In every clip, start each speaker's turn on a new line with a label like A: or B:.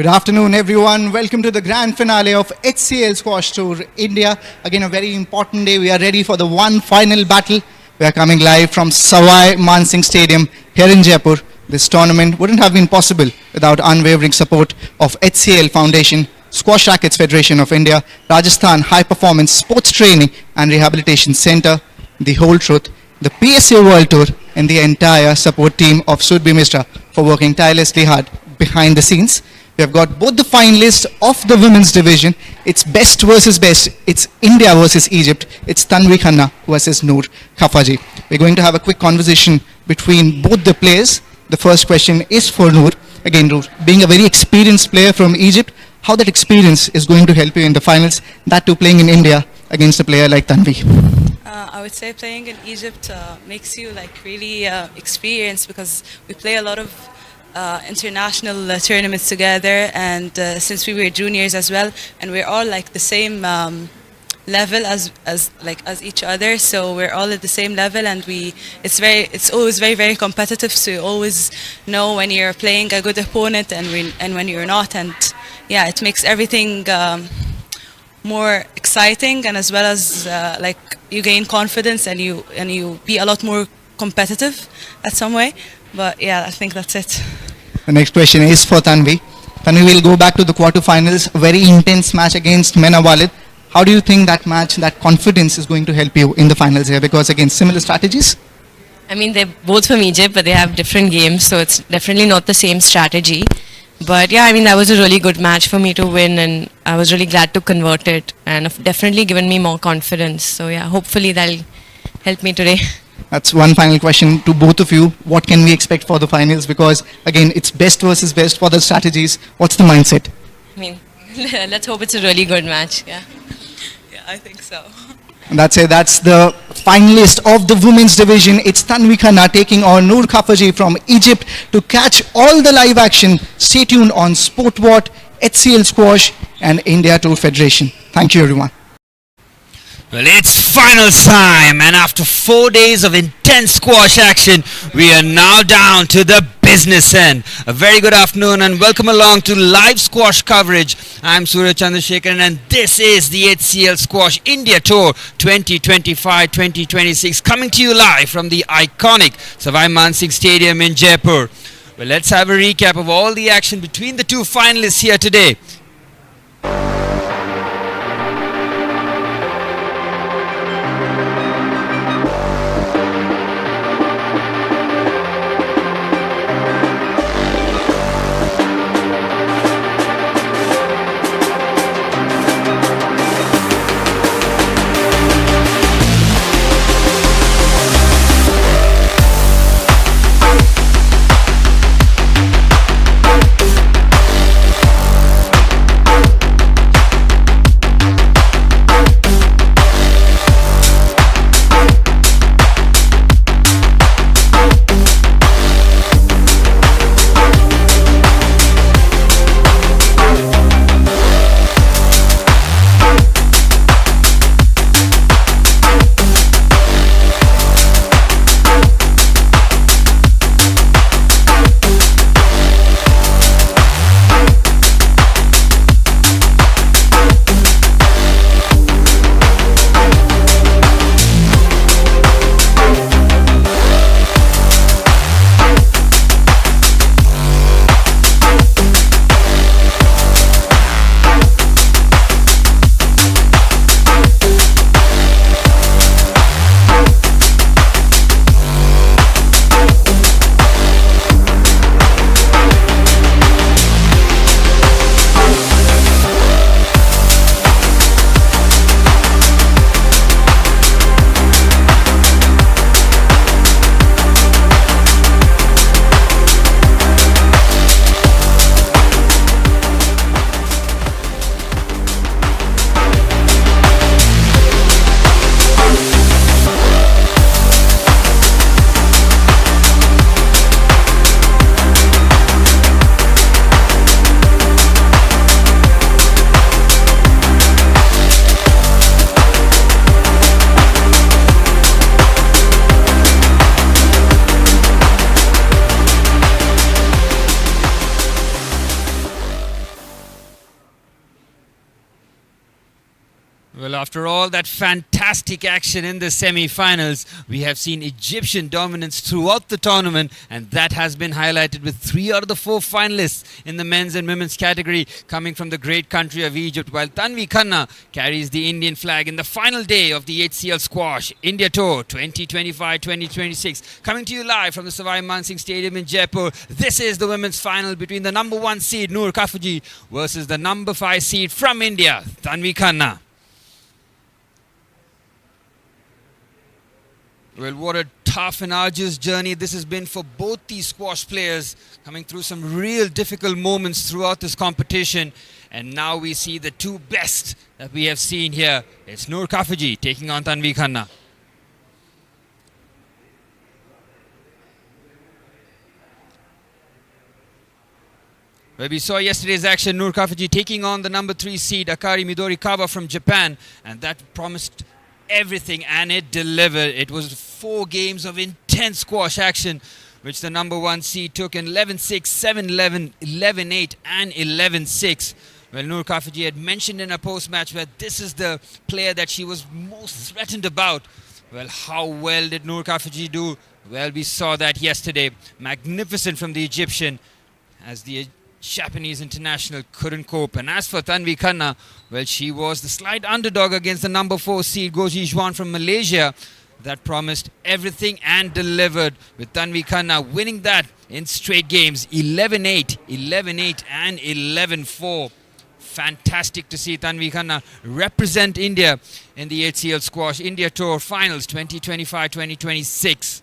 A: Good afternoon, everyone. Welcome to the grand finale of HCL Squash Tour India. Again, a very important day. We are ready for the one final battle. We are coming live from Savai Mansingh Stadium here in Jaipur. This tournament wouldn't have been possible without unwavering support of HCL Foundation, Squash Rackets Federation of India, Rajasthan High Performance Sports Training and Rehabilitation Center, The Whole Truth, the PSA World Tour, and the entire support team of Sudbi Mishra for working tirelessly hard behind the scenes. We have got both the finalists of the women's division. It's best versus best. It's India versus Egypt. It's Tanvi Khanna versus Noor Khafaji. We're going to have a quick conversation between both the players. The first question is for Noor. Again, Noor, being a very experienced player from Egypt, how that experience is going to help you in the finals, that too playing in India against a player like Tanvi?
B: I would say playing in Egypt makes you like really experienced because we play a lot of international tournaments together, and since we were juniors as well, and we're all like the same level as each other, so we're all at the same level, and it's always very competitive, so you always know when you're playing a good opponent and when you're not, and yeah, it makes everything more exciting, and as well as like you gain confidence and you be a lot more competitive at some way. But yeah, I think that's it.
A: The next question is for Tanvi. Tanvi will go back to the quarterfinals, a very intense match against Mena Walid. How do you think that match, that confidence is going to help you in the finals here? Because again, similar strategies?
C: I mean, they're both from Egypt, but they have different games, so it's definitely not the same strategy. But yeah, I mean, that was a really good match for me to win, and I was really glad to convert it, and definitely given me more confidence. So yeah, hopefully that'll help me today.
A: That's one final question to both of you. What can we expect for the finals? Because again, it's best versus best for the strategies. What's the mindset?
C: I mean, let's hope it's a really good match. Yeah.
B: Yeah, I think so.
A: And that's it. That's the finalist of the women's division. It's Tanvi Khanna taking on Noor Khafaji from Egypt. To catch all the live action, stay tuned on SportWatt, HCL Squash and India Tour Federation. Thank you, everyone.
D: Well, it's finals time, and after 4 days of intense squash action, we are now down to the business end. A very good afternoon and welcome along to live squash coverage. I'm Surya Chandrasekharan, and this is the HCL Squash India Tour 2025-2026, coming to you live from the iconic Savai Mansingh Stadium in Jaipur. Well, let's have a recap of all the action between the two finalists here today. Well, after all that fantastic action in the semi-finals, we have seen Egyptian dominance throughout the tournament, and that has been highlighted with 3 out of the 4 finalists in the men's and women's category coming from the great country of Egypt, while Tanvi Khanna carries the Indian flag in the final day of the HCL Squash India Tour 2025-2026. Coming to you live from the Savai Mansingh Stadium in Jaipur. This is the women's final between the number 1 seed Noor Kafuji versus the number 5 seed from India, Tanvi Khanna. Well, what a tough and arduous journey this has been for both these squash players, coming through some real difficult moments throughout this competition. And now we see the 2 best that we have seen here. It's Noor Kafuji taking on Tanvi Khanna. Well, we saw yesterday's action, Noor Kafuji taking on the number 3 seed Akari Midorikawa from Japan, and that promised everything, and it delivered. It was 4 games of intense squash action, which the number 1 seed took in 11-6, 7-11, 11-8 and 11-6. Well, Noor Kafuji had mentioned in a post-match where this is the player that she was most threatened about. Well, how well did Noor Kafuji do? Well, we saw that yesterday. Magnificent from the Egyptian, as the Japanese international couldn't cope. And as for Tanvi Khanna, well, she was the slight underdog against the number 4 seed Goji Juan from Malaysia. That promised everything and delivered, with Tanvi Khanna winning that in straight games, 11-8, 11-8 and 11-4. Fantastic to see Tanvi Khanna represent India in the HCL Squash India Tour Finals 2025-2026.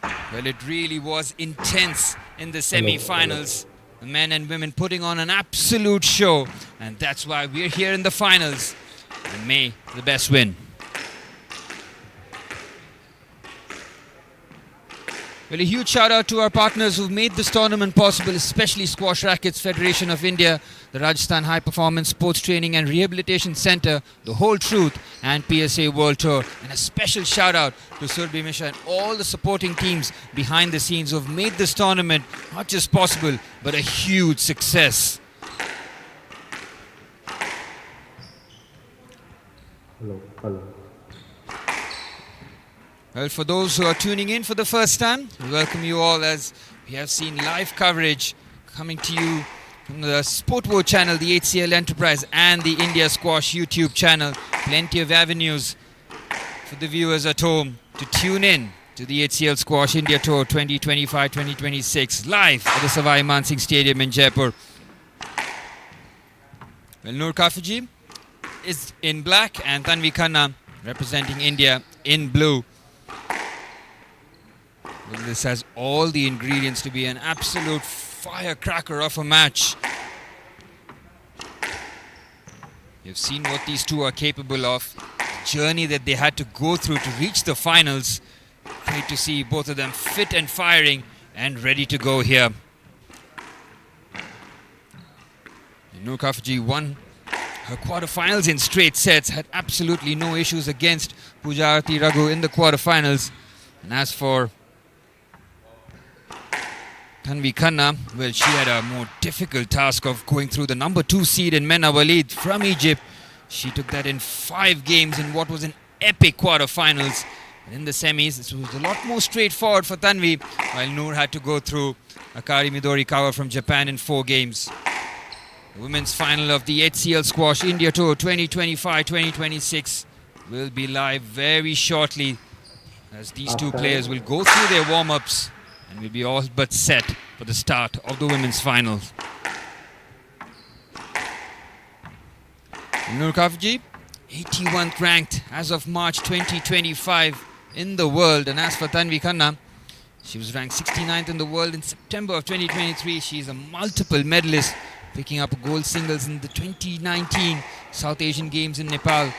D: Well, it really was intense in the semi-finals. The men and women putting on an absolute show, and that's why we're here in the finals. And may the best win. Well, a huge shout out to our partners who've made this tournament possible, especially Squash Rackets Federation of India, the Rajasthan High Performance Sports Training and Rehabilitation Centre, The Whole Truth and PSA World Tour. And a special shout out to Surbhi Mishra and all the supporting teams behind the scenes who've made this tournament not just possible, but a huge success.
E: Hello.
D: Well, for those who are tuning in for the first time, we welcome you all as we have seen live coverage coming to you from the Sportwo channel, the HCL Enterprise and the India Squash YouTube channel. Plenty of avenues for the viewers at home to tune in to the HCL Squash India Tour 2025-2026 live at the Savai Mansingh Stadium in Jaipur. Well, Noor Kafuji is in black and Tanvi Khanna representing India in blue. Well, this has all the ingredients to be an absolute firecracker of a match. You've seen what these two are capable of. The journey that they had to go through to reach the finals. Great to see both of them fit and firing and ready to go here. Noor Kafuji won her quarterfinals in straight sets, had absolutely no issues against Pooja Aarti Raghu in the quarterfinals. And as for Tanvi Khanna, well, she had a more difficult task of going through the number 2 seed in Mena Walid from Egypt. She took that in 5 games in what was an epic quarterfinals. And in the semis, this was a lot more straightforward for Tanvi, while Noor had to go through Akari Midorikawa from Japan in 4 games. The women's final of the HCL Squash India Tour 2025-2026 will be live very shortly, as these two players will go through their warm-ups and will be all but set for the start of the women's finals. Noor Kafuji, 81th ranked as of March 2025 in the world. And as for Tanvi Khanna, she was ranked 69th in the world in September of 2023. She is a multiple medalist, picking up gold singles in the 2019 South Asian Games in Nepal.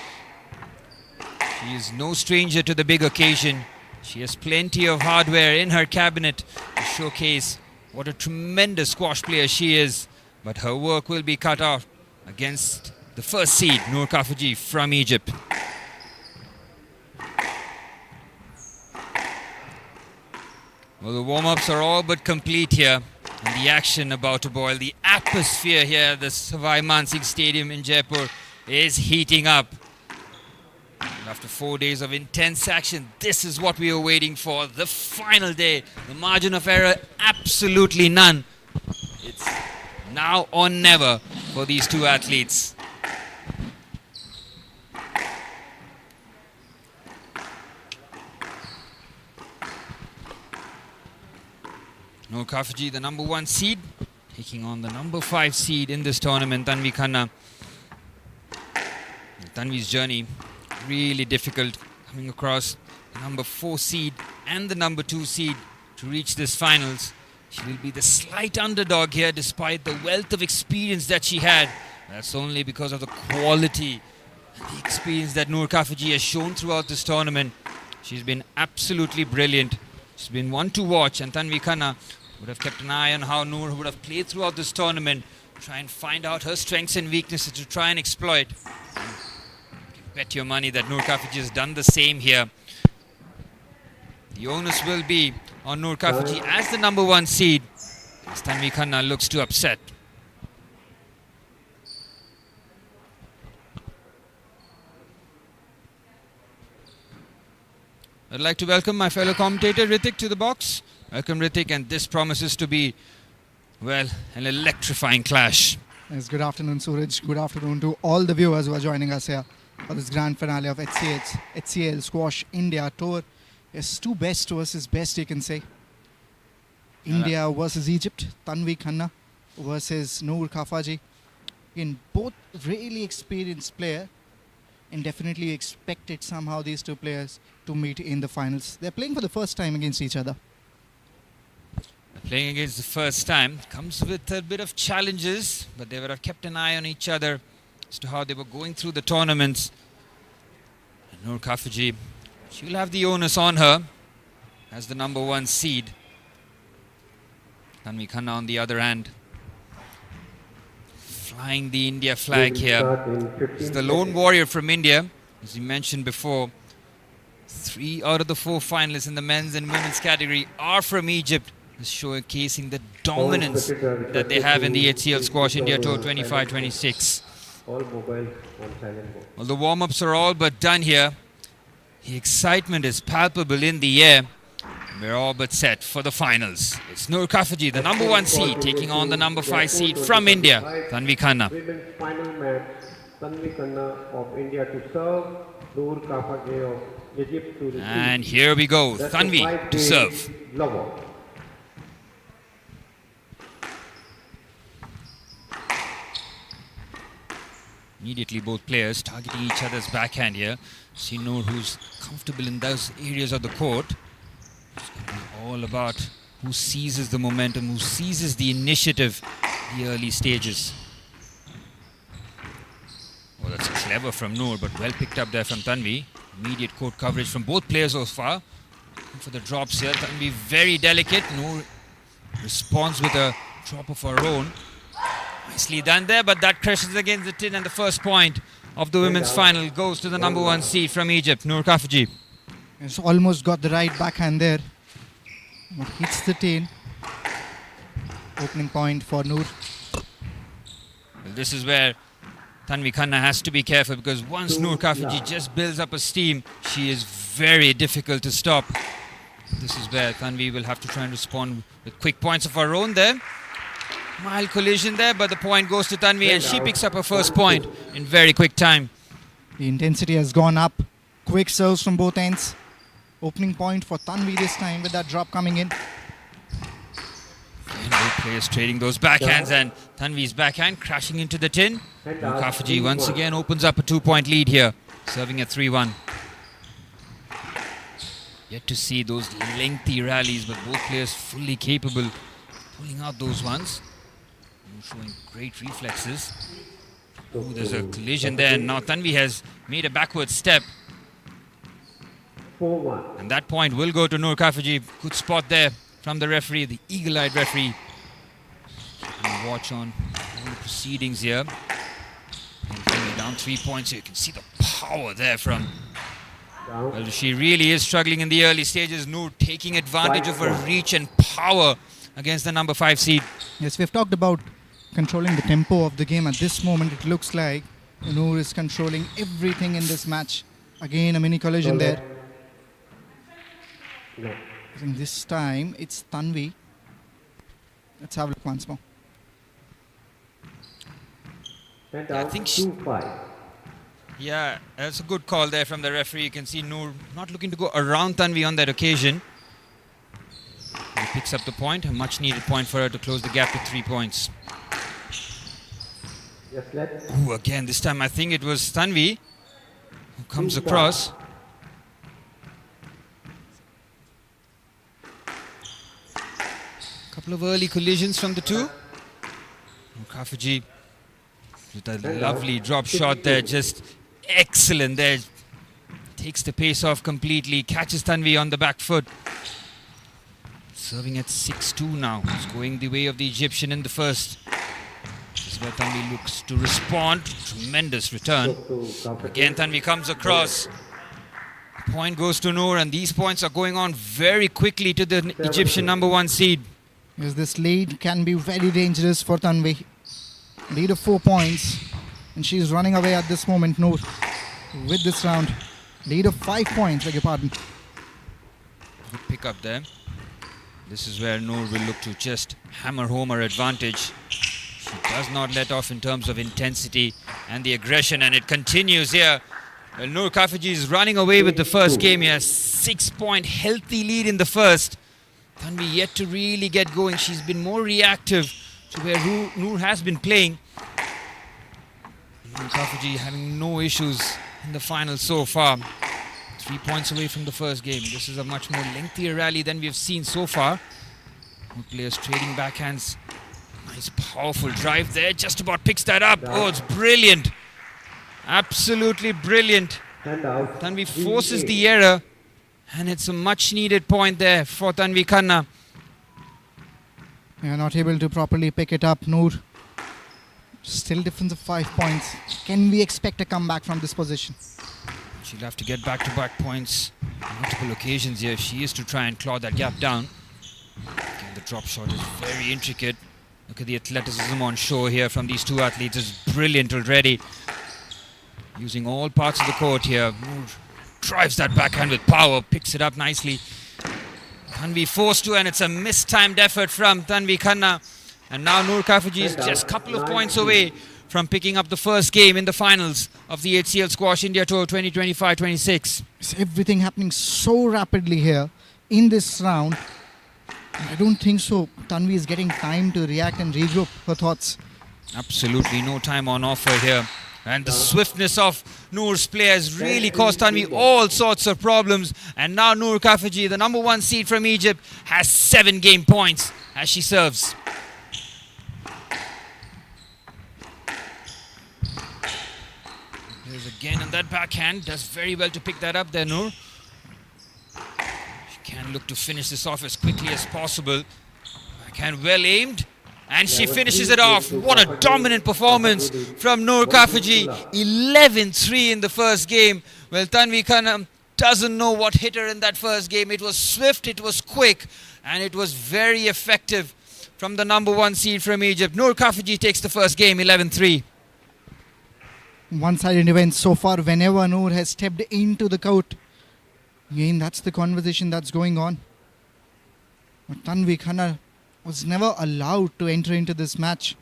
D: She is no stranger to the big occasion. She has plenty of hardware in her cabinet to showcase what a tremendous squash player she is. But her work will be cut off against the first seed, Noor Kafuji from Egypt. Well, the warm-ups are all but complete here, and the action about to boil. The atmosphere here at the Savai Mansingh Stadium in Jaipur is heating up. And after 4 days of intense action, this is what we were waiting for. The final day. The margin of error, absolutely none. It's now or never for these two athletes. Noor Kafaji, the number 1 seed, taking on the number 5 seed in this tournament, Tanvi Khanna. Tanvi's journey really difficult, coming across the number 4 seed and the number 2 seed to reach this finals. She will be the slight underdog here despite the wealth of experience that she had. That's only because of the quality and the experience that Noor Kafaji has shown throughout this tournament. She's been absolutely brilliant. She's been one to watch, and Tanvi Khanna would have kept an eye on how Noor would have played throughout this tournament, try and find out her strengths and weaknesses to try and exploit. Bet your money that Noor Kafaji has done the same here. The onus will be on Noor Kafaji as the number 1 seed, as Tanvi Khanna looks to upset. I'd like to welcome my fellow commentator Ritik to the box. Welcome Ritik, and this promises to be, well, an electrifying clash.
A: Yes, good afternoon, Suraj. Good afternoon to all the viewers who are joining us here for this grand finale of HCL Squash India Tour. It's two best versus best, you can say. India versus Egypt, Tanvi Khanna versus Noor Kafaji. In both really experienced player, and definitely expected somehow these two players to meet in the finals. They're playing for the first time against each other.
D: Playing against the first time comes with a bit of challenges, but they would have kept an eye on each other as to how they were going through the tournaments. And Noor Kafaji, she'll have the onus on her as the number 1 seed. Tanvi Khanna on the other hand, flying the India flag here. He's the lone warrior from India, as we mentioned before. 3 out of the 4 finalists in the men's and women's category are from Egypt, showcasing the dominance that they have in the HCL Squash India Tour 25-26.
E: All mobile on silent mode.
D: Well, the warm-ups are all but done here. The excitement is palpable in the air. We're all but set for the finals. It's Noor Kafaji, the number 1 seed, taking on the number 5 seed from India, Tanvi Khanna.
E: Women's final match, Tanvi Khanna of India to serve, Noor Kafaji of Egypt to receive.
D: And here we go,
E: That's a
D: Tanvi to
E: five-day
D: serve.
E: blowout.
D: Immediately both players targeting each other's backhand here. See Noor, who's comfortable in those areas of the court. It's going to be all about who seizes the momentum, who seizes the initiative in the early stages. Oh, that's clever from Noor, but well picked up there from Tanvi. Immediate court coverage from both players so far. Looking for the drops here. Tanvi very delicate. Noor responds with a drop of her own. Nicely done there, but that crashes against the tin, and the first point of the women's final goes to the number 1 seed from Egypt, Noor Kafaji.
A: It's almost got the right backhand there. But hits the tin. Opening point for Noor.
D: Well, this is where Tanvi Khanna has to be careful, because once Noor Kafaji just builds up a steam, she is very difficult to stop. This is where Tanvi will have to try and respond with quick points of her own there. Mild collision there, but the point goes to Tanvi, and she picks up her first point in very quick time.
A: The intensity has gone up. Quick serves from both ends. Opening point for Tanvi this time with that drop coming in.
D: And both players trading those backhands, and Tanvi's backhand crashing into the tin. Noor Kafaji once again opens up a 2-point lead here, serving at 3-1. Yet to see those lengthy rallies, but both players fully capable of pulling out those ones. Showing great reflexes. Ooh, there's a collision there, and now Tanvi has made a backward step.
E: 4-1.
D: And that point will go to Noor Kafaji. Good spot there from the referee, the eagle-eyed referee. Keeping watch on all the proceedings here. And Tanvi down 3 points. You can see the power there from... Well, she really is struggling in the early stages. Noor taking advantage of her reach and power against the number 5 seed.
A: Yes, we've talked about controlling the tempo of the game. At this moment, it looks like Noor is controlling everything in this match. Again, a mini collision there.
E: No.
A: I think this time it's Tanvi. Let's have a look once more.
E: And
D: I
E: out
D: think
E: 2-5.
D: Yeah, that's a good call there from the referee. You can see Noor not looking to go around Tanvi on that occasion. He picks up the point, a much needed point for her to close the gap to 3 points.
E: Yes, let's.
D: Ooh, again, this time I think it was Tanvi who comes across. Couple of early collisions from the two. Kafaji with a lovely drop shot there, just excellent there. Takes the pace off completely, catches Tanvi on the back foot. Serving at 6-2 now. It's going the way of the Egyptian in the first. This is where Tanvi looks to respond. Tremendous return. Again, Tanvi comes across. Point goes to Noor, and these points are going on very quickly to the Egyptian #1 seed.
A: Yes, this lead can be very dangerous for Tanvi. Lead of 4 points, and she's running away at this moment, Noor, with this round. Lead of 5 points, beg your pardon.
D: Good pick up there. This is where Noor will look to just hammer home her advantage. She does not let off in terms of intensity and the aggression, and it continues here. Well, Noor Kafaji is running away with the first game here. 6-point healthy lead in the first. Tanvi yet to really get going. She's been more reactive to where Noor has been playing. Noor Kafaji having no issues in the final so far. 3 points away from the first game. This is a much more lengthier rally than we've seen so far. Both players trading backhands. Nice powerful drive there. Just about picks that up. Oh, it's brilliant. Absolutely brilliant.
E: And out.
D: Tanvi forces the error. And it's a much needed point there for Tanvi Khanna.
A: They are not able to properly pick it up, Noor. Still difference of 5 points. Can we expect a comeback from this position?
D: She'll have to get back-to-back points on multiple occasions here if she is to try and claw that gap down. Again, the drop shot is very intricate. Look at the athleticism on show here from these two athletes. It's brilliant already. Using all parts of the court here. Noor drives that backhand with power, picks it up nicely. Tanvi forced to, and it's a mistimed effort from Tanvi Khanna. And now Noor Kafaji is just a couple of points away from picking up the first game in the finals of the HCL Squash India Tour 2025-26.
A: It's everything happening so rapidly here in this round. I don't think so. Tanvi is getting time to react and regroup her thoughts.
D: Absolutely no time on offer here. And the swiftness of Noor's play has really caused Tanvi all sorts of problems. And now Noor Kafaji, the #1 seed from Egypt, has 7 game points as she serves. There's again on that backhand. Does very well to pick that up there, Noor. She can look to finish this off as quickly as possible. Backhand well aimed. And she finishes it off. What a dominant performance from Noor Kafaji. 11-3 in the first game. Well, Tanvi Khanna doesn't know what hit her in that first game. It was swift, it was quick, and it was very effective from the #1 seed from Egypt. Noor Kafaji takes the first game, 11-3.
A: One-sided event so far. Whenever Noor has stepped into the court, again, that's the conversation that's going on. But Tanvi Khanna was never allowed to enter into this match.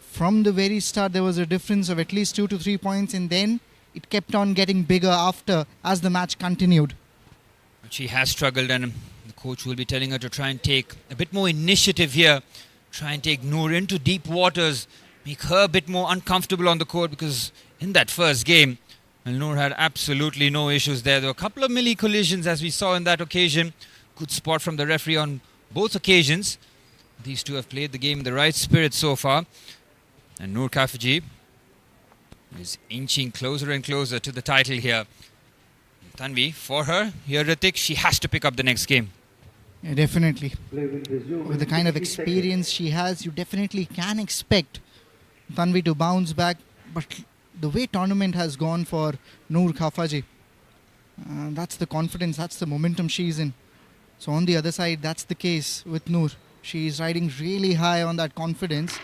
A: From the very start, there was a difference of at least 2 to 3 points, and then it kept on getting bigger after as the match continued.
D: But she has struggled, and the coach will be telling her to try and take a bit more initiative here. Try and take Noor into deep waters, make her a bit more uncomfortable on the court, because in that first game, well, Noor had absolutely no issues there. There were a couple of melee collisions as we saw in that occasion. Good spot from the referee on both occasions. These two have played the game in the right spirit so far. And Noor Kafaji is inching closer and closer to the title here. Tanvi, for her, here Ritik, she has to pick up the next game.
A: Yeah, definitely.
E: Play will resume
A: With the
E: in
A: kind of
E: 60
A: experience she has, you definitely can expect Tanvi to bounce back. But the way tournament has gone for Noor Kafaji, that's the confidence, that's the momentum she's in. So on the other side, that's the case with Noor. She is riding really high on that confidence,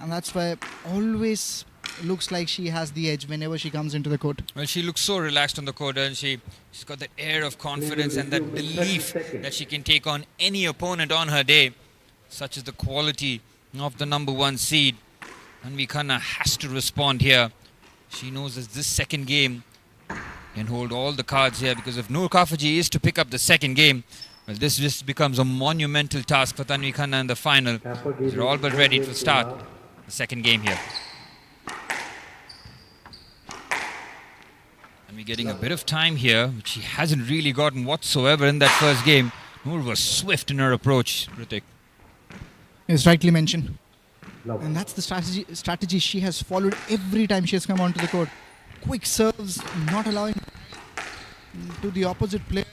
A: and that's why always looks like she has the edge whenever she comes into the court.
D: Well, she looks so relaxed on the court, and she's got that air of confidence and that belief that she can take on any opponent on her day. Such is the quality of the number 1 seed. Tanvi Khanna has to respond here. She knows that this second game can hold all the cards here, because if Noor Kafaji is to pick up the second game, well, this just becomes a monumental task for Tanvi Khanna in the final. They're all but ready to start the second game here. And we're getting a bit of time here, which she hasn't really gotten whatsoever in that first game. Noor was swift in her approach, Ritik.
A: It's rightly mentioned. And that's the strategy she has followed every time she has come onto the court. Quick serves, not allowing to the opposite player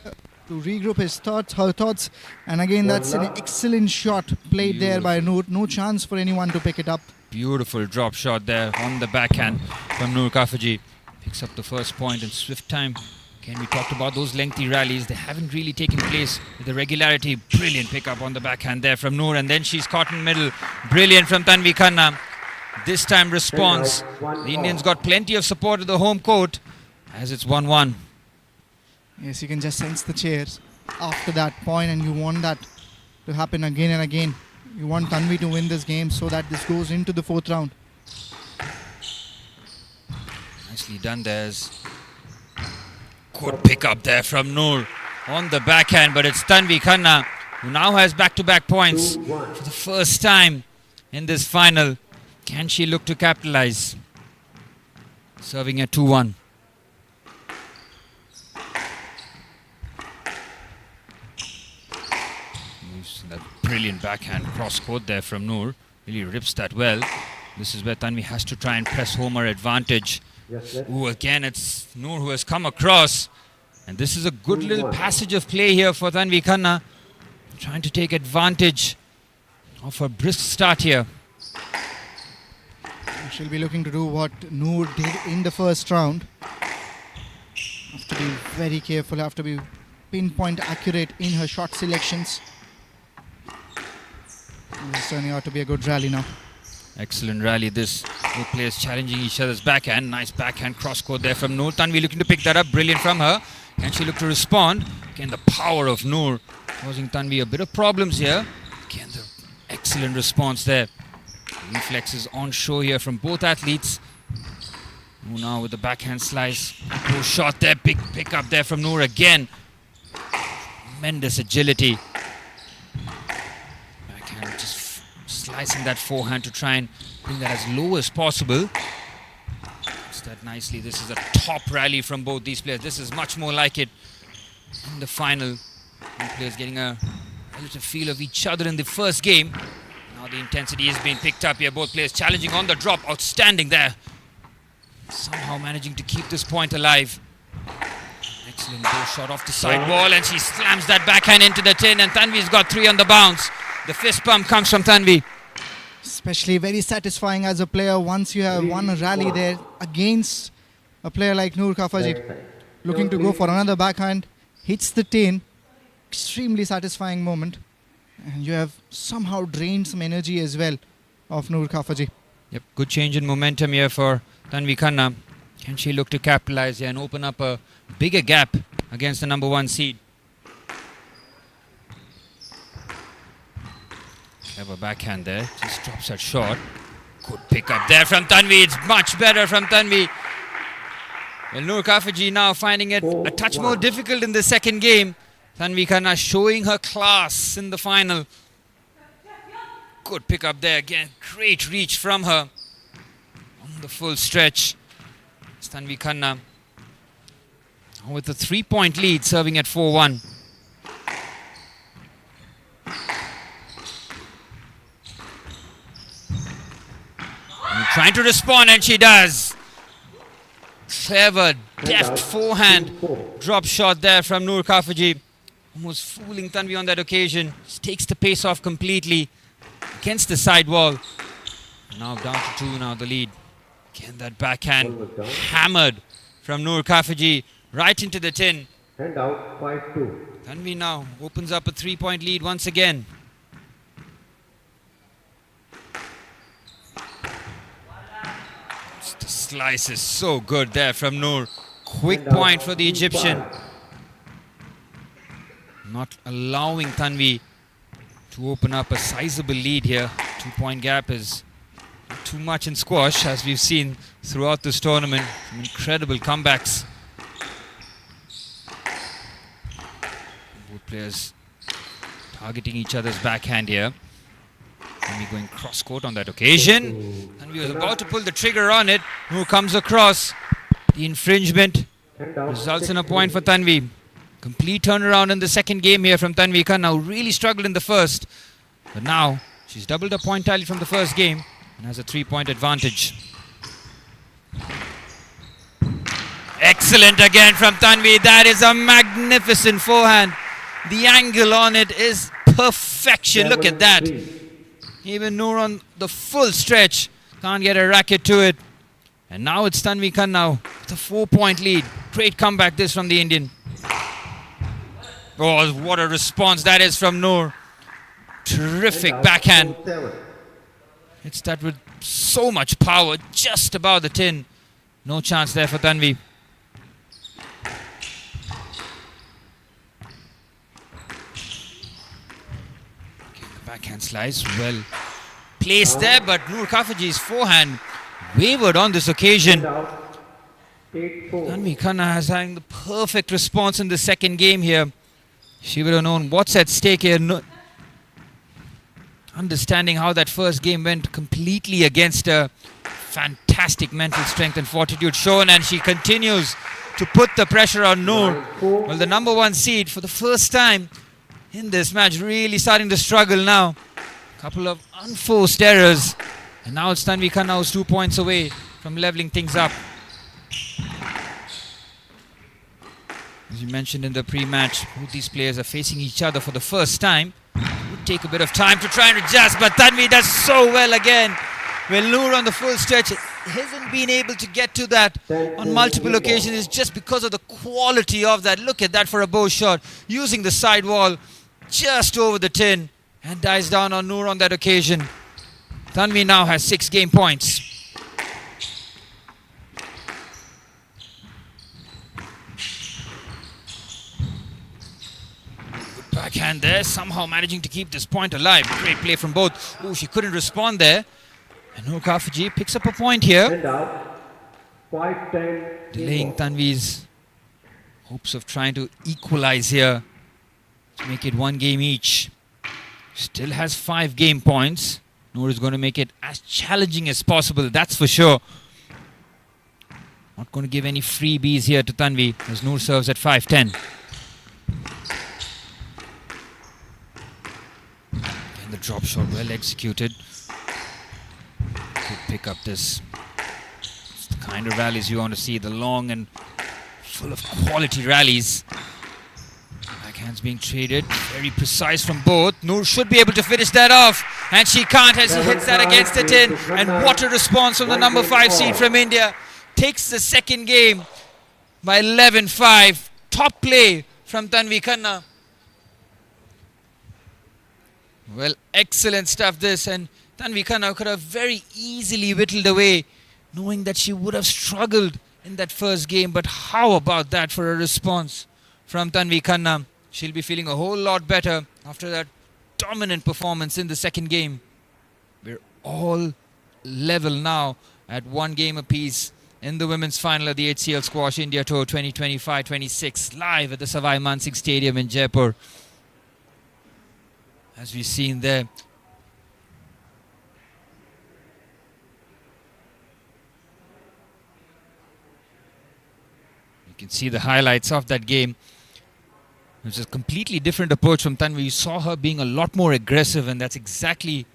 A: to regroup her thoughts. And again, that's an excellent shot played there by Noor. No chance for anyone to pick it up.
D: Beautiful drop shot there on the backhand from Noor Kafaji. Picks up the first point in swift time. Again, we talked about those lengthy rallies. They haven't really taken place with the regularity. Brilliant pickup on the backhand there from Noor. And then she's caught in middle. Brilliant from Tanvi Khanna. This time response. The Indians got plenty of support at the home court as it's 1-1.
A: Yes, you can just sense the cheers after that point, and you want that to happen again and again. You want Tanvi to win this game so that this goes into the 4th round.
D: Nicely done there. Good pick up there from Noor on the backhand, but it's Tanvi Khanna who now has back-to-back points for the first time in this final. Can she look to capitalize? Serving at 2-1. That brilliant backhand cross court there from Noor. Really rips that well. This is where Tanvi has to try and press home her advantage. Ooh, again, it's Noor who has come across. And this is a good little passage of play here for Tanvi Khanna. Trying to take advantage of her brisk start here.
A: She'll be looking to do what Noor did in the first round. Have to be very careful, have to be pinpoint accurate in her shot selections. This is turning out to be a good rally now.
D: Excellent rally. This both players challenging each other's backhand. Nice backhand cross court there from Noor. Tanvi looking to pick that up. Brilliant from her. Can she look to respond? Again, the power of Noor causing Tanvi a bit of problems here. Again, the excellent response there. Reflexes on show here from both athletes. Noor now with the backhand slice. Good shot there. Big pick up there from Noor again. Tremendous agility. Backhand just slicing that forehand to try and bring that as low as possible. Does that nicely. This is a top rally from both these players. This is much more like it in the final. Both players getting a relative feel of each other in the first game. Now the intensity is being picked up here. Both players challenging on the drop. Outstanding there. Somehow managing to keep this point alive. Excellent bow shot off the side wall, and she slams that backhand into the tin, and Tanvi's got 3 on the bounce. The fist pump comes from Tanvi.
A: Especially very satisfying as a player once you have won a rally there against a player like Noor Kafaji. Looking to go for another backhand. Hits the tin. Extremely satisfying moment. And you have somehow drained some energy as well of Noor Kafaji.
D: Yep, good change in momentum here for Tanvi Khanna. Can she look to capitalize here and open up a bigger gap against the number 1 seed? Clever backhand there. Just drops that shot. Good pick up there from Tanvi. It's much better from Tanvi. Well, Noor Kafaji now finding it a touch more difficult in the second game. Tanvi Khanna showing her class in the final. Good pick up there again. Great reach from her on the full stretch. It's Tanvi Khanna with a 3-point lead, serving at 4-1. Trying to respond, and she does. Clever, deft forehand drop shot there from Noor Kafaji. Almost fooling Tanvi on that occasion. Just takes the pace off completely against the side wall. Now down to 2 now, the lead. Again, that backhand hammered from Noor Kafaji right into the tin.
E: Hand out 5-2.
D: Tanvi now opens up a 3-point lead once again. It's The slice is so good there from Noor. Quick point for the Egyptian. Not allowing Tanvi to open up a sizable lead here. 2-point gap is too much in squash, as we've seen throughout this tournament. Some incredible comebacks. Both players targeting each other's backhand here. Tanvi going cross-court on that occasion. Tanvi was about to pull the trigger on it. Noor comes across. The infringement results in a point for Tanvi. Complete turnaround in the second game here from Tanvi Khanna, who really struggled in the first. But now she's doubled her point tally from the first game and has a 3-point advantage. Excellent again from Tanvi. That is a magnificent forehand. The angle on it is perfection. Look at that. Even Noor on the full stretch can't get a racket to it. And now it's Tanvi Khanna with a 4-point lead. Great comeback this from the Indian. Oh, what a response that is from Noor. Terrific backhand. It's that with so much power, just above the tin. No chance there for Tanvi. Backhand slice, well placed there, but Noor Kafaji's forehand wavered on this occasion. Tanvi Khanna has had the perfect response in the second game here. She would have known what's at stake here. Understanding how that first game went completely against her. Fantastic mental strength and fortitude shown, and she continues to put the pressure on Noor. Well, the number one seed for the first time in this match really starting to struggle now. Couple of unforced errors, and now it's Tanvi Khanna who's 2 points away from leveling things up. As you mentioned in the pre-match, both these players are facing each other for the first time. It would take a bit of time to try and adjust, but Tanvi does so well again. Well, Noor on the full stretch hasn't been able to get to that on multiple occasions. It's just because of the quality of that. Look at that for a bow shot, using the side wall just over the tin, and dies down on Noor on that occasion. Tanvi now has 6 game points. Good backhand there, somehow managing to keep this point alive. Great play from both. Oh, she couldn't respond there. And Noor Kafaji picks up a point here. Delaying Tanvi's hopes of trying to equalize here to make it 1 game each. Still has 5 game points. Noor is going to make it as challenging as possible, that's for sure. Not going to give any freebies here to Tanvi as Noor serves at 5-10. And the drop shot well executed. Could pick up this. It's the kind of rallies you want to see, the long and full of quality rallies. Backhands being traded, very precise from both. Noor should be able to finish that off, and she can't as she hits that against the tin. And what a response from the number 5 seed from India. Takes the second game by 11-5. Top play from Tanvi Khanna. Well, excellent stuff this, and Tanvi Khanna could have very easily whittled away, knowing that she would have struggled in that first game. But how about that for a response from Tanvi Khanna? She'll be feeling a whole lot better after that dominant performance in the second game. We're all level now at 1 game apiece in the women's final of the HCL Squash India Tour 2025-26, live at the Savai Mansingh Stadium in Jaipur. As we've seen there, you can see the highlights of that game. It was a completely different approach from Tanvi. You saw her being a lot more aggressive, and that's exactly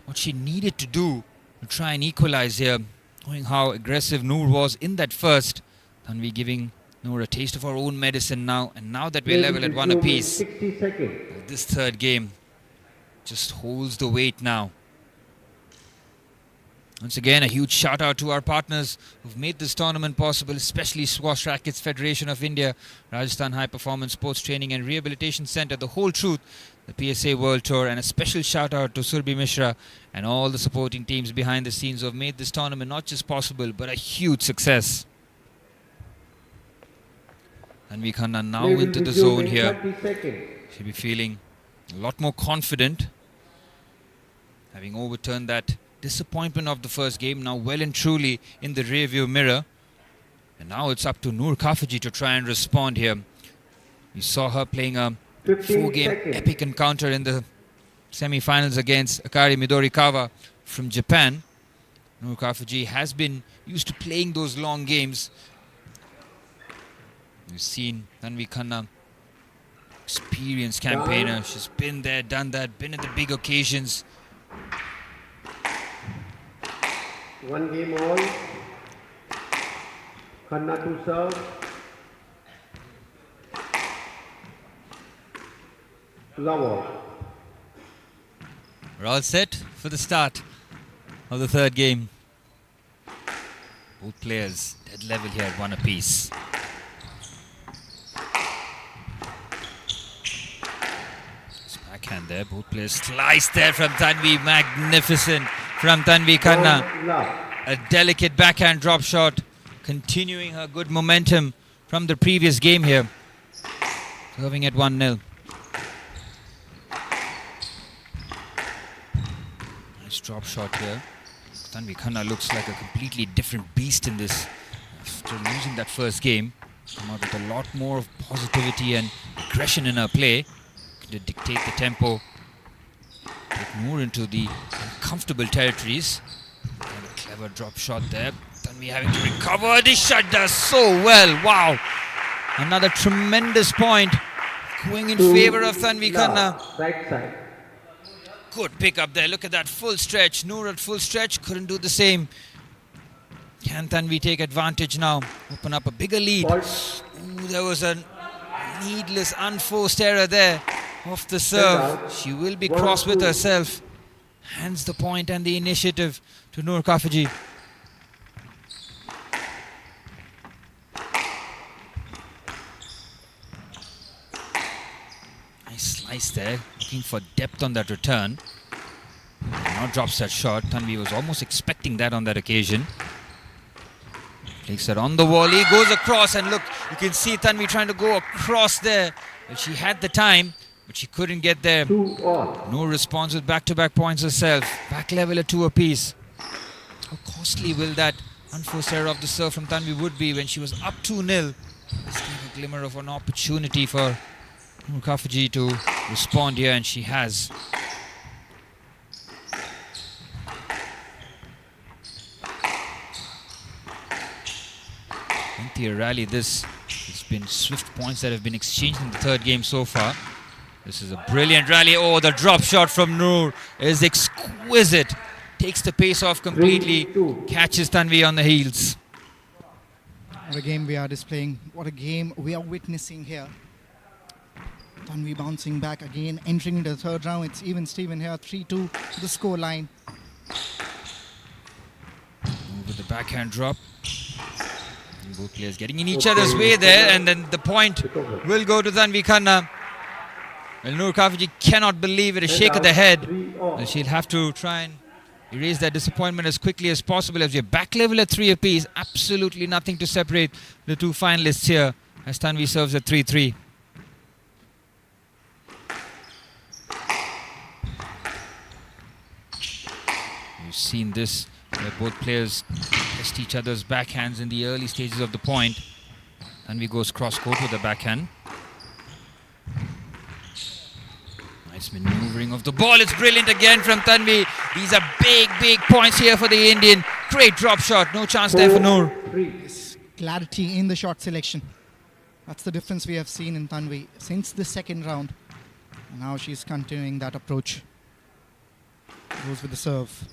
D: what she needed to do to try and equalize here. Knowing how aggressive Noor was in that first, Tanvi giving Noor a taste of her own medicine now. And now that we're level at 1 apiece, this third game just holds the weight now. Once again, a huge shout out to our partners who've made this tournament possible, especially Squash Rackets Federation of India, Rajasthan High Performance Sports Training and Rehabilitation Centre, The Whole Truth, the PSA World Tour, and a special shout out to Surbhi Mishra and all the supporting teams behind the scenes who have made this tournament not just possible but a huge success. Tanvi Khanna now into the zone here. She'll be feeling a lot more confident, having overturned that disappointment of the first game, now well and truly in the rearview mirror. And now it's up to Noor Kafaji to try and respond here. We saw her playing a 4-game epic encounter in the semi-finals against Akari Midorikawa from Japan. Noor Kafaji has been used to playing those long games. We've seen Tanvi Khanna, experienced campaigner. She's been there, done that, been at the big occasions.
E: 1 game all. Khanna to serve. Love all.
D: We're all set for the start of the third game. Both players dead level here at 1 apiece. This backhand there, both players sliced there from Tanvi. Magnificent from Tanvi Khanna. A delicate backhand drop shot, continuing her good momentum from the previous game here. Serving at 1-0. Nice drop shot here. Tanvi Khanna looks like a completely different beast in this. After losing that first game, come out with a lot more of positivity and aggression in her play to dictate the tempo, take Noor into the uncomfortable territories. And a clever drop shot there. Tanvi having to recover. This shot does so well. Wow. Another tremendous point going in favor of Tanvi Khanna.
E: Right side.
D: Good pick up there. Look at that full stretch. Noor at full stretch couldn't do the same. Can Tanvi take advantage now? Open up a bigger lead. Ooh, there was a needless, unforced error there off the serve. She will be cross with herself. Hands the point and the initiative to Noor Kafaji. Nice slice there, looking for depth on that return. Now drops that shot. Tanvi was almost expecting that on that occasion. Takes it on the volley, goes across, and look, you can see Tanvi trying to go across there. But she had the time, but she couldn't get there. No response with back-to-back points herself. Back level at 2 apiece. How costly will that unforced error of the serve from Tanvi would be when she was up 2-0? This gave a glimmer of an opportunity for Noor Kafaji to respond here, and she has. Lengthy rally this. It's been swift points that have been exchanged in the third game so far. This is a brilliant rally. Oh, the drop shot from Noor is exquisite. Takes the pace off completely. Catches Tanvi on the heels.
A: What a game we are displaying. What a game we are witnessing here. Tanvi bouncing back again, entering into the third round. It's even Steven here, 3-2 the score line.
D: With the backhand drop. And both players getting in each other's way there, and then the point will go to Tanvi Khanna. Well, Noor Kafaji cannot believe it, a shake of the head. And she'll have to try and erase that disappointment as quickly as possible as we're back level at 3 apiece. Absolutely nothing to separate the two finalists here as Tanvi serves at 3-3. We've seen this where both players test each other's backhands in the early stages of the point. Tanvi goes cross-court with the backhand. Nice maneuvering of the ball. It's brilliant again from Tanvi. These are big, big points here for the Indian. Great drop shot. No chance there for Noor.
A: Yes, clarity in the shot selection. That's the difference we have seen in Tanvi since the second round. Now she's continuing that approach. Goes with the serve.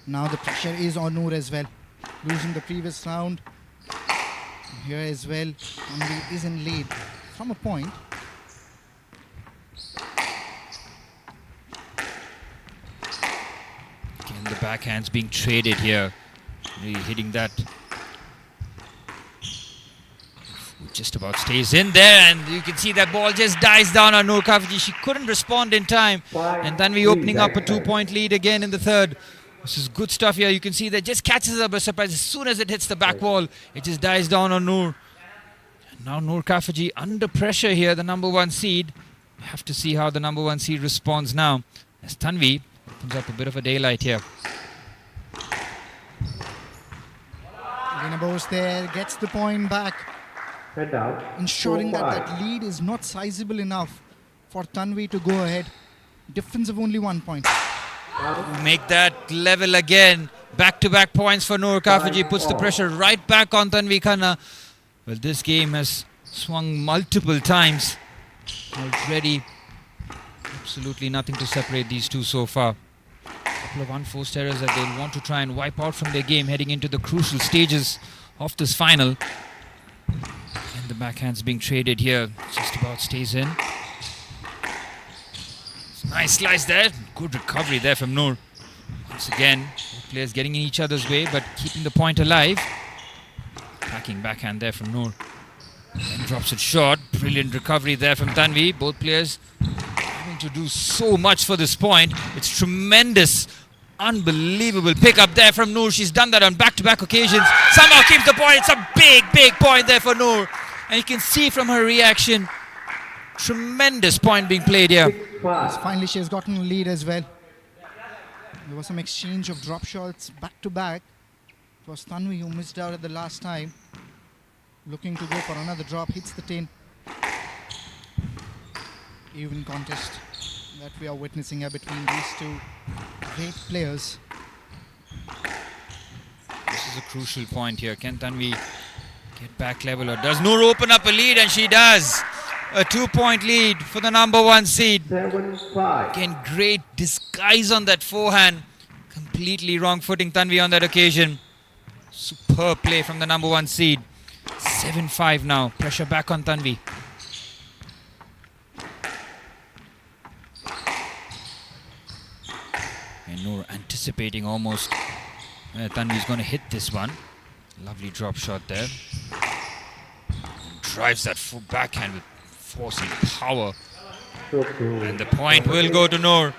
A: Now the pressure is on Noor as well. Losing the previous round. Here as well, Tanvi is in lead from a point.
D: the backhands being traded here. Really hitting that. Just about stays in there, and you can see that ball just dies down on Noor Kafiji. She couldn't respond in time. And then we opening up a 2-point lead again in the third. This is good stuff here. You can see that just catches her by surprise. As soon as it hits the back wall, it just dies down on Noor. And now Noor Kafiji under pressure here, the number 1 seed. We have to see how the number 1 seed responds now. As Tanvi opens up a bit of a daylight here.
A: Ginabos there, gets the point back,
E: Head out.
A: ensuring that
E: 4-5.
A: that lead is not sizable enough for Tanvi to go ahead. Difference of only 1 point.
D: Make that level again. Back-to-back points for Noor Kafiji. Puts the pressure right back on Tanvi Khanna. Well, this game has swung multiple times already. Absolutely nothing to separate these two so far. A couple of unforced errors that they'll want to try and wipe out from their game heading into the crucial stages of this final. And the backhand's being traded here. Just about stays in. Nice slice there. Good recovery there from Noor. Once again, both players getting in each other's way but keeping the point alive. Cracking backhand there from Noor. And drops it short. Brilliant recovery there from Tanvi. Both players having to do so much for this point. It's tremendous. Unbelievable pick up there from Noor. She's done that on back-to-back occasions. Somehow keeps the point. It's a big, big point there for Noor. And you can see from her reaction, tremendous point being played here.
A: Yes, finally she has gotten a lead as well. There was some exchange of drop shots back to back. It was Tanvi who missed out at the last time. Looking to go for another drop, hits the tin. Even contest that we are witnessing here between these two great players.
D: This is a crucial point here. Can Tanvi get back level, or does Noor open up a lead? And she does. A 2-point lead for the number 1 seed.
E: 7-5.
D: Again, great disguise on that forehand. Completely wrong footing Tanvi on that occasion. Superb play from the number 1 seed. 7-5 now. Pressure back on Tanvi. And Noor anticipating almost. Tanvi's going to hit this one. Lovely drop shot there. And drives that full backhand with force and power. And the point will go to Noor.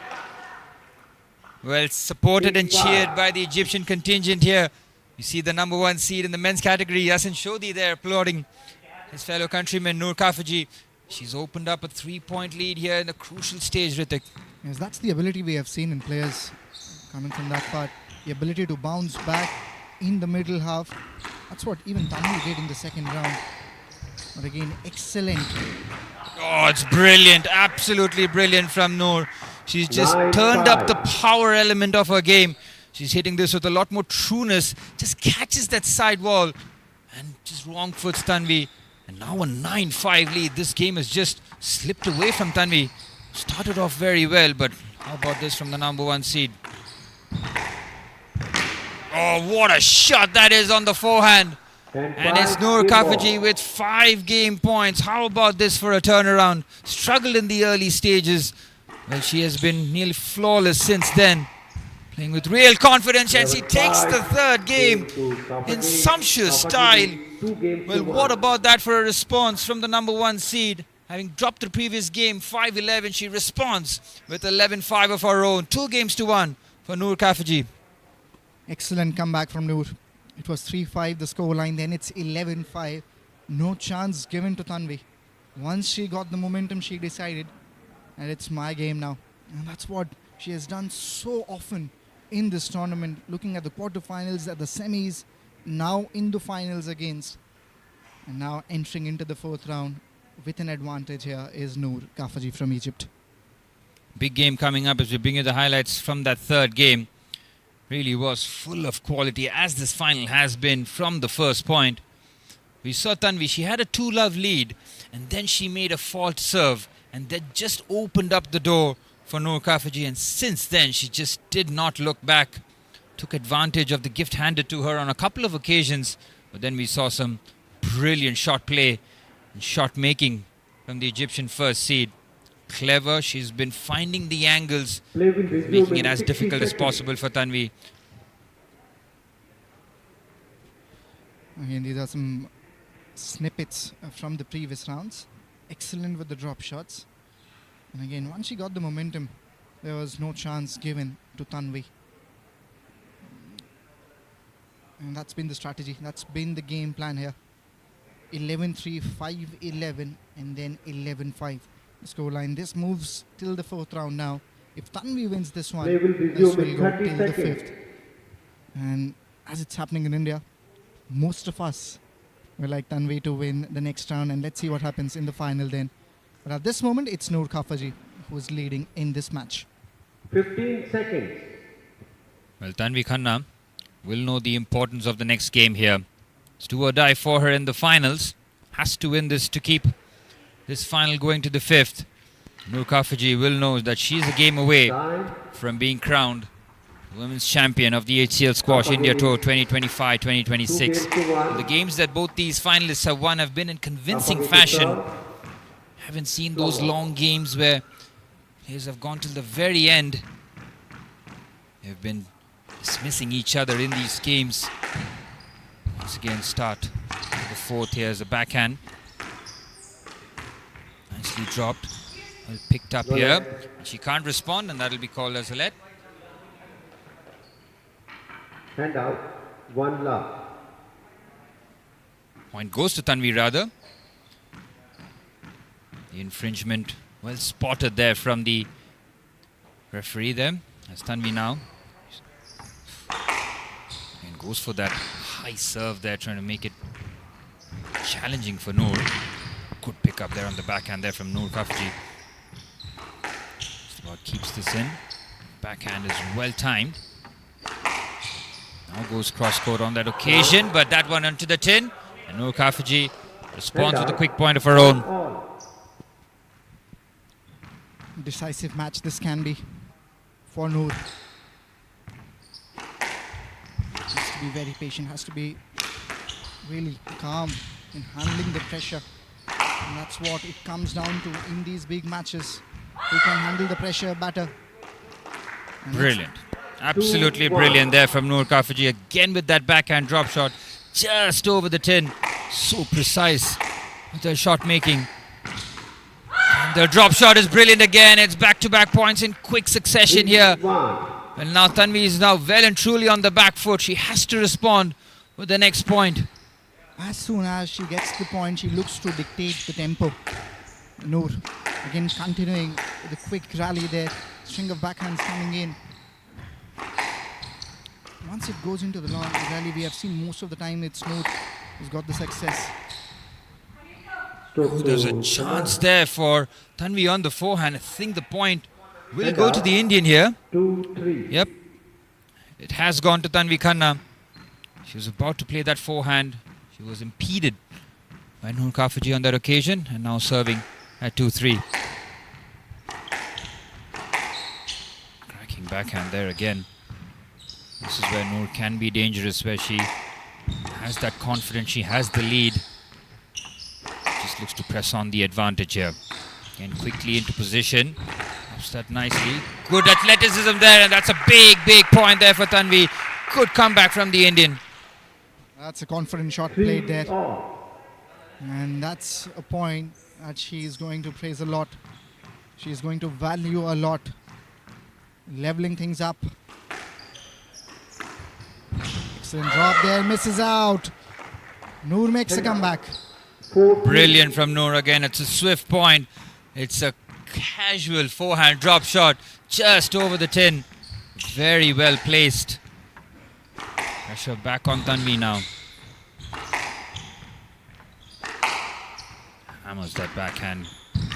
D: Well, supported and cheered by the Egyptian contingent here. You see the number 1 seed in the men's category, Yasin Shodi there applauding his fellow countryman Noor Kafiji. She's opened up a 3-point lead here in the crucial stage, Ritik.
A: Yes, that's the ability we have seen in players coming from that part. The ability to bounce back in the middle half. That's what even Tanvi did in the second round. But again, excellent.
D: Oh, it's brilliant. Absolutely brilliant from Noor. She's just turned up the power element of her game. She's hitting this with a lot more trueness. Just catches that side wall and just wrong foots Tanvi. And now a 9-5 lead. This game has just slipped away from Tanvi. Started off very well, but how about this from the number 1 seed? Oh, what a shot that is on the forehand. And it's Noor Kafiji with 5 game points. How about this for a turnaround? Struggled in the early stages. Well, she has been nearly flawless since then. Playing with real confidence, and she takes the 3rd game in sumptuous style. Well, what about that for a response from the number 1 seed? Having dropped the previous game 5-11, she responds with 11-5 of her own. 2 games to 1 for Noor Kafiji.
A: Excellent comeback from Noor. It was 3-5 the scoreline, then it's 11-5. No chance given to Tanvi. Once she got the momentum, she decided, and it's my game now. And that's what she has done so often in this tournament. Looking at the quarterfinals, at the semis, now in the finals against. And now entering into the 4th round with an advantage here is Noor Kafiji from Egypt.
D: Big game coming up as we bring you the highlights from that 3rd game. Really was full of quality, as this final has been from the first point. We saw Tanvi, she had a 2-love lead, and then she made a fault serve, and that just opened up the door for Noor Kafiji, and since then she just did not look back. Took advantage of the gift handed to her on a couple of occasions, but then we saw some brilliant shot play and shot making from the Egyptian 1st seed. clever. She's been finding the angles,
E: Play will resume
D: making
E: in
D: it as
E: 60
D: difficult as
E: seconds.
D: possible for Tanvi.
A: Again, these are some snippets from the previous rounds. Excellent with the drop shots. And again, once she got the momentum, there was no chance given to Tanvi. And that's been the strategy. That's been the game plan here. 11-3, 5-11, and then 11-5. The scoreline. This moves till the fourth round now. If Tanvi wins this one,
E: Play will
A: this
E: resume
A: will
E: in
A: go
E: 30
A: till the
E: seconds.
A: fifth. And as it's happening in India, most of us will like Tanvi to win the next round, and let's see what happens in the final then. But at this moment, it's Noor Kafaji who's leading in this match.
E: 15 seconds.
D: Well, Tanvi Khanna will know the importance of the next game here. It's do or die for her in the finals. Has to win this to keep this final going to the fifth. Noor Kafaji will know that she's a game away
E: Time.
D: from being crowned Women's Champion of the HCL Squash India Tour 2025-2026.
E: 2 games to 1.
D: The games that both these finalists have won have been in convincing
E: Kafaji to
D: fashion.
E: serve.
D: Haven't seen those long games where players have gone till the very end. They've been dismissing each other in these games. Once again, start the fourth here as a backhand. Nicely dropped. Well picked up here. She can't respond, and that'll be called as a let.
E: Hand out. 1 love.
D: Point goes to Tanvi rather. The infringement well spotted there from the referee there. As Tanvi now. And goes for that high serve there, trying to make it challenging for Noor. Good pick up there on the backhand there from Noor Kafaji. Just about keeps this in. Backhand is well timed. Now goes cross court on that occasion, but that one onto the tin. And Noor Kafaji responds with a quick point of her own.
E: All.
A: Decisive match this can be for Noor. Has to be very patient, has to be really calm in handling the pressure. And that's what it comes down to in these big matches. Who can handle the pressure better. And that's-
D: Brilliant. Absolutely
E: 2-1.
D: brilliant there from Noor Kafaji. Again with that backhand drop shot. Just over the tin. So precise with her shot making. And the drop shot is brilliant again. It's back-to-back points in quick succession here.
E: 1.
D: And now Tanvi is now well and truly on the back foot. She has to respond with the next point.
A: As soon as she gets the point, she looks to dictate the tempo. Noor, again continuing the quick rally there. String of backhands coming in. Once it goes into the long rally, we have seen most of the time it's Noor who's got the success.
E: Stroke
D: There's
E: to
D: a chance there for Tanvi on the forehand. I think the point will go to the Indian here.
E: 2-3.
D: Yep. It has gone to Tanvi Khanna. She was about to play that forehand. She was impeded by Noor Kafaji on that occasion, and now serving at 2-3. Cracking backhand there again. This is where Noor can be dangerous, where she has that confidence, she has the lead. Just looks to press on the advantage here. Again, quickly into position. Pops that nicely. Good athleticism there, and that's a big, big point there for Tanvi. Good comeback from the Indian.
A: That's a confident shot played
E: 3
A: there.
E: all.
A: And that's a point that she is going to praise a lot. She is going to value a lot. Leveling things up. Excellent drop there, misses out. Noor makes a comeback.
E: 4-3.
D: Brilliant from Noor again. It's a swift point. It's a casual forehand drop shot just over the tin. Very well placed. Pressure back on Tanvi now. Hammers that backhand.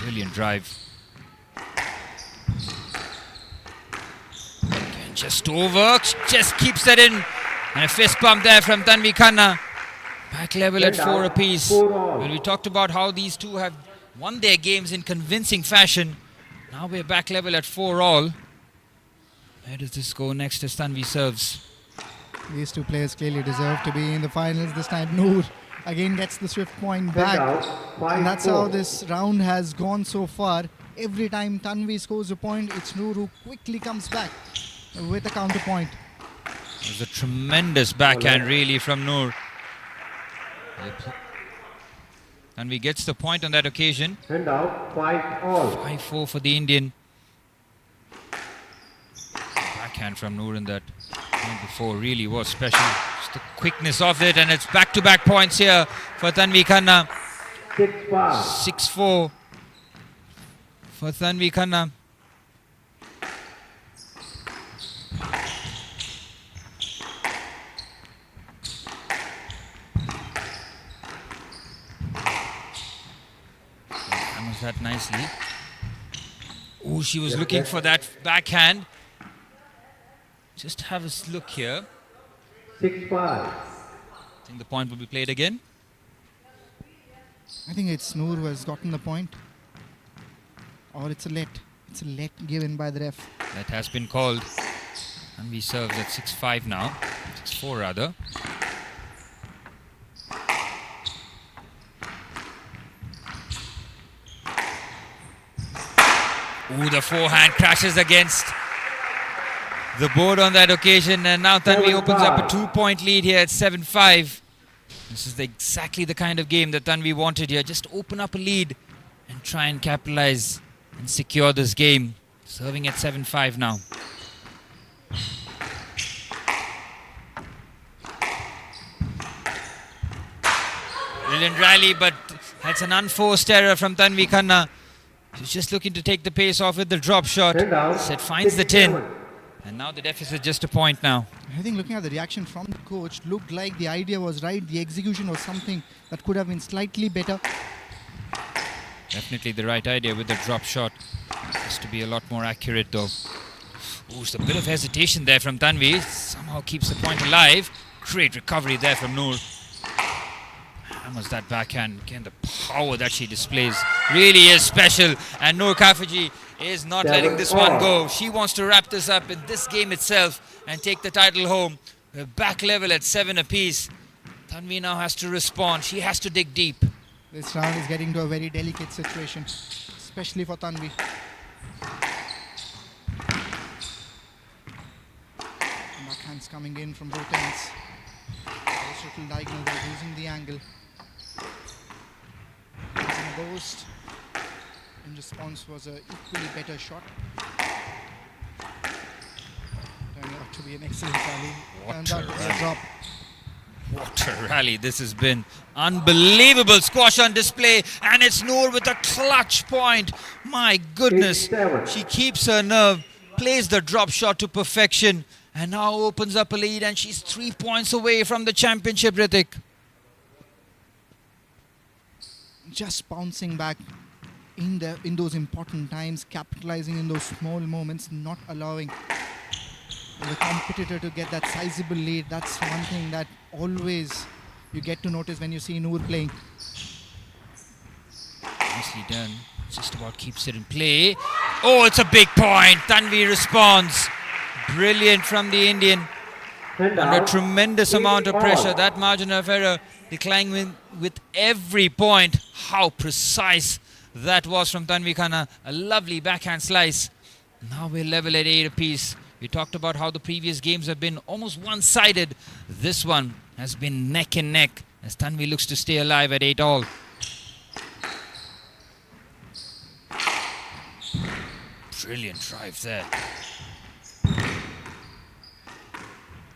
D: Brilliant drive. Again, just over. Just keeps that in. And a fist bump there from Tanvi Khanna. Back level at 4 apiece.
E: 4 all.
D: Well, we talked about how these two have won their games in convincing fashion. Now we're back level at 4 all. Where does this go next as Tanvi serves?
A: These two players clearly deserve to be in the finals this time. Noor again gets the swift point
E: Hand
A: back.
E: out.
A: And that's how
E: 5-4.
A: this round has gone so far. Every time Tanvi scores a point, it's Noor who quickly comes back with a counter point.
D: It was a tremendous backhand really from Noor. Tanvi gets the point on that occasion.
E: Hand out, 5 all.
D: 5-4 for the Indian. Backhand from Noor in that point before really was special. Just the quickness of it, and it's back-to-back points here for Tanvi Khanna.
E: 6-5.
D: 6-4 for Tanvi Khanna. Hammers that nicely. Oh, she was looking for that backhand. Just have a look here.
E: 6-5.
D: I think the point will be played again.
A: I think it's Noor who has gotten the point. Or it's a let. It's a let given by the ref.
D: That has been called. And we serves at 6-5 now. 6-4 rather. Ooh, the forehand crashes against the board on that occasion, and now Tanvi opens up a 2-point lead here at 7-5. This is exactly the kind of game that Tanvi wanted here. Just open up a lead and try and capitalize and secure this game. Serving at 7-5 now. Brilliant rally, but that's an unforced error from Tanvi Khanna. She's just looking to take the pace off with the drop shot. Set finds the tin. And now the deficit just a point now.
A: I think looking at the reaction from the coach, looked like the idea was right. The execution was something that could have been slightly better.
D: Definitely the right idea with the drop shot. Has to be a lot more accurate though. Ooh, it's a bit of hesitation there from Tanvi. Somehow keeps the point alive. Great recovery there from Noor. Hammers that backhand. Again, the power that she displays really is special. And Noor Kafaji is not letting this one go. She wants to wrap this up in this game itself and take the title home. We're back level at 7 apiece. Tanvi now has to respond. She has to dig deep.
A: This round is getting to a very delicate situation, especially for Tanvi. Backhands coming in from both ends. This little diagonal, they're using the angle. Using a burst. In response was an equally better shot. Turned out to be an excellent rally. Turned out to be a drop.
D: What a rally this has been. Unbelievable squash on display, and it's Noor with a clutch point. My goodness, she keeps her nerve, plays the drop shot to perfection, and now opens up a lead, and she's 3 points away from the championship, Ritik.
A: Just bouncing back in those important times, capitalizing in those small moments, not allowing the competitor to get that sizable lead. That's one thing that always you get to notice when you see Noor playing.
D: Nicely done. Just about keeps it in play. Oh, it's a big point. Tanvi responds. Brilliant from the Indian. Under tremendous amount of pressure. That margin of error declining with every point. How precise that was from Tanvi Khanna. A lovely backhand slice. Now we're level at 8 apiece. We talked about how the previous games have been almost one-sided. This one has been neck and neck as Tanvi looks to stay alive at 8 all. Brilliant drive there.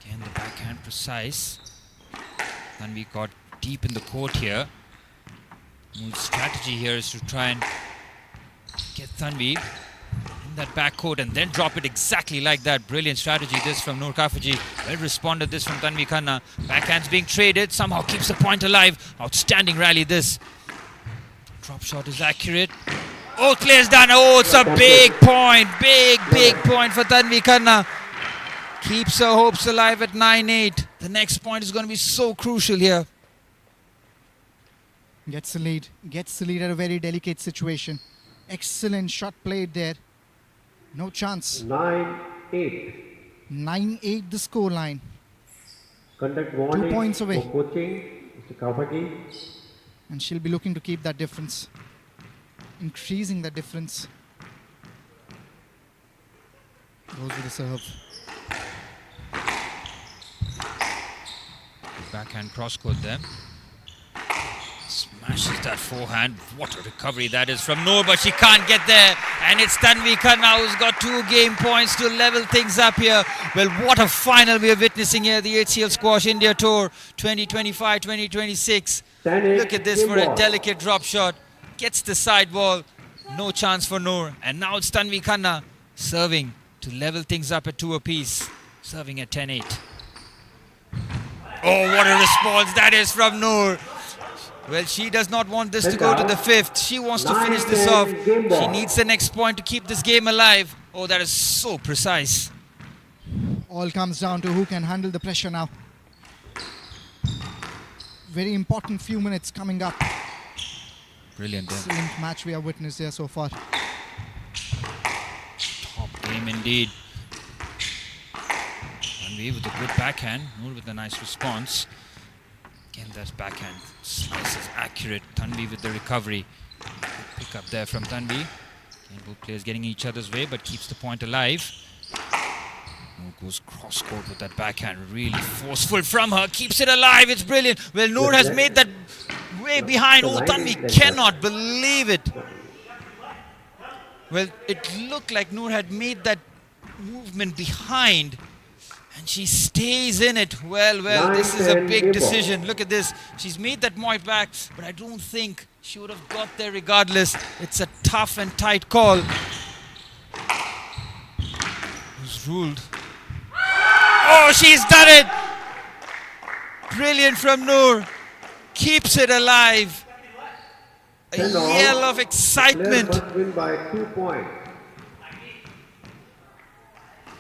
D: Again, the backhand precise. Tanvi got deep in the court here. Mool's strategy here is to try and get Tanvi in that back court and then drop it exactly like that. Brilliant strategy this from Noor Kafaji. Well responded this from Tanvi Khanna. Backhand's being traded, somehow keeps the point alive. Outstanding rally this. Drop shot is accurate. Both players done. Oh, it's a big point. Big point for Tanvi Khanna. Keeps her hopes alive at 9-8. The next point is going to be so crucial here.
A: Gets the lead. Gets the lead at a very delicate situation. Excellent shot played there. No chance.
E: 9-8.
A: 9-8 the score line.
E: Conduct warning
A: 2 points away.
E: for coaching, Mr. Kafagi.
A: And she'll be looking to keep that difference. Increasing the difference. Goes with the serve.
D: Backhand cross court there. Smashes that forehand. What a recovery that is from Noor, but she can't get there. And it's Tanvi Khanna who's got 2 game points to level things up here. Well, what a final we are witnessing here, the HCL Squash India Tour 2025-2026. Look at this for a delicate drop shot. Gets the side wall. No chance for Noor. And now it's Tanvi Khanna serving to level things up at 2 apiece. Serving at 10-8. Oh, what a response that is from Noor. Well, she does not want this to go to the 5th. She wants to finish this off. She needs the next point to keep this game alive. Oh, that is so precise.
A: All comes down to who can handle the pressure now. Very important few minutes coming up.
D: Brilliant.
A: Excellent match we have witnessed there so far.
D: Top game indeed. Tanvi with a good backhand. Noor with a nice response. Again, that backhand slice is accurate. Tanvi with the recovery. Good pick up there from Tanvi. Again, both players getting each other's way, but keeps the point alive. Noor goes cross court with that backhand. Really forceful from her. Keeps it alive. It's brilliant. Well, Noor has made that way behind. Oh, Tanvi cannot believe it. Well, it looked like Noor had made that movement behind. And she stays in it. Well, this is a big decision. Look at this. She's made that point back, but I don't think she would have got there regardless. It's a tough and tight call. Who's ruled? Oh, she's done it! Brilliant from Noor. Keeps it alive. A yell of excitement.
E: Win by 2 points.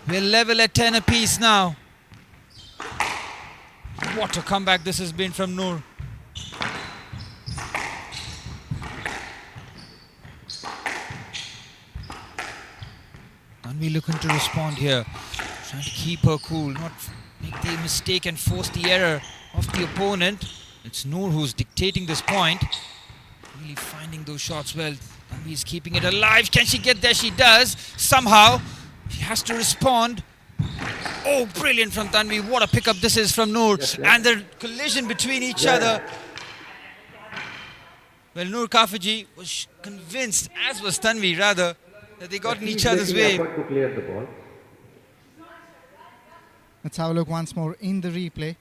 D: We're level at 10 apiece now. What a comeback this has been from Noor. Tanvi looking to respond here. Trying to keep her cool, not make the mistake and force the error of the opponent. It's Noor who's dictating this point. Really finding those shots well. Tanvi is keeping it alive. Can she get there? She does. Somehow. She has to respond. Oh, brilliant from Tanvi. What a pickup this is from Noor. And the collision between each other. Well, Noor Kafiji was convinced, as was Tanvi rather, that they got in each other's way.
A: Let's have a look once more in the replay.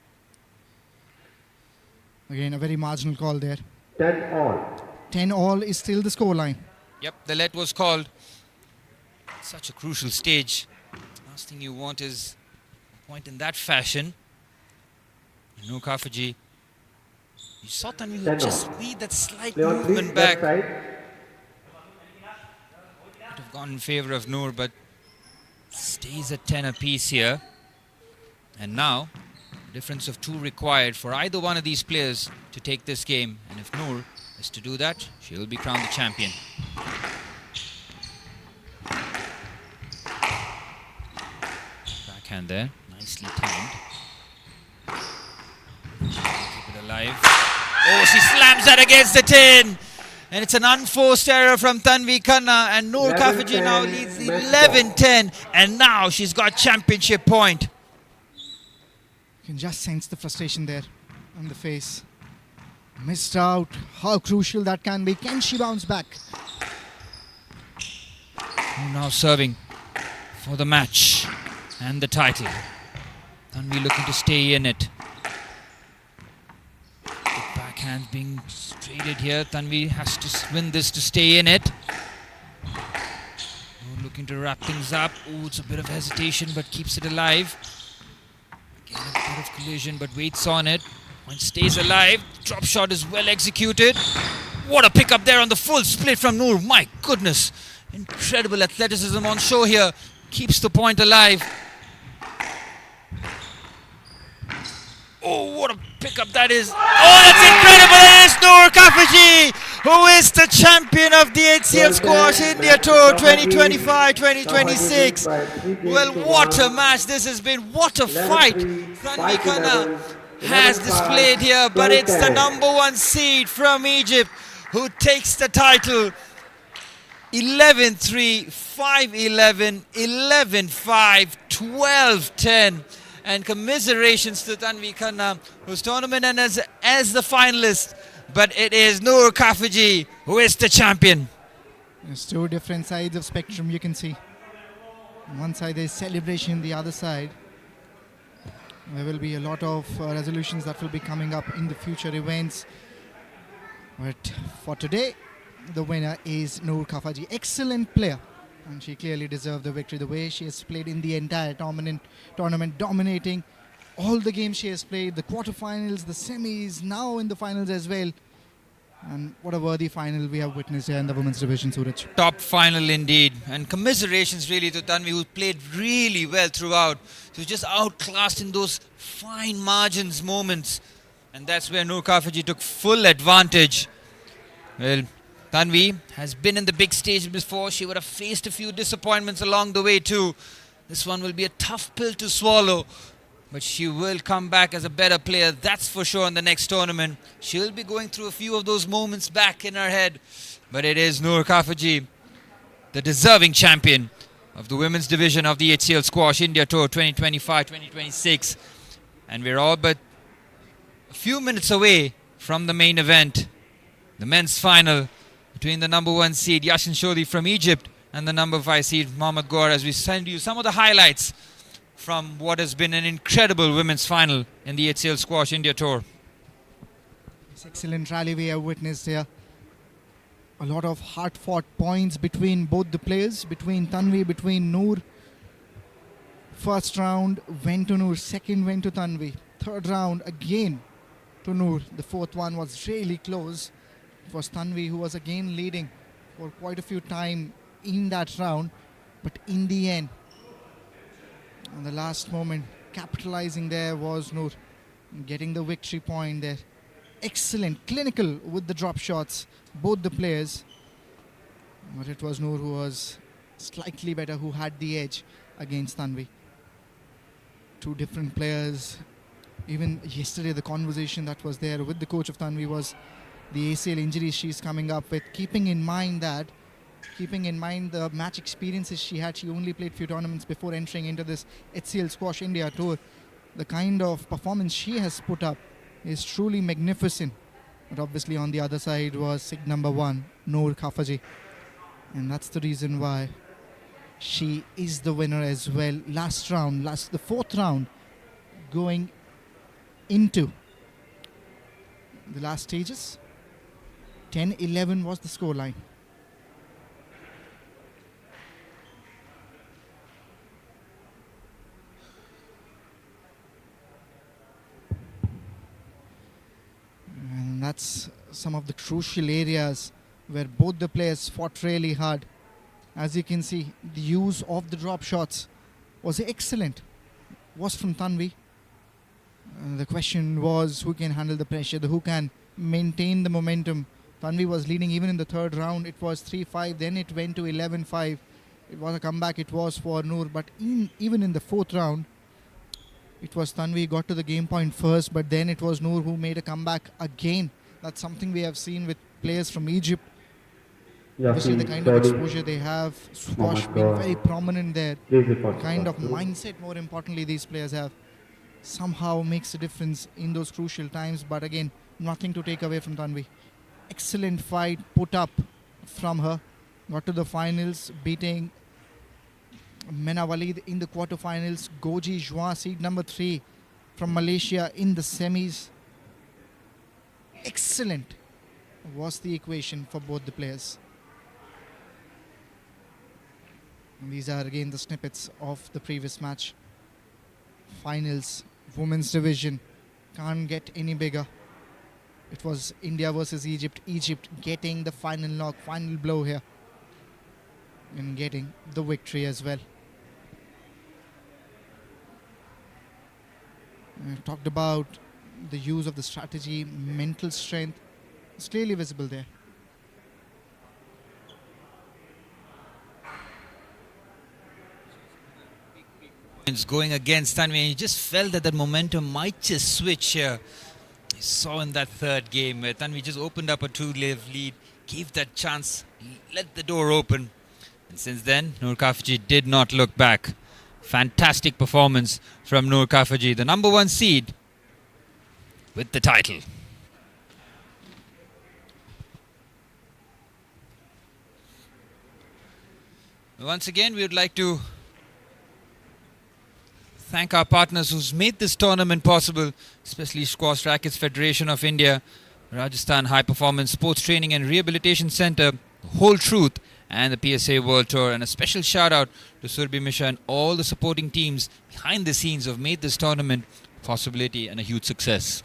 A: Again, a very marginal call there.
E: 10 all.
A: 10 all is still the scoreline.
D: Yep, the let was called. Such a crucial stage. Last thing you want is a point in that fashion. Noor Kafiji, you saw Tanvi just made that slight movement back. Would have gone in favor of Noor, but stays at 10 apiece here. And now, difference of 2 required for either one of these players to take this game. And if Noor is to do that, she will be crowned the champion. Backhand there, nicely timed. Keep it alive. Oh, she slams that against the tin. And it's an unforced error from Tanvi Khanna. And Noor Kafiji now leads 11-10. And now she's got championship point.
A: You can just sense the frustration there on the face. Missed out. How crucial that can be. Can she bounce back?
D: Now serving for the match and the title. Tanvi looking to stay in it. The backhand being traded here. Tanvi has to win this to stay in it. Looking to wrap things up. Oh, it's a bit of hesitation, but keeps it alive. Again, a bit of collision, but waits on it. Point stays alive. Drop shot is well executed. What a pickup there on the full split from Noor. My goodness. Incredible athleticism on show here. Keeps the point alive. Oh, what a pickup that is. Oh, that's incredible. It is Noor Kafiji, who is the champion of the HCL Squash India Tour 2025-2026. Well, what a match this has been. What a fight Tanvi Khanna has displayed here. But it's the #1 seed from Egypt who takes the title. 11-3, 5-11, 11-5, 12-10. And commiserations to Tanvi Khanna, whose tournament ends as the finalist. But it is Noor Kafiji who is the champion.
A: There's two different sides of spectrum you can see. On one side there's celebration, the other side there will be a lot of resolutions that will be coming up in the future events. But for today, the winner is Noor Khafaji. Excellent player, and she clearly deserved the victory. The way she has played in the entire tournament, dominating all the games she has played, the quarterfinals, the semis, now in the finals as well. And what a worthy final we have witnessed here in the women's division, Suraj.
D: Top final indeed. And commiserations really to Tanvi, who played really well throughout. She was just outclassed in those fine margins moments. And that's where Noor Khafaji took full advantage. Well, Tanvi has been in the big stage before. She would have faced a few disappointments along the way too. This one will be a tough pill to swallow. But she will come back as a better player, that's for sure, in the next tournament. She'll be going through a few of those moments back in her head. But it is Noor Khafaji, the deserving champion of the women's division of the HCL Squash India Tour 2025-2026. And we're all but a few minutes away from the main event, the men's final between the number 1 seed Yashin Shodhi from Egypt and the number 5 seed Mohammad Gaur, as we send you some of the highlights from what has been an incredible women's final in the HCL Squash India Tour.
A: This excellent rally we have witnessed here. A lot of hard-fought points between both the players, between Tanvi, between Noor. First round went to Noor, second went to Tanvi. Third round again to Noor. The fourth one was really close. It was Tanvi who was again leading for quite a few time in that round. But in the end, on the last moment, capitalizing there was Noor, getting the victory point there. Excellent, clinical with the drop shots, both the players. But it was Noor who was slightly better, who had the edge against Tanvi. Two different players. Even yesterday, the conversation that was there with the coach of Tanvi was the ACL injuries she's coming up with, keeping in mind the match experiences she had. She only played few tournaments before entering into this HCL Squash India Tour. The kind of performance she has put up is truly magnificent. But obviously on the other side was SIG number 1, Noor Khafaji. And that's the reason why she is the winner as well. The fourth round, going into the last stages. 10-11 was the scoreline. And that's some of the crucial areas where both the players fought really hard. As you can see, the use of the drop shots was excellent. Was from Tanvi. The question was who can handle the pressure, who can maintain the momentum. Tanvi was leading even in the third round. It was 3-5, then it went to 11-5. It was a comeback, it was for Noor. But even in the fourth round, it was Tanvi got to the game point first, but then it was Noor who made a comeback again. That's something we have seen with players from Egypt. Obviously, the kind of exposure they have, squash being very prominent there, the kind of mindset, more importantly, these players have, somehow makes a difference in those crucial times. But again, nothing to take away from Tanvi. Excellent fight put up from her. Got to the finals, beating Mena Walid in the quarterfinals. Goji Zhuan, seed number 3 from Malaysia, in the semis. Excellent was the equation for both the players. And these are again the snippets of the previous match. Finals, women's division, can't get any bigger. It was India versus Egypt. Egypt getting the final knock, final blow here, and getting the victory as well. I talked about the use of the strategy, mental strength. It's clearly visible there.
D: Going against Tanvi, and you just felt that momentum might just switch here. Saw in that third game where Tanvi just opened up a 2-live lead, gave that chance, let the door open. And since then, Noor Kafaji did not look back. Fantastic performance from Noor Kafaji, the number 1 seed with the title. Once again, we would like to thank our partners who's made this tournament possible, especially Squash Rackets Federation of India, Rajasthan High Performance Sports Training and Rehabilitation Center, Whole Truth, and the PSA World Tour. And a special shout out to Surbhi Mishra and all the supporting teams behind the scenes who have made this tournament a possibility and a huge success.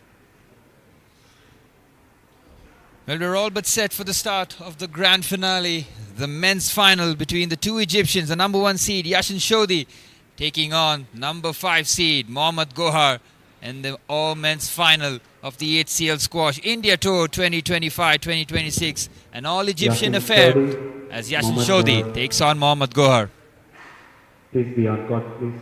D: Well, we're all but set for the start of the grand finale, the men's final between the 2 Egyptians, the number 1 seed Yashin Shodhi taking on number 5 seed Mohammad Gohar, and the all-men's final of the HCL Squash India Tour 2025-2026, an all-Egyptian affair as Yashin Shodhi takes on Mohammad Gohar.
E: Please be on court, please.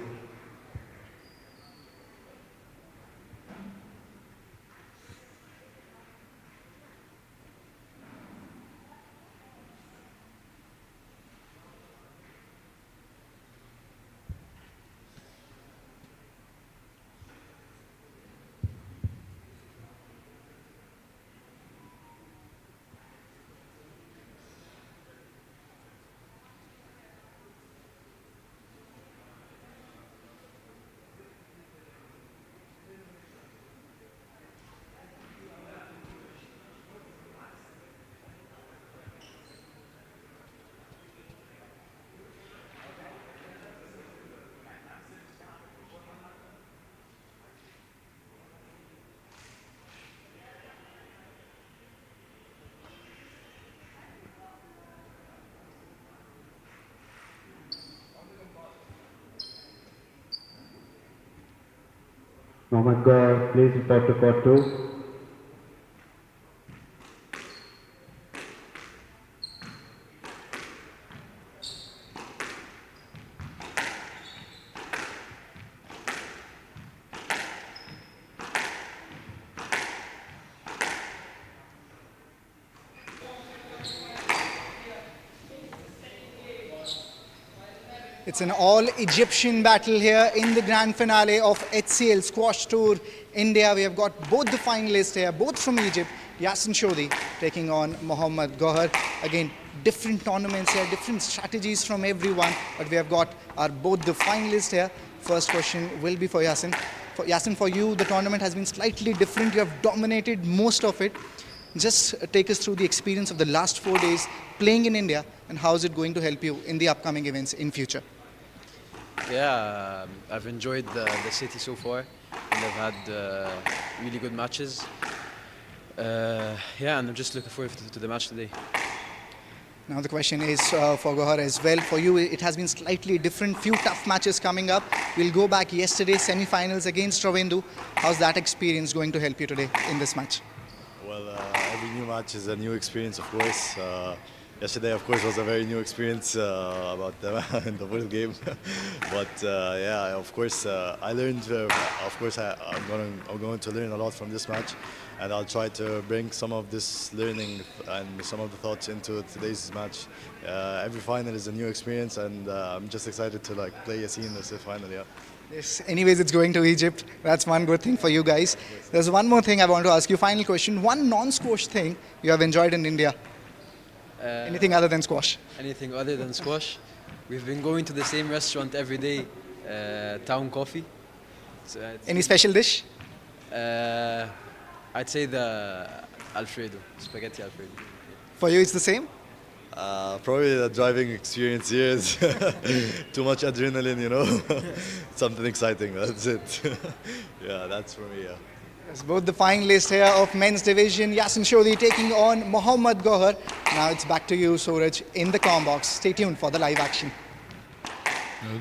E: Mohammad Gohar, please report to court 2.
A: It's an all-Egyptian battle here in the grand finale of HCL Squash Tour India. We have got both the finalists here, both from Egypt. Yassin Shodhi taking on Mohammad Gohar. Again, different tournaments here, different strategies from everyone. But we have got both the finalists here. First question will be for Yassin. For Yassin, for you, the tournament has been slightly different. You have dominated most of it. Just take us through the experience of the last 4 days playing in India, and how is it going to help you in the upcoming events in future?
F: Yeah, I've enjoyed the city so far, and I've had really good matches. Yeah, and I'm just looking forward to the match today.
A: Now the question is for Gohar as well. For you, it has been slightly different. Few tough matches coming up. We'll go back yesterday, semi-finals against Ravendu. How's that experience going to help you today in this match?
G: Well, every new match is a new experience, of course. Yesterday, of course, was a very new experience about the first game. But yeah, of course, I learned. Of course, I'm going to learn a lot from this match, and I'll try to bring some of this learning and some of the thoughts into today's match. Every final is a new experience, and I'm just excited to play Yassin in this final. Yeah.
A: Yes. Anyways, it's going to Egypt. That's one good thing for you guys. There's one more thing I want to ask you. Final question. One non-squash thing you have enjoyed in India. Anything other than squash?
F: Anything other than squash? We've been going to the same restaurant every day, Town Coffee. So,
A: Any special dish?
F: I'd say the Alfredo, spaghetti Alfredo.
A: For you, it's the same?
G: Probably the driving experience here is too much adrenaline, you know. Something exciting, that's it. Yeah, that's for me, yeah.
A: That's both the finalists here of men's division. Yassin Shodhi taking on Mohammad Gohar. Now it's back to you, Suraj, in the comm box. Stay tuned for the live action.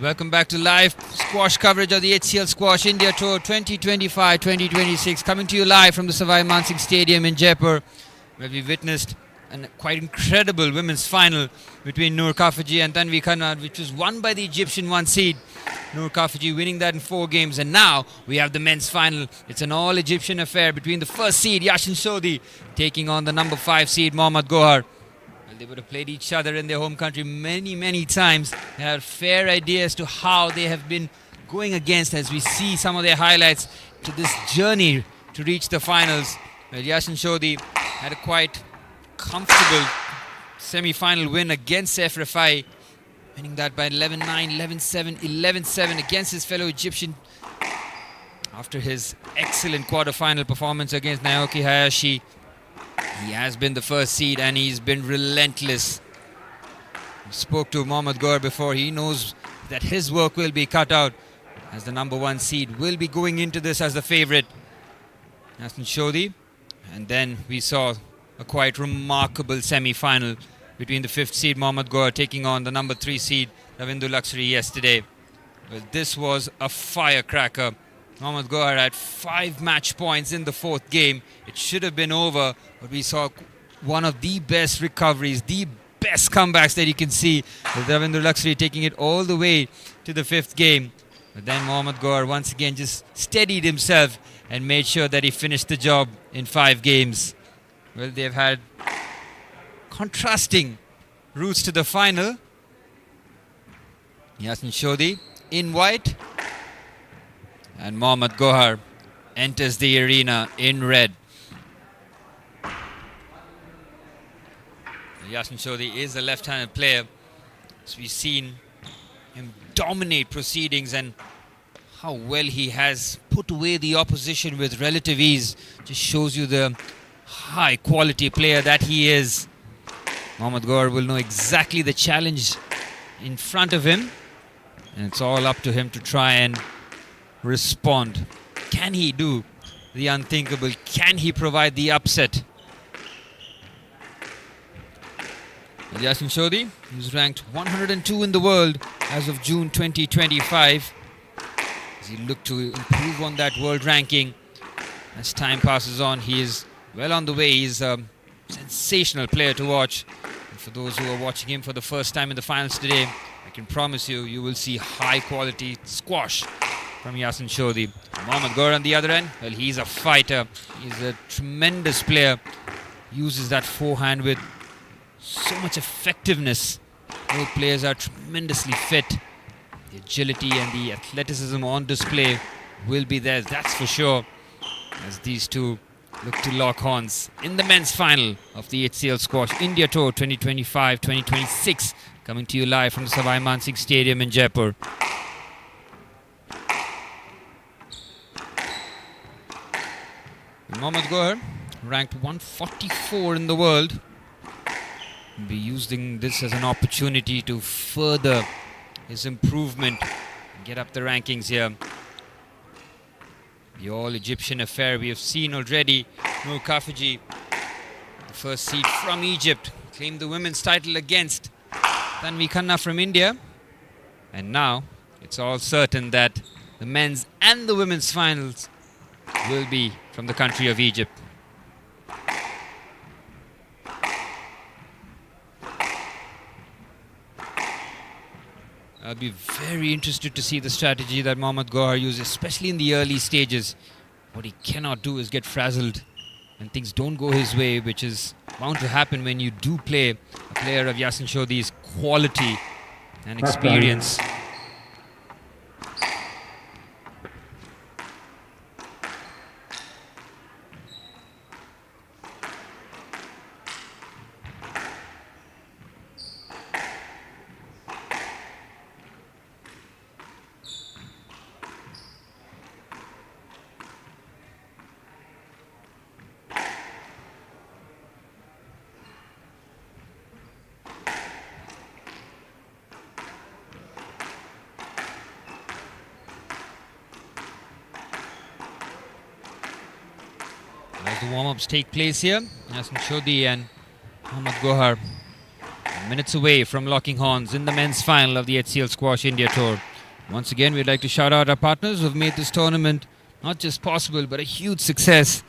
D: Welcome back to live squash coverage of the HCL Squash India Tour 2025-2026. Coming to you live from the Savai Mansingh Stadium in Jaipur, where we witnessed a quite incredible women's final between Noor Kafaji and Tanvi Khanna, which was won by the Egyptian 1 seed. Noor Kafaji winning that in 4 games. And now we have the men's final. It's an all-Egyptian affair between the first seed, Yashin Shodhi, taking on the number 5 seed, Mohammad Gohar. Well, they would have played each other in their home country many, many times. They have a fair idea as to how they have been going against, as we see some of their highlights to this journey to reach the finals. Well, Yashin Shodhi had a quite comfortable semi-final win against Efrafai, winning that by 11-9, 11-7, 11-7 against his fellow Egyptian after his excellent quarter-final performance against Naoki Hayashi. He has been the first seed and he's been relentless. We spoke to Mohammad Gohar before. He knows that his work will be cut out as the number 1 seed will be going into this as the favorite. Yashin Shodhi. And then we saw a quite remarkable semi-final between the 5th seed Mohammad Gohar taking on the number 3 seed Ravindu Laxmi yesterday. Well, this was a firecracker. Mohammad Gohar had 5 match points in the 4th game. It should have been over, but we saw one of the best recoveries, the best comebacks that you can see, with Ravindu Laxmi taking it all the way to the 5th game. But then Mohammad Gohar once again just steadied himself and made sure that he finished the job in 5 games. Well, they've had contrasting routes to the final. Yashin Shodhi in white and Mohammad Gohar enters the arena in red. Yashin Shodhi is a left-handed player, so we've seen him dominate proceedings, and how well he has put away the opposition with relative ease just shows you the high quality player that he is. Mohammad Gohar will know exactly the challenge in front of him, and it's all up to him to try and respond. Can he do the unthinkable? Can he provide the upset? Well, Yashin Shodhi, who's ranked 102 in the world as of June 2025, as he looked to improve on that world ranking as time passes on. He is well on the way. He's a sensational player to watch. And for those who are watching him for the first time in the finals today, I can promise you, you will see high quality squash from Yashin Shodhi. Mohammad Gohar on the other end, well, he's a fighter. He's a tremendous player. Uses that forehand with so much effectiveness. Both players are tremendously fit. The agility and the athleticism on display will be there, that's for sure, as these two look to lock horns in the men's final of the HCL Squash India Tour 2025-2026, coming to you live from the Savai Mansingh Stadium in Jaipur. Mohammad Gohar, ranked 144 in the world, will be using this as an opportunity to further his improvement and get up the rankings here. The all-Egyptian affair we have seen already. Noor Kafaji, the first seed from Egypt, claimed the women's title against Tanvi Khanna from India. And now it's all certain that the men's and the women's finals will be from the country of Egypt. I'll be very interested to see the strategy that Mohammad Gohar uses, especially in the early stages. What he cannot do is get frazzled when things don't go his way, which is bound to happen when you do play a player of Yashin Shodhi's quality and experience. As the warm-ups take place here, Yashin Shodhi and Mohammad Gohar minutes away from locking horns in the men's final of the HCL Squash India Tour. Once again, we'd like to shout out our partners who have made this tournament not just possible, but a huge success.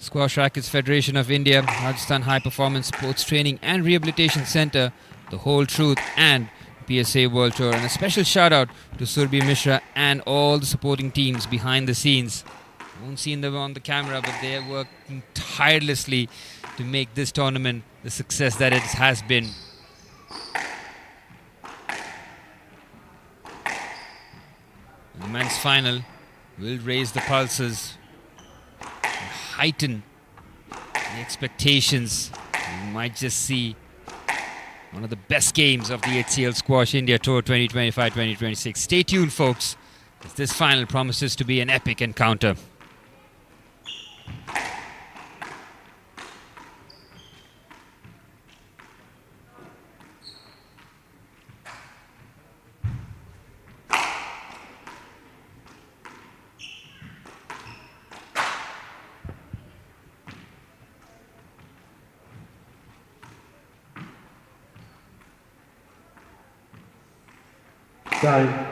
D: Squash Rackets Federation of India, Rajasthan High Performance Sports Training and Rehabilitation Centre, The Whole Truth and PSA World Tour. And a special shout out to Surbhi Mishra and all the supporting teams behind the scenes. I won't see them on the camera, but they are working tirelessly to make this tournament the success that it has been. The men's final will raise the pulses and heighten the expectations. You might just see one of the best games of the HCL Squash India Tour 2025-2026. Stay tuned, folks, as this final promises to be an epic encounter.
E: Time.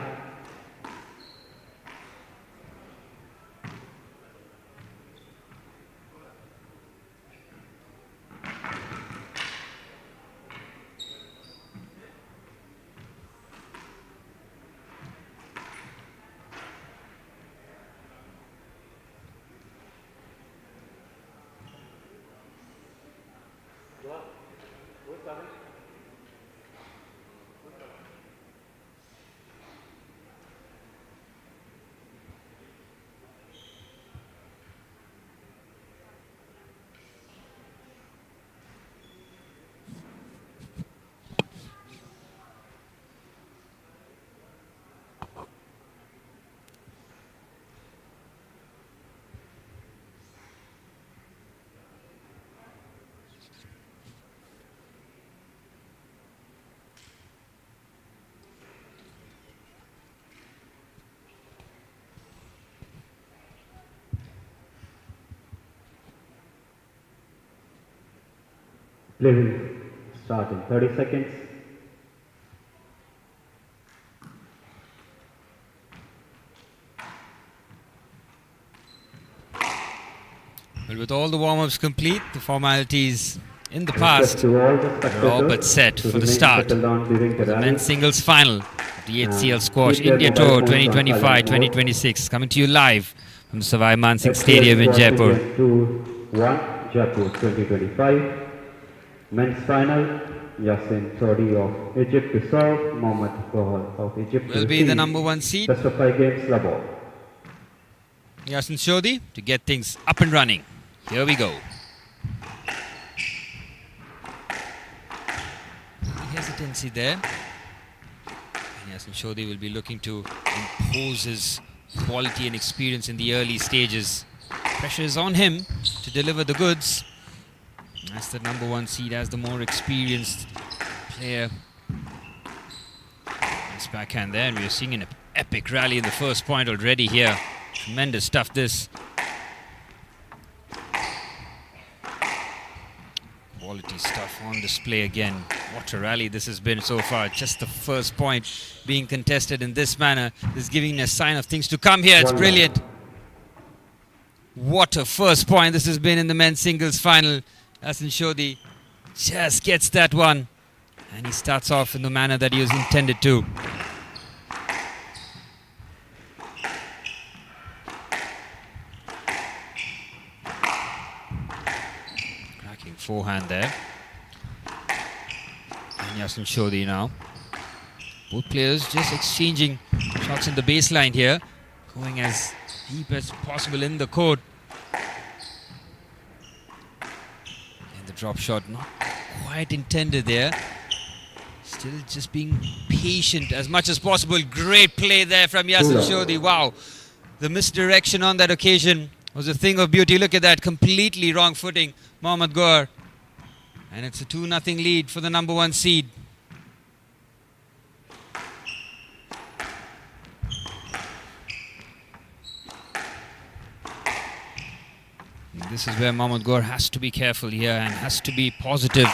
E: Play will start in 30 seconds.
D: Well, with all the warm-ups complete, the formalities in the past
E: To all the
D: are all but set
E: to
D: for the
E: remain
D: start
E: settled down during
D: of the
E: rally.
D: men's singles final of the HCL Squash
E: keep their
D: India
E: mobile
D: Tour
E: phones on silent
D: 2025-2026, coming to you live from the Savai Mansingh
E: HCL
D: Stadium in
E: Squash
D: Jaipur.
E: India Tour 1, Jaipur 2025. Men's final, Yasin Sodi of Egypt to serve, Mohammad Kohal of Egypt to
D: Will be the
E: receive.
D: #1 seed,
E: Best of 5 games, la ball.
D: Yasin Shodhi, to get things up and running. Here we go. Hesitancy there. And Yasin Shodhi will be looking to impose his quality and experience in the early stages. Pressure is on him to deliver the goods. As the #1 seed, as the more experienced player. Nice backhand there, and we are seeing an epic rally in the first point already here. Tremendous stuff, this. Quality stuff on display again. What a rally this has been so far. Just the first point being contested in this manner is giving a sign of things to come here. It's brilliant. What a first point this has been in the men's singles final. Yasin Shodhi just gets that one. And he starts off in the manner that he was intended to. Cracking forehand there. And Yasin Shodhi now. Both players just exchanging shots in the baseline here. Going as deep as possible in the court. And the drop shot not quite intended there. Still just being patient as much as possible. Great play there from Yasin Shodhi. Wow. The misdirection on that occasion was a thing of beauty. Look at that. Completely wrong footing. Mohammad Gaur. And it's a 2-0 lead for the #1 seed. And this is where Mohammad Gaur has to be careful here and has to be positive.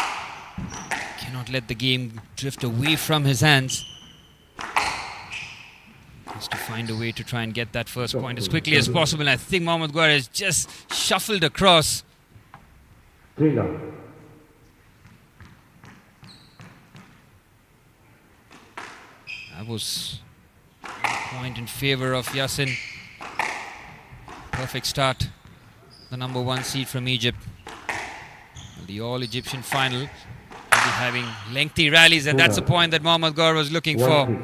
D: Cannot let the game drift away from his hands. Has to find a way to try and get that first point as quickly as possible. I think Mohammad Gaur has just shuffled across.
E: 3 love.
D: That was a point in favor of Yasin. Perfect start. The number 1 seed from Egypt. The all-Egyptian final. Will be having lengthy rallies, and that's the point that Mohammad Gaur was looking for.
E: 1-3.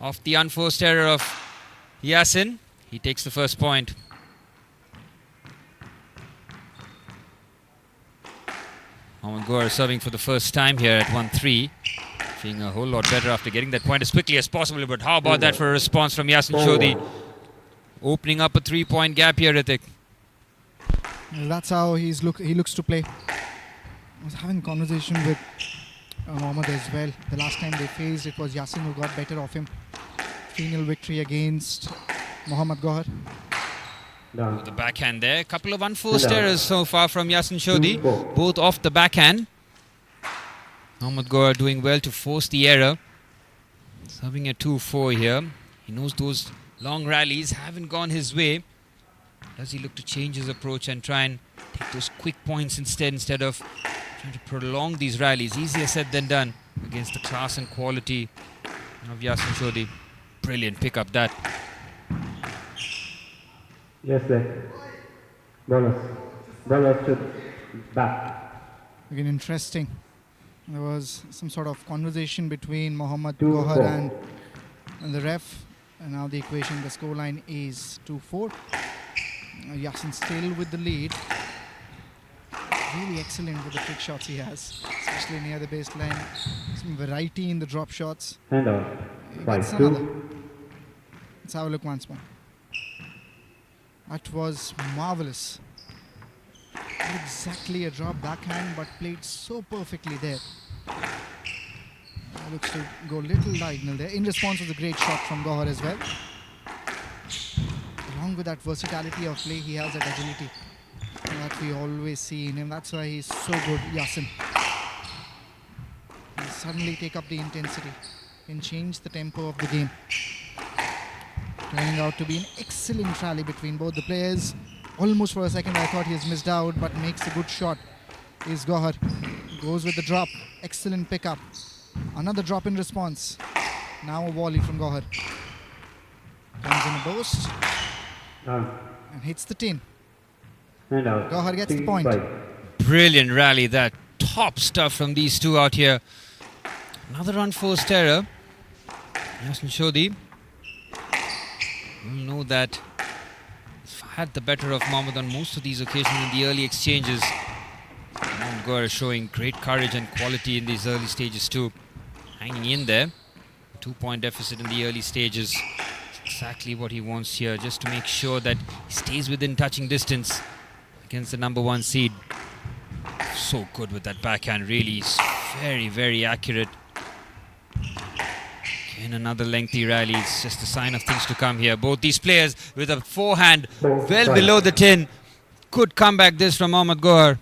D: Off the unforced error of Yasin, he takes the first point. Mohammad Gaur serving for the first time here at 1-3. Feeling a whole lot better after getting that point as quickly as possible. But how about that for a response from Yasin Shodhi? Opening up a 3-point gap here, Ritik.
A: That's how he looks to play. I was having a conversation with Mohammad as well. The last time they faced, it was Yasin who got better of him. 3-0 victory against Mohammad Gaur.
E: Down.
D: The backhand there. Couple of unforced errors so far from Yasin Shodhi. Both off the backhand. Mohammad Gaur doing well to force the error. Serving a 2-4 here. He knows those long rallies haven't gone his way. Does he look to change his approach and try and take those quick points instead of trying to prolong these rallies? Easier said than done against the class and quality of Yasin Shodhi. Brilliant pick up that.
E: Yes, sir. Ballers should back.
A: Again, interesting. There was some sort of conversation between Mohammad
E: 2-4.
A: Gaur and the ref. And now the equation, the scoreline is 2-4. Yasin still with the lead. Really excellent with the trick shots he has, especially near the baseline. Some variety in the drop shots.
E: Hand out.
A: That's another.
E: 5-2.
A: Let's have a look once more. That was marvelous. Not exactly a drop backhand, but played so perfectly there. Looks to go a little diagonal there. In response was a great shot from Gaur as well. Along with that versatility of play, he has that agility that we always see in him. That's why he's so good, Yasin. He suddenly take up the intensity and change the tempo of the game. Turning out to be an excellent rally between both the players. Almost for a second I thought he has missed out, but makes a good shot. Is Gaur. Goes with the drop. Excellent pickup. Another drop in response. Now a volley from Gaur. Comes in a burst
E: Down.
A: and hits the tin.
E: Hand out.
A: Gaur gets the point.
E: 3-5.
D: Brilliant rally, that top stuff from these two out here. Another unforced error. Yasin Shodhi will know that he's had the better of Mohammad on most of these occasions in the early exchanges. Mohammad Gaur is showing great courage and quality in these early stages too. Hanging in there. 2-point deficit in the early stages. Exactly what he wants here, just to make sure that he stays within touching distance against the number 1 seed. So good with that backhand, really very, very accurate. Again, another lengthy rally. It's just a sign of things to come here. Both these players with a forehand well below the tin. Good comeback this from Mohammad Gaur.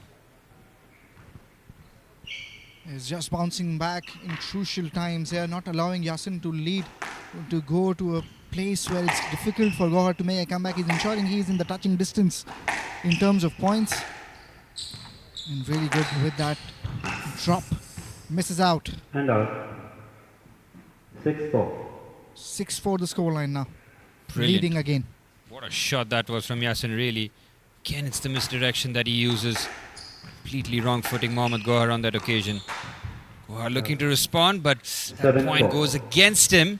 A: Is just bouncing back in crucial times here, not allowing Yasin to lead, to go to a place where it's difficult for Gaur to make a comeback. He's ensuring he's in the touching distance in terms of points. And really good with that drop. Misses out.
E: Hand out. 6-4.
A: 6-4 the scoreline now.
D: Brilliant.
A: Leading again.
D: What a shot that was from Yasin, really. Again, it's the misdirection that he uses. Completely wrong footing Mohammad Gaur on that occasion. Gaur looking to respond, but that
E: 7-4.
D: point goes against him.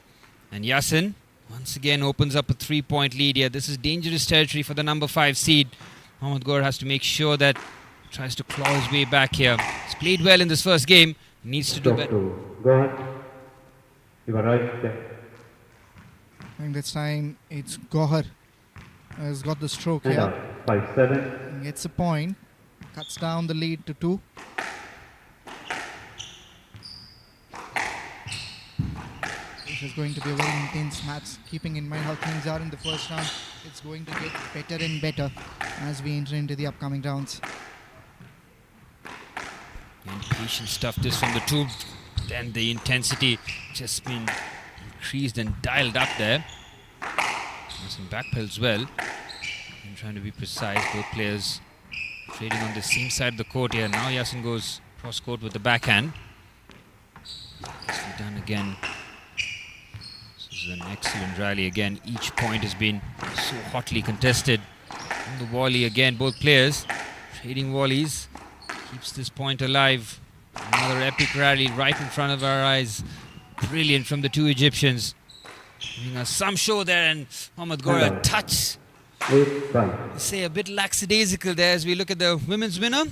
D: And Yasin once again opens up a 3-point lead here. This is dangerous territory for the number 5 seed. Mohammad Gaur has to make sure that he tries to claw his way back here. He's played well in this first game. He needs to do
E: Stop
D: better.
E: to. Go ahead. You are right there.
A: I think this time it's Gaur has got the stroke
E: Hand
A: here.
E: out. 5-7.
A: And gets a point. Cuts down the lead to 2. This is going to be a very intense match. Keeping in mind how things are in the first round, it's going to get better and better as we enter into the upcoming rounds.
D: Patient stuff this from the two. Then the intensity just been increased and dialed up there. Some backpedals well. And trying to be precise. Both players Trading on the seam side of the court here. Now Yasin goes cross court with the backhand. Nicely done again. This is an excellent rally again. Each point has been so hotly contested. On the volley again, both players trading volleys. Keeps this point alive. Another epic rally right in front of our eyes. Brilliant from the two Egyptians. Giving us some show there, and Mohammad Gora touch. Say a bit lackadaisical there as we look at the women's winner.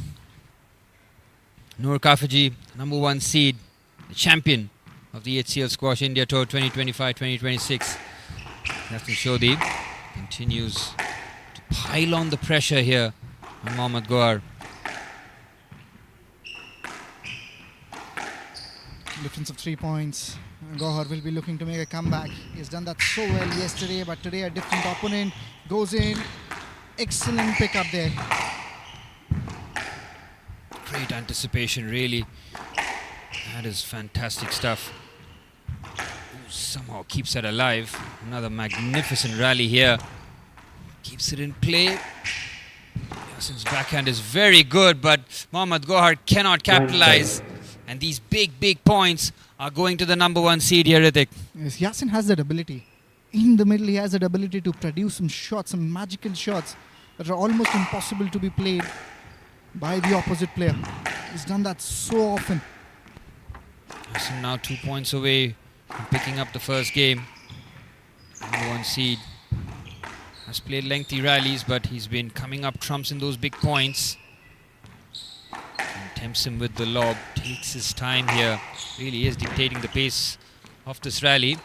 D: Noor Kafaji, number 1 seed, the champion of the HCL Squash India Tour 2025-2026. Yasin Shodhi continues to pile on the pressure here on Mohammad Gohar.
A: Difference of 3 points. Gohar will be looking to make a comeback. He's done that so well yesterday, but today a different opponent goes in. Excellent pick up there.
D: Great anticipation, really. That is fantastic stuff. Somehow keeps that alive. Another magnificent rally here. Keeps it in play. Yasin's backhand is very good, but Mohammad Gohar cannot capitalize. And these big points are going to the number 1 seed here, Ritik.
A: Yes, Yasin has that ability. In the middle, he has that ability to produce some shots, some magical shots that are almost impossible to be played by the opposite player. He's done that so often.
D: Yasin now 2 points away from picking up the first game. Number 1 seed. Has played lengthy rallies, but he's been coming up trumps in those big points. Tempts him with the lob, takes his time here. Really is dictating the pace of this rally.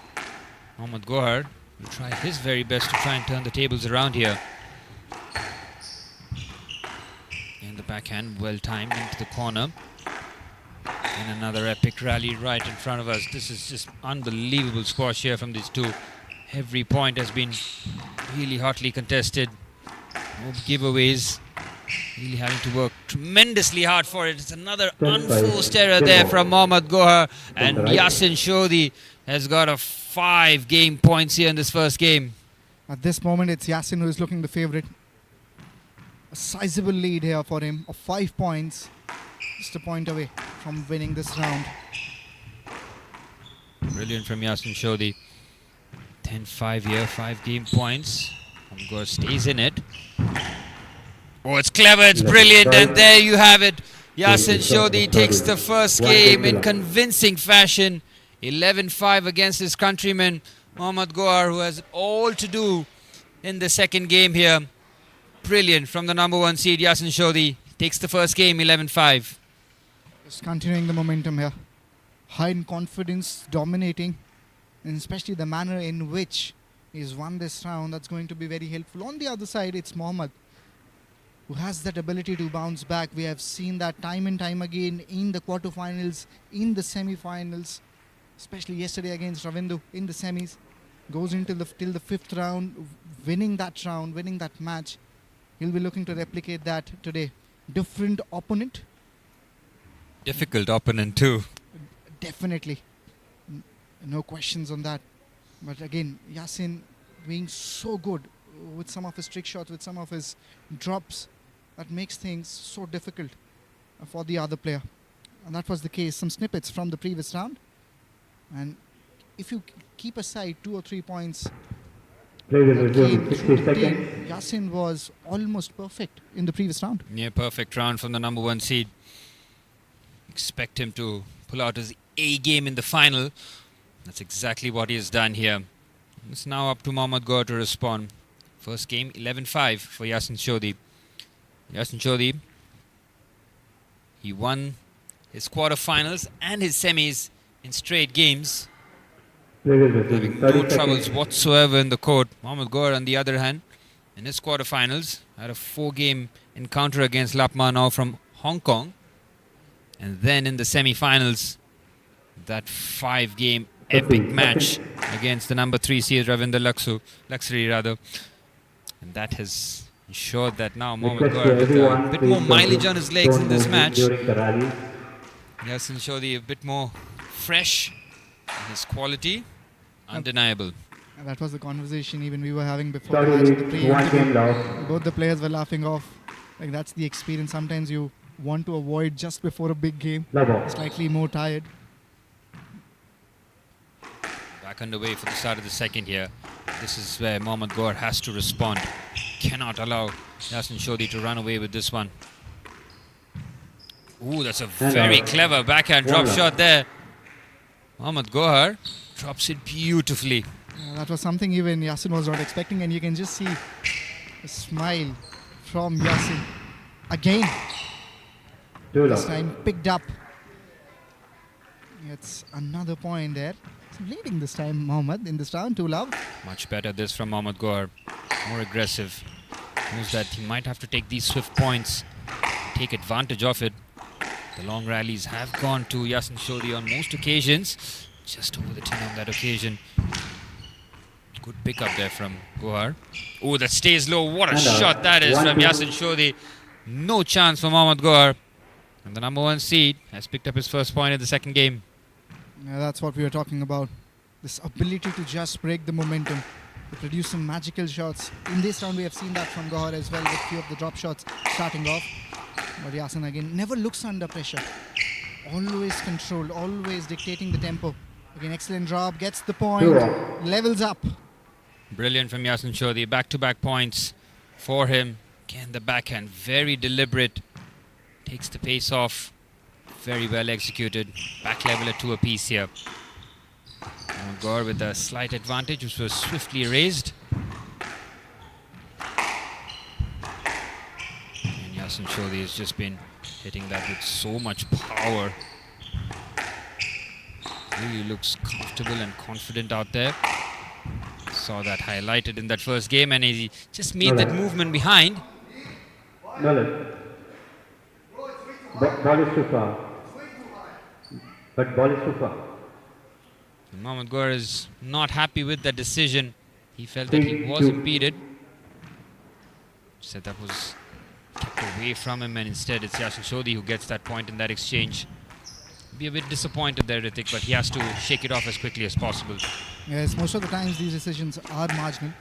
D: Mohammad Gohar will try his very best to try and turn the tables around here. And the backhand, well timed into the corner. And another epic rally right in front of us. This is just unbelievable squash here from these two. Every point has been really hotly contested. No giveaways. Really having to work tremendously hard for it. It's another unforced error there from Mohammad Gohar. And Yasin Shodhi has got a 5 game points here in this first game.
A: At this moment, it's Yasin who is looking the favourite. A sizable lead here for him of 5 points. Just a point away from winning this round.
D: Brilliant from Yasin Shodhi. 10-5 here, 5 game points. Mohammad Gohar stays in it. Oh, it's clever, it's brilliant, and there you have it. Yasin Shodhi takes the first game in convincing fashion. 11-5 against his countryman, Mohammad Gohar, who has all to do in the second game here. Brilliant from the number 1 seed, Yasin Shodhi. Takes the first game, 11-5.
A: Just continuing the momentum here. High in confidence, dominating, and especially the manner in which he's won this round, that's going to be very helpful. On the other side, it's Mohammad, who has that ability to bounce back. We have seen that time and time again in the quarterfinals, in the semi-finals, especially yesterday against Ravindu in the semis. Goes into till the 5th round, winning that match. He'll be looking to replicate that today. Different opponent.
D: Difficult opponent too.
A: Definitely. No questions on that. But again, Yasin being so good with some of his trick shots, with some of his drops, that makes things so difficult for the other player. And that was the case. Some snippets from the previous round. And if you keep aside 2 or 3 points, Yasin was almost perfect in the previous round.
D: Yeah, perfect round from the number 1 seed. Expect him to pull out his A game in the final. That's exactly what he has done here. It's now up to Mohammad Gohar to respond. First game, 11-5 for Yasin Shodhi. Yasin Shodhi, he won his quarterfinals and his semis in straight games. Having no troubles whatsoever in the court. Mohammad Gohar, on the other hand, in his quarterfinals, had a 4-game encounter against Lapmanov from Hong Kong. And then in the semi-finals, that 5-game epic match against the number 3 seed Ravinder Laxari rather. And that has ensured that now Mohammad Gohar with a bit more mileage on his legs in this match. Yasin Shodhi a bit more fresh in his quality. Undeniable.
A: And that was the conversation even we were having before the match. The pre-interview. Both the players were laughing off Like that's the experience. Sometimes you want to avoid just before a big game.
E: Level.
A: Slightly more tired.
D: Back underway for the start of the second here. This is where Mohammad Gohar has to respond. Cannot allow Yasin Shodhi to run away with this one. Ooh, that's a very clever backhand drop shot there. Mohammad Gohar drops it beautifully.
A: That was something even Yasin was not expecting, and you can just see a smile from Yasin. Again, this time picked up. It's another point there. It's leading this time, Mohammad, in this round. 2-love.
D: Much better this from Mohammad Gohar. More aggressive. Knows that he might have to take these swift points, take advantage of it. The long rallies have gone to Yasin Shodhi on most occasions. Just over the 10 on that occasion. Good pick up there from Gohar. Oh, that stays low. What a shot that is from Yasin Shodhi. No chance for Mohammad Gohar. And the number 1 seed has picked up his first point in the second game.
A: Yeah, that's what we were talking about. This ability to just break the momentum, to produce some magical shots. In this round, we have seen that from Gohar as well, with a few of the drop shots starting off. But Yasin again never looks under pressure. Always controlled, always dictating the tempo. Again, excellent drop, gets the point, levels up.
D: Brilliant from Yasin Shodhi. Back-to-back points for him. Again, the backhand, very deliberate. Takes the pace off. Very well executed. Back leveler 2 apiece here. Gohar with a slight advantage, which was swiftly raised. And Yasin Shodhi has just been hitting that with so much power. Really looks comfortable and confident out there. Saw that highlighted in that first game, and he just made that movement behind.
E: Ball is too far. But ball is too far.
D: Mohammad Gohar is not happy with that decision. He felt that he was impeded. Said that was kept away from him, and instead it's Yasin Shodhi who gets that point in that exchange. Be a bit disappointed there, Ritik, but he has to shake it off as quickly as possible.
A: Yes, most of the times these decisions are marginal.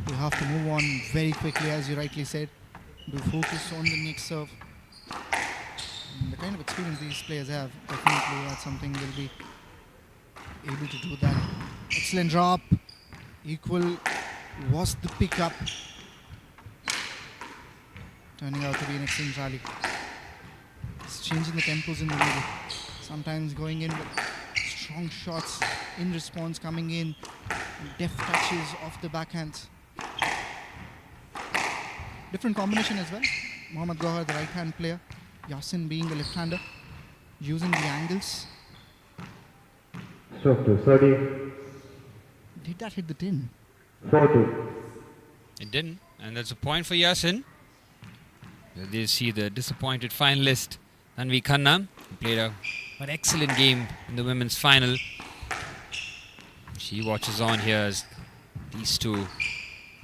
A: You have to move on very quickly, as you rightly said. Do focus on the next serve. And the kind of experience these players have, definitely that's something they'll be able to do that. Excellent drop. Equal was the pickup. Turning out to be an excellent rally. It's changing the tempos in the middle. Sometimes going in with strong shots in response, coming in, deft touches off the backhands. Different combination as well. Mohammad Gohar, the right-hand player. Yasin being the left-hander. Using the angles.
E: Stroke to 30.
A: Did that hit the tin?
E: 4-2.
D: It didn't, and that's a point for Yasin. They see the disappointed finalist, Tanvi Khanna, who played an excellent game in the women's final. She watches on here as these two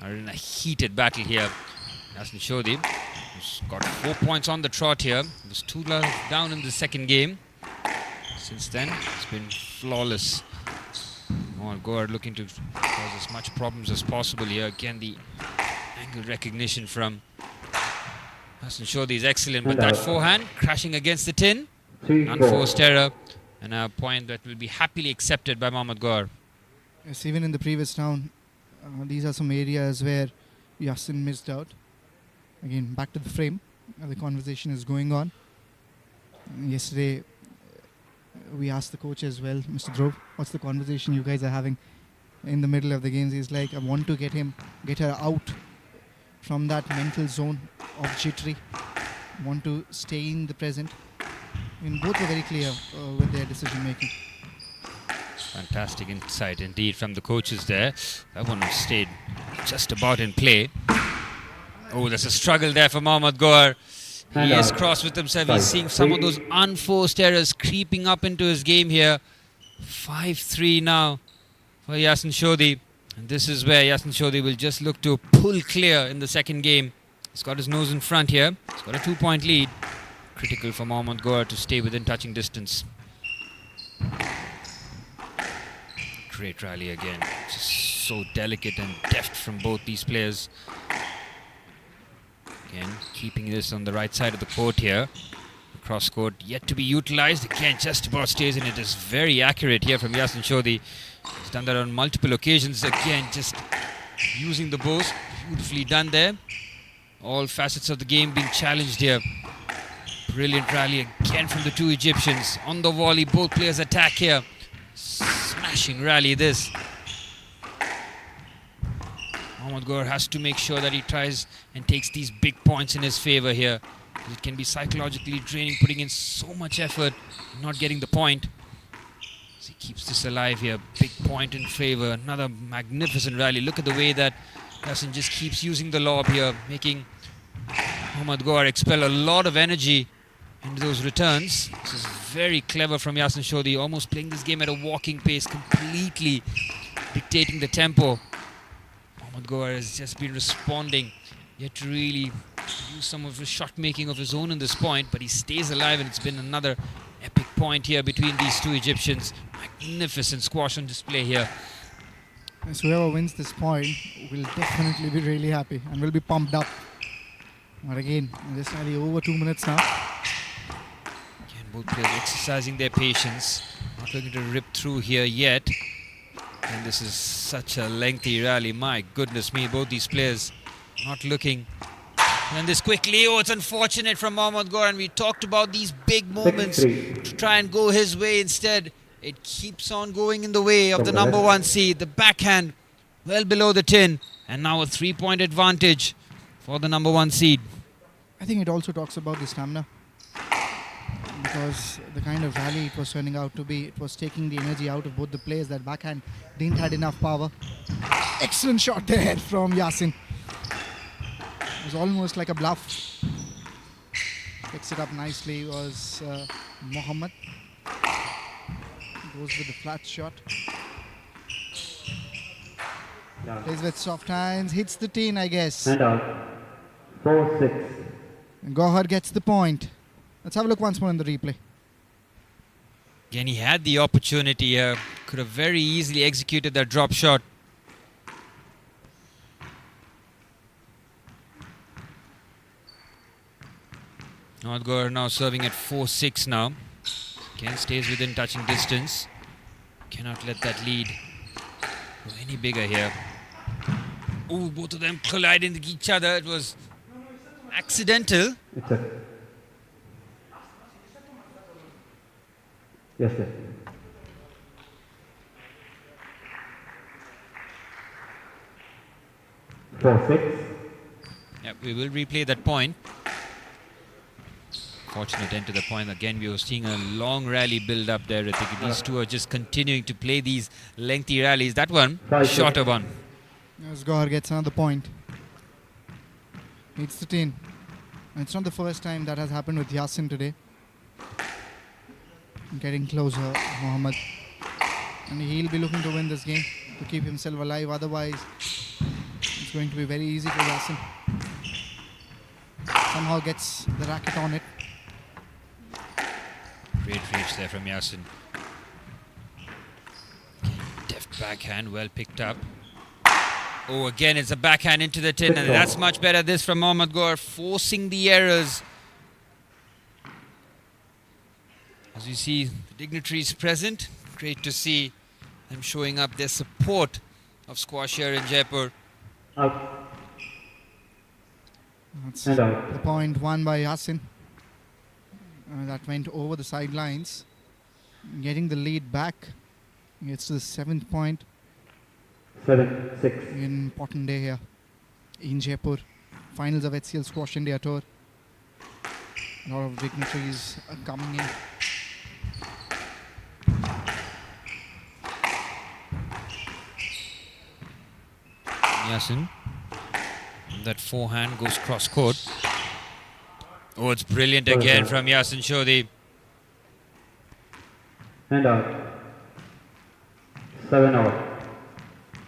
D: are in a heated battle here. Yasin Shodhi, who's got 4 points on the trot here. He was 2 down in the second game. Since then, it's been flawless. Mohammad Gohar looking to cause as much problems as possible here. Again, the angle recognition from Yasin Shodhi is excellent, but that forehand crashing against the tin. Unforced error, and a point that will be happily accepted by Mohammad Gohar.
A: Yes, even in the previous round, these are some areas where Yasin missed out. Again, back to the frame. The conversation is going on. Yesterday, we asked the coach as well, Mr. Dhruv, what's the conversation you guys are having in the middle of the games? He's like, I want to get her out from that mental zone of jittery. I want to stay in the present. I mean, both were very clear with their decision making.
D: Fantastic insight indeed from the coaches there. That one stayed just about in play. Oh, there's a struggle there for Mohammad Gohar. He is cross with himself. He's seeing some of those unforced errors creeping up into his game here. 5-3 now for Yasin Shodhi. And this is where Yasin Shodhi will just look to pull clear in the second game. He's got his nose in front here. He's got a 2-point lead. Critical for Mohammad Gohar to stay within touching distance. Great rally again. Just so delicate and deft from both these players. Again, keeping this on the right side of the court here. Cross court yet to be utilized. Again, just about stays in. It is very accurate here from Yasin Shodhi. He's done that on multiple occasions. Again, just using the bows. Beautifully done there. All facets of the game being challenged here. Brilliant rally again from the two Egyptians. On the volley, both players attack here. Smashing rally this. Mohammad Gohar has to make sure that he tries and takes these big points in his favor here. It can be psychologically draining, putting in so much effort, not getting the point. So he keeps this alive here. Big point in favor. Another magnificent rally. Look at the way that Yasin just keeps using the lob here, making Mohammad Gohar expel a lot of energy into those returns. This is very clever from Yasin Shodhi, almost playing this game at a walking pace, completely dictating the tempo. Mohammad Gohar has just been responding, yet to really use some of his shot making of his own in this point, but he stays alive, and it's been another epic point here between these two Egyptians. Magnificent squash on display here.
A: So whoever wins this point will definitely be really happy and will be pumped up. But again, just nearly over 2 minutes now.
D: Again, both players exercising their patience. Not looking to rip through here yet. And this is such a lengthy rally. My goodness me, both these players not looking. And this quickly, oh, it's unfortunate from Mohammad Gohar, and we talked about these big moments to try and go his way. Instead, it keeps on going in the way of the number one seed. The backhand well below the tin, and now a 3-point advantage for the number one seed.
A: I think it also talks about the stamina, because the kind of rally it was turning out to be, it was taking the energy out of both the players. That backhand didn't have enough power. Excellent shot there from Yasin. It was almost like a bluff. Picks it up nicely was Mohammad. Goes with the flat shot. Plays with soft hands, hits the tin, I guess.
E: And out. 4-6.
A: And Gohar gets the point. Let's have a look once more in the replay.
D: Again, he had the opportunity here. Could have very easily executed that drop shot. Mohammad Gohar now serving at 4-6 now. Again, stays within touching distance. Cannot let that lead go any bigger here. Oh, both of them collide into each other. It was accidental.
E: It's a... Yes, sir. Four, 6.
D: Yeah, we will replay that point. Fortunate end to the point. Again, we were seeing a long rally build up there. I think these two are just continuing to play these lengthy rallies. That one, shorter one.
A: As Gohar gets another point. It's the tin. And it's not the first time that has happened with Yasin today. Getting closer, Mohammad. And he'll be looking to win this game to keep himself alive. Otherwise, it's going to be very easy for Yasin. Somehow gets the racket on it.
D: Great reach there from Yasin. Deft backhand, well picked up. Oh, again, it's a backhand into the tin, and that's much better. This from Mohammad Gohar, forcing the errors. As you see, the dignitaries present. Great to see them showing up their support of squash here in Jaipur.
E: Out.
A: That's
E: And out.
A: the point won by Yasin. That went over the sidelines. Getting the lead back. Gets to the 7th point.
E: 7, 6.
A: Important day here in Jaipur. Finals of HCL Squash India Tour. A lot of dignitaries are coming in.
D: Yasin. That forehand goes cross court. Oh, it's brilliant again from Yasin Shodhi.
E: And out. 7 out.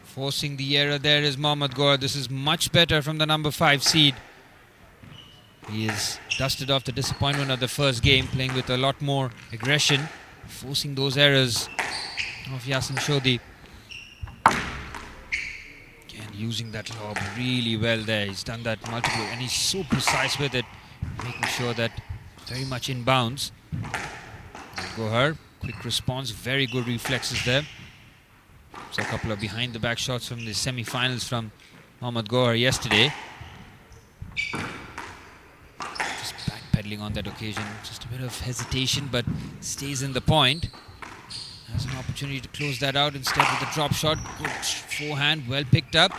D: Forcing the error there is Mohammad Gohar. This is much better from the number 5 seed. He has dusted off the disappointment of the first game, playing with a lot more aggression, forcing those errors of Yasin Shodhi. Again, using that lob really well there. He's done that multiple, and he's so precise with it, making sure that very much in bounds. Gohar, quick response, very good reflexes there. So a couple of behind the back shots from the semi-finals from Mohammad Gohar yesterday. Just backpedaling on that occasion, just a bit of hesitation, but stays in the point. Has an opportunity to close that out instead with a drop shot. Good forehand, well picked up.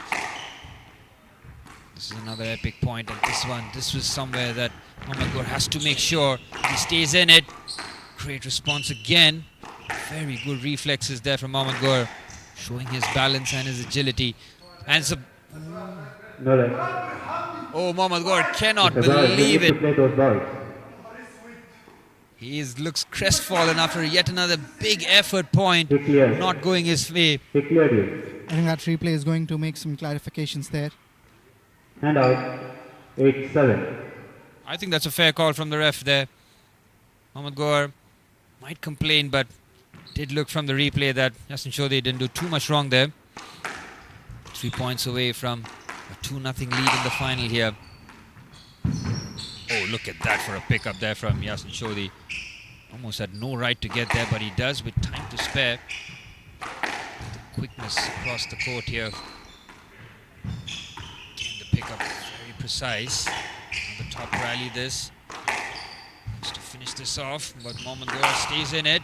D: This is another epic point, and this was somewhere that Mohammad Gohar has to make sure he stays in it. Great response again. Very good reflexes there from Mohammad Gohar, showing his balance and his agility. And so,
E: No red.
D: oh, Mohammad Gohar cannot
E: Mr. Gohar, you
D: believe
E: need to
D: it.
E: play those balls.
D: He looks crestfallen after yet another big effort point
E: He cleared.
D: not going his way.
E: He cleared you.
A: I think that replay is going to make some clarifications there.
E: Hand out. 8-7.
D: I think that's a fair call from the ref there. Mohammad Gohar might complain, but did look from the replay that Yasin Chaudhary didn't do too much wrong there. 3 points away from a 2-0 lead in the final here. Oh, look at that for a pickup there from Yasin Chaudhary. Almost had no right to get there, but he does with time to spare. The quickness across the court here. Again, the pickup very precise. On the top rally this. Just to finish this off, but Mohammad Gohar stays in it.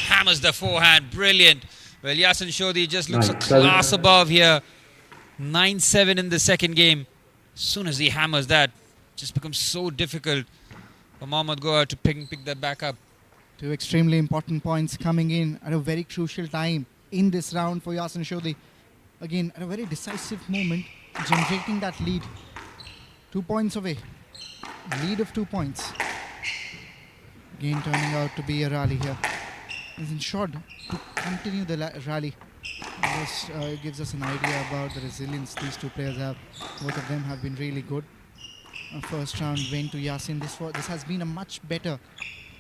D: Hammers the forehand, brilliant. Well, Yasin Chaudhary just looks a class above here. 9-7 in the second game. As soon as he hammers that, just becomes so difficult for Mohammad Gohar to pick that back up.
A: Two extremely important points coming in at a very crucial time in this round for Yasin Chaudhary. Again, at a very decisive moment, generating that lead. 2 points away. Lead of 2 points. Again, turning out to be a rally here. He's ensured to continue the rally. This gives us an idea about the resilience these two players have. Both of them have been really good. First round win to Yasin. This has been a much better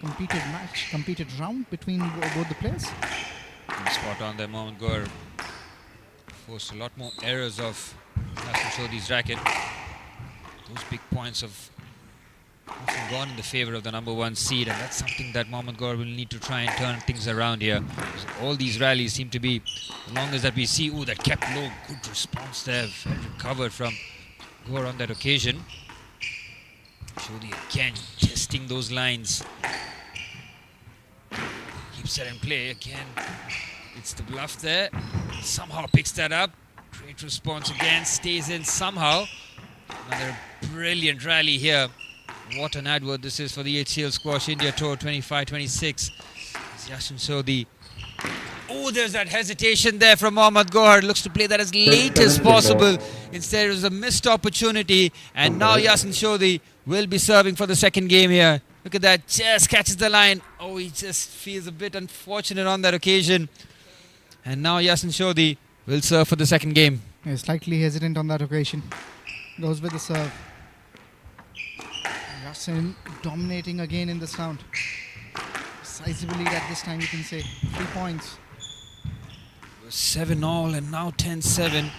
A: competed round between both the players.
D: Spot on there, Mohammad Gohar forced a lot more errors of Yasin Chaudhary's racket. Those big points have often gone in the favor of the number 1 seed, and that's something that Mohammad Gohar will need to try and turn things around here. Because all these rallies seem to be, the longest that we see, that kept low, good response there, well recovered from Gohar on that occasion. Chaudhary again testing those lines. Keeps that in play again. It's the bluff there. Somehow picks that up. Great response again. Stays in somehow. Another brilliant rally here. What an advert this is for the HCL Squash India Tour 25-26. Yasin Chaudhary. Oh, there's that hesitation there from Mohammad Gohar. Looks to play that as late as possible. Instead, it was a missed opportunity. And now Yasin Chaudhary will be serving for the second game here. Look at that. Just catches the line. Oh, he just feels a bit unfortunate on that occasion. And now Yasin Chaudhary will serve for the second game.
A: He's slightly hesitant on that occasion. Goes with the serve. Yasin dominating again in this round. Sizable lead at this time, you can say. 3 points.
D: 7-all and now 10-7.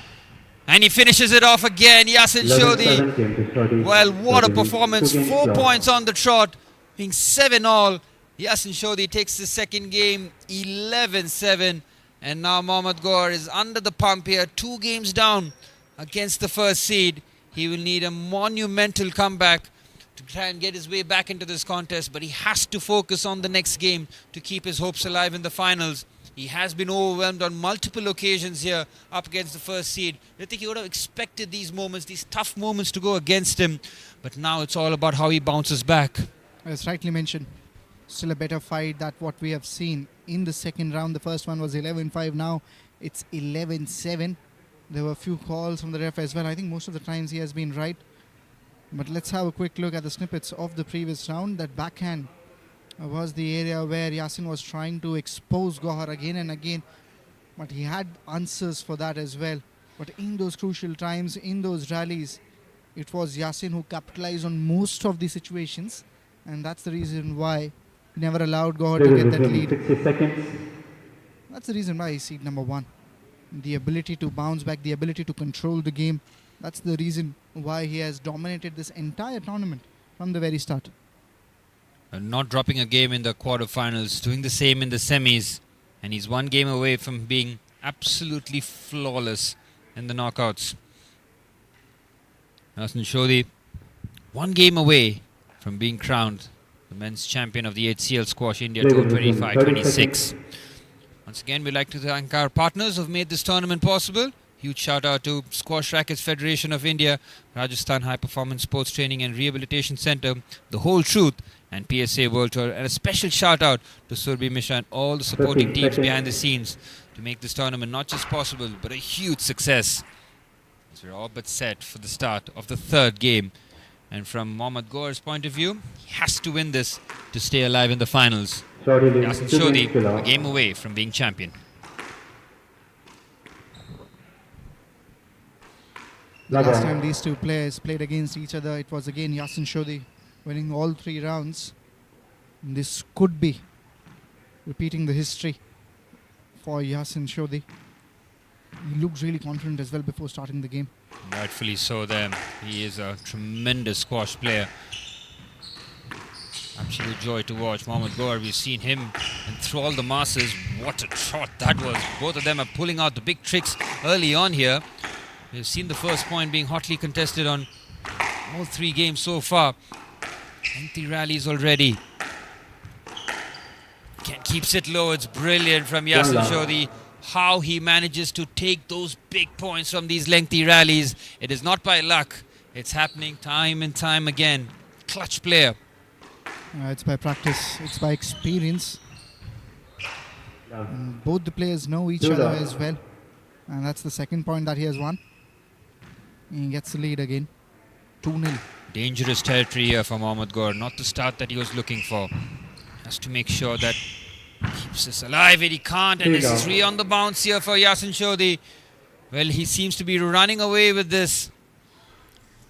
D: And he finishes it off again. Yasin Chaudhary. Well, what a performance. 4 points on the trot. Being 7-all. Yasin Chaudhary takes the second game 11-7. And now Mohammad Gohar is under the pump here. 2 games down against the first seed. He will need a monumental comeback to try and get his way back into this contest. But he has to focus on the next game to keep his hopes alive in the finals. He has been overwhelmed on multiple occasions here up against the first seed. I think he would have expected these moments, these tough moments to go against him. But now it's all about how he bounces back.
A: As rightly mentioned, still a better fight than what we have seen in the second round. The first one was 11-5. Now it's 11-7. There were a few calls from the ref as well. I think most of the times he has been right. But let's have a quick look at the snippets of the previous round. That backhand was the area where Yasin was trying to expose Gohar again and again. But he had answers for that as well. But in those crucial times, in those rallies, it was Yasin who capitalized on most of the situations. And that's the reason why he never allowed Gohar to get that lead.
E: 60 seconds.
A: That's the reason why he's seed number 1. the ability to bounce back, the ability to control the game. That's the reason why he has dominated this entire tournament from the very start.
D: Not dropping a game in the quarterfinals, doing the same in the semis, and he's one game away from being absolutely flawless in the knockouts. Yasin Shodhi, one game away from being crowned the men's champion of the HCL Squash India Tour 25-26. Once again, we'd like to thank our partners who have made this tournament possible. Huge shout out to Squash Rackets Federation of India, Rajasthan High Performance Sports Training and Rehabilitation Centre, The Whole Truth, and PSA World Tour. And a special shout out to Surbhi Mishra and all the supporting teams behind the scenes to make this tournament not just possible but a huge success. As we're all but set for the start of the third game. And from Mohammad Gore's point of view, he has to win this to stay alive in the finals. Yasin Shodhi, a game away from being champion.
A: The last time these two players played against each other, it was again Yasin Shodhi winning all 3 rounds. And this could be repeating the history for Yasin Shodhi. He looks really confident as well before starting the game.
D: Rightfully so there. He is a tremendous squash player. Absolute joy to watch. Mohammad Gore, we've seen him enthrall the masses. What a shot that was. Both of them are pulling out the big tricks early on here. We've seen the first point being hotly contested on all 3 games so far. Lengthy rallies already. Keeps it low. It's brilliant from Yasin Shodhi. How he manages to take those big points from these lengthy rallies. It is not by luck. It's happening time and time again. Clutch player.
A: It's by practice. It's by experience. Both the players know each other as well. And that's the second point that he has won. He gets the lead again. 2-0.
D: Dangerous territory here for Mohammad Gore. Not the start that he was looking for. Has to make sure that keeps this alive, and he can't. And this is really on the bounce here for Yasin Shodhi. Well, he seems to be running away with this.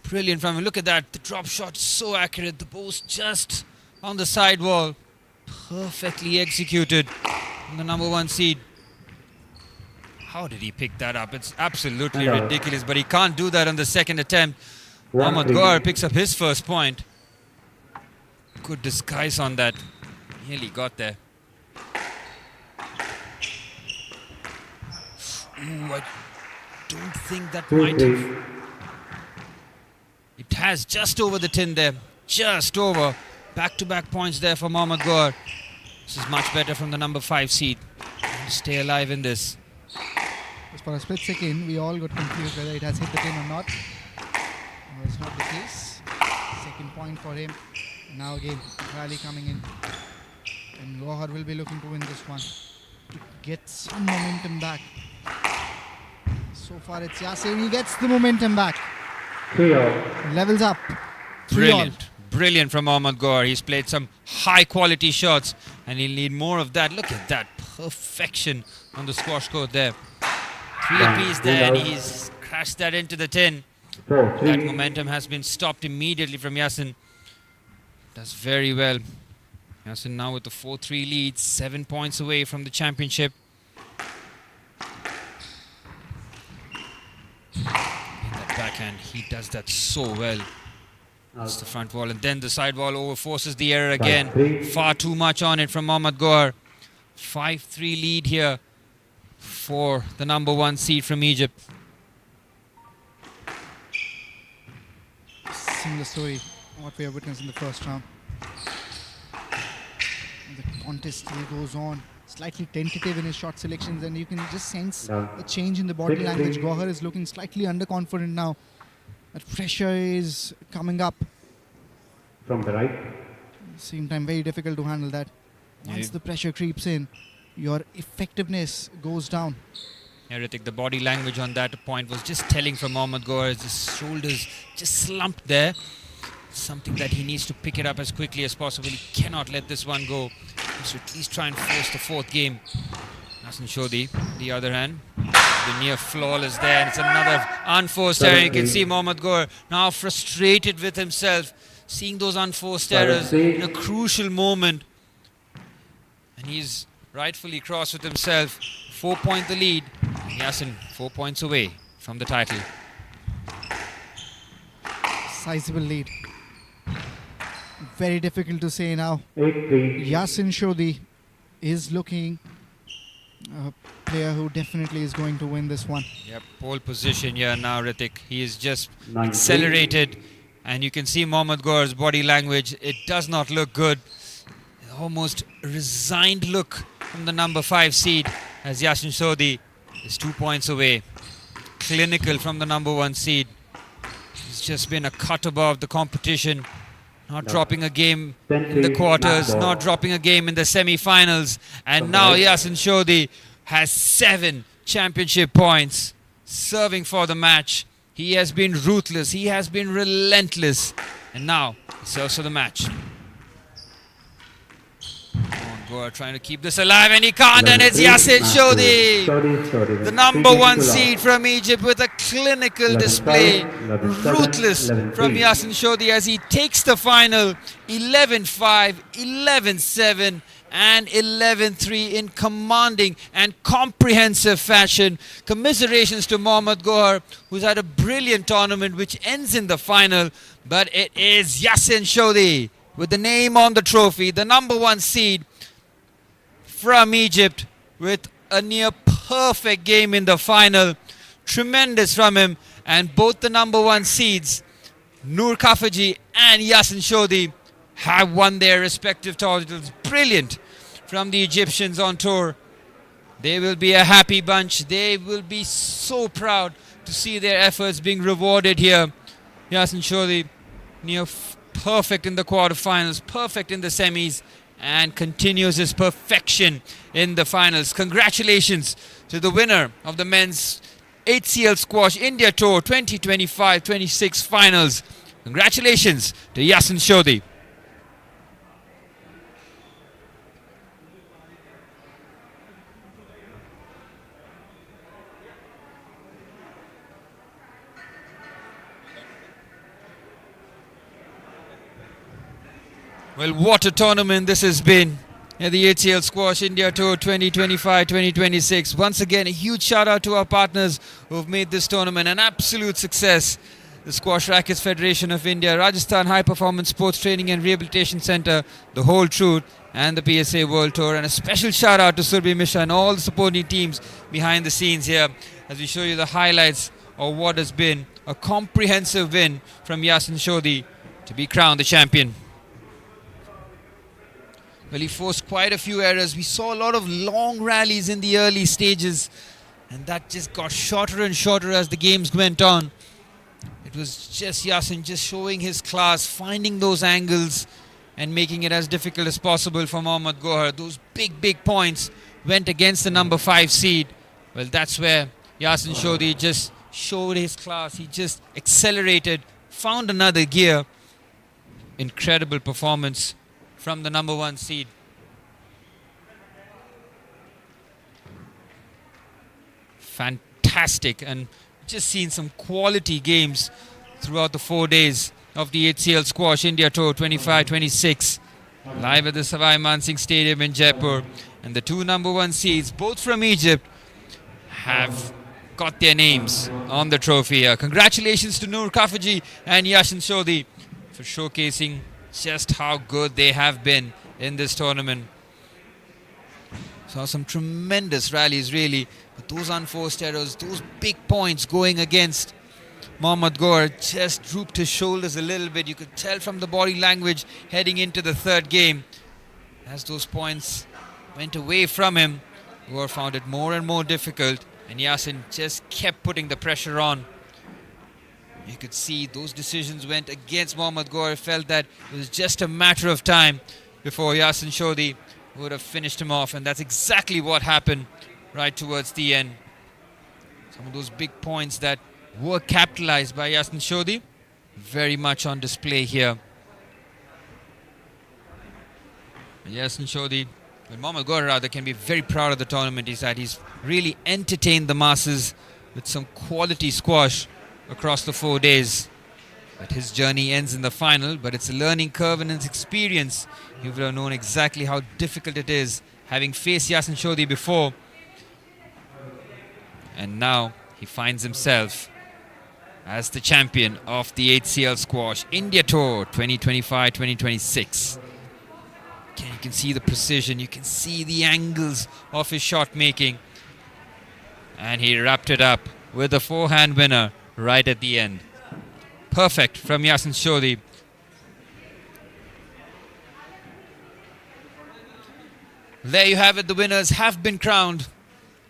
D: Brilliant from him. Look at that. The drop shot is so accurate. The bow's just on the sidewall. Perfectly executed on the number 1 seed. How did he pick that up? It's absolutely ridiculous, but he can't do that on the second attempt. Mohammad Gore picks up his first point. Good disguise on that. Nearly got there. Ooh, I don't think that might have. It has just over the tin there. Just over. Back-to-back points there for Mohammad Gore. This is much better from the number 5 seed. Stay alive in this.
A: Just for a split second, we all got confused whether it has hit the tin or not. No, it's not the case. Second point for him. Now again, rally coming in. And Gohar will be looking to win this one. To get some momentum back. So far it's Yasin. He gets the momentum back. Levels up.
D: Brilliant. Brilliant from Mohammad Gore. He's played some high quality shots and he'll need more of that. Look at that perfection on the squash court there. 3 apiece there, and he's crashed that into the tin. That momentum has been stopped immediately from Yasin. Does very well. Yasin now with the 4-3 lead, 7 points away from the championship. In that backhand, he does that so well. That's the front wall, and then the side wall overforces the error again. Far too much on it from Mohammad Gore. 5-3 lead here for the number 1 seed from Egypt.
A: Similar story what we have witnessed in the first round. The contest still goes on. Slightly tentative in his shot selections, and you can just sense a change in the body language. Gohar is looking slightly underconfident now. That pressure is coming up.
E: From the right.
A: Same time, very difficult to handle that. Once the pressure creeps in, your effectiveness goes down.
D: Yeah, Ritik, the body language on that point was just telling from Mohammad Gore. His shoulders just slumped there. Something that he needs to pick it up as quickly as possible. He cannot let this one go. He should at least try and force the 4th game. Yasin Shodhi, on the other hand, the near flawless there. And it's another unforced error. You can see Mohammad Gore now frustrated with himself, seeing those unforced errors in a crucial moment. And he's rightfully cross with himself. 4 point the lead. Yasin 4 points away from the title.
A: Sizable lead. Very difficult to say now.
E: 8-3.
A: Yasin Shodhi is looking a player who definitely is going to win this one.
D: Yep, pole position here now, Ritik. He is just
E: 9-3.
D: accelerated, and you can see Mohammad Gohar's body language. It does not look good. Almost resigned look from the number 5 seed as Yasin Shodhi is 2 points away. Clinical from the number 1 seed. He's just been a cut above the competition. Not dropping a game in the quarters, not dropping a game in the semi-finals. And now Yasin Shodhi has 7 championship points, serving for the match. He has been ruthless, he has been relentless. And now he serves for the match. Gohar trying to keep this alive, and he can't, and it's Yasin Shodhi, the number 1 seed from Egypt, with a clinical display. Ruthless from Yasin Shodhi as he takes the final 11-5, 11-7 and 11-3 in commanding and comprehensive fashion. Commiserations to Mohammad Gohar, who's had a brilliant tournament which ends in the final, but it is Yasin Shodhi with the name on the trophy, the number 1 seed from Egypt, with a near perfect game in the final. Tremendous from him, and both the number 1 seeds, Noor Kafaji and Yasin Shodhi, have won their respective titles. Brilliant from the Egyptians on tour. They will be a happy bunch. They will be so proud to see their efforts being rewarded here. Yasin Shodhi near perfect in the quarterfinals, perfect in the semis, and continues his perfection in the finals. Congratulations to the winner of the men's HCL Squash India Tour 2025-26 finals. Congratulations to Yasin Shodhi. Well, what a tournament this has been at the HCL Squash India Tour 2025-2026. Once again, a huge shout out to our partners who have made this tournament an absolute success. The Squash Rackets Federation of India, Rajasthan High Performance Sports Training and Rehabilitation Centre, The Whole Truth, and the PSA World Tour. And a special shout out to Surbhi Mishra and all the supporting teams behind the scenes here as we show you the highlights of what has been a comprehensive win from Yasin Shodhi to be crowned the champion. Well, he forced quite a few errors. We saw a lot of long rallies in the early stages, and that just got shorter and shorter as the games went on. It was just Yasin just showing his class, finding those angles and making it as difficult as possible for Mohammad Gohar. Those big points went against the number 5 seed. Well, that's where Yasin Shodhi just showed his class. He just accelerated, found another gear. Incredible performance from the number 1 seed. Fantastic, and just seen some quality games throughout the 4 days of the HCL Squash India Tour 25-26 live at the Savai Mansingh Stadium in Jaipur, and the 2 number 1 seeds, both from Egypt, have got their names on the trophy here. Congratulations to Noor Kafaji and Yasin Shodhi for showcasing just how good they have been in this tournament. Saw some tremendous rallies really, but those unforced errors, those big points going against Mohammad Gohar just drooped his shoulders a little bit. You could tell from the body language heading into the 3rd game. As those points went away from him, Gohar found it more and more difficult, and Yasin just kept putting the pressure on. You could see those decisions went against Mohammad Gohar. Felt that it was just a matter of time before Yasin Shodhi would have finished him off, and that's exactly what happened right towards the end. Some of those big points that were capitalized by Yasin Shodhi very much on display here. Yasin Shodhi, well, Mohammad Gohar rather, can be very proud of the tournament he's had. He's really entertained the masses with some quality squash across the 4 days. But his journey ends in the final, but it's a learning curve and his experience. He would have known exactly how difficult it is, having faced Yasin Shodhi before. And now he finds himself as the champion of the HCL Squash India Tour 2025-2026. You can see the precision, you can see the angles of his shot making. And he wrapped it up with a forehand winner right at the end. Perfect from Yasin Shodhi. There you have it, the winners have been crowned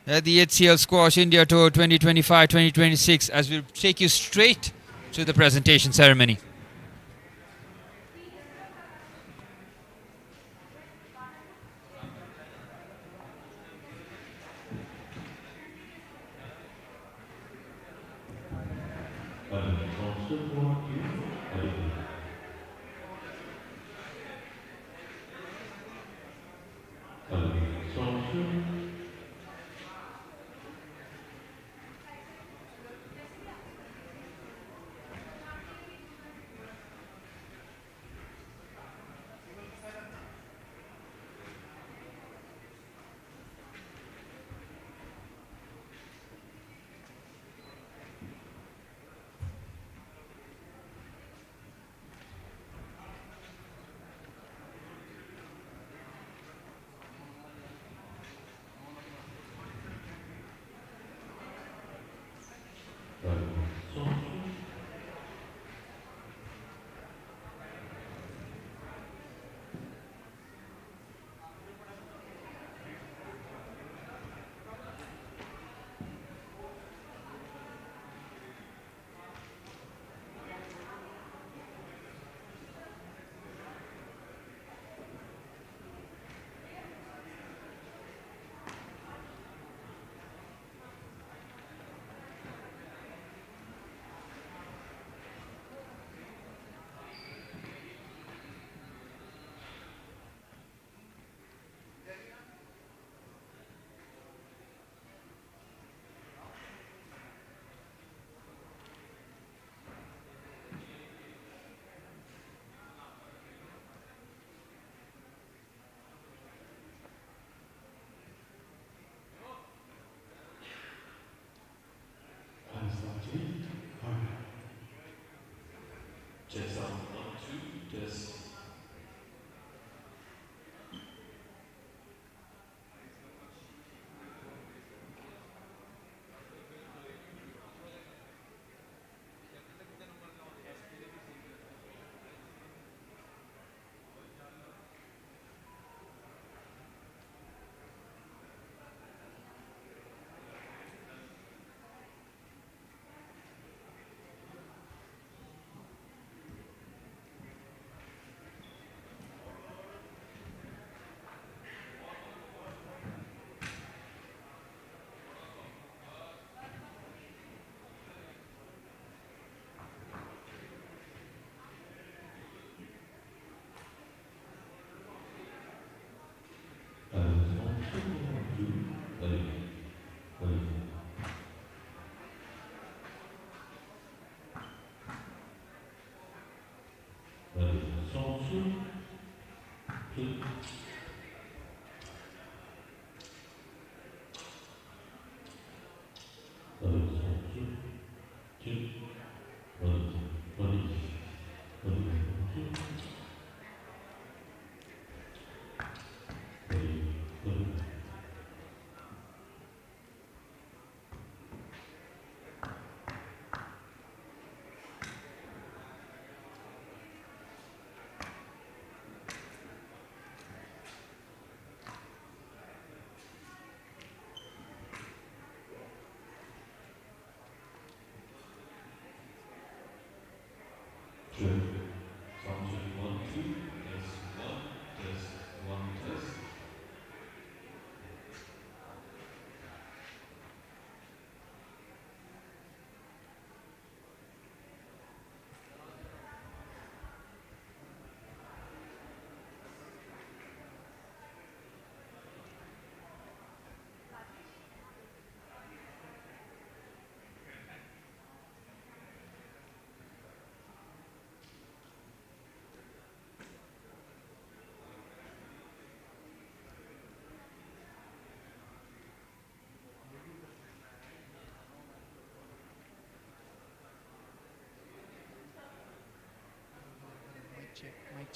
D: at the HCL Squash India Tour 2025-2026 as we take you straight to the presentation ceremony.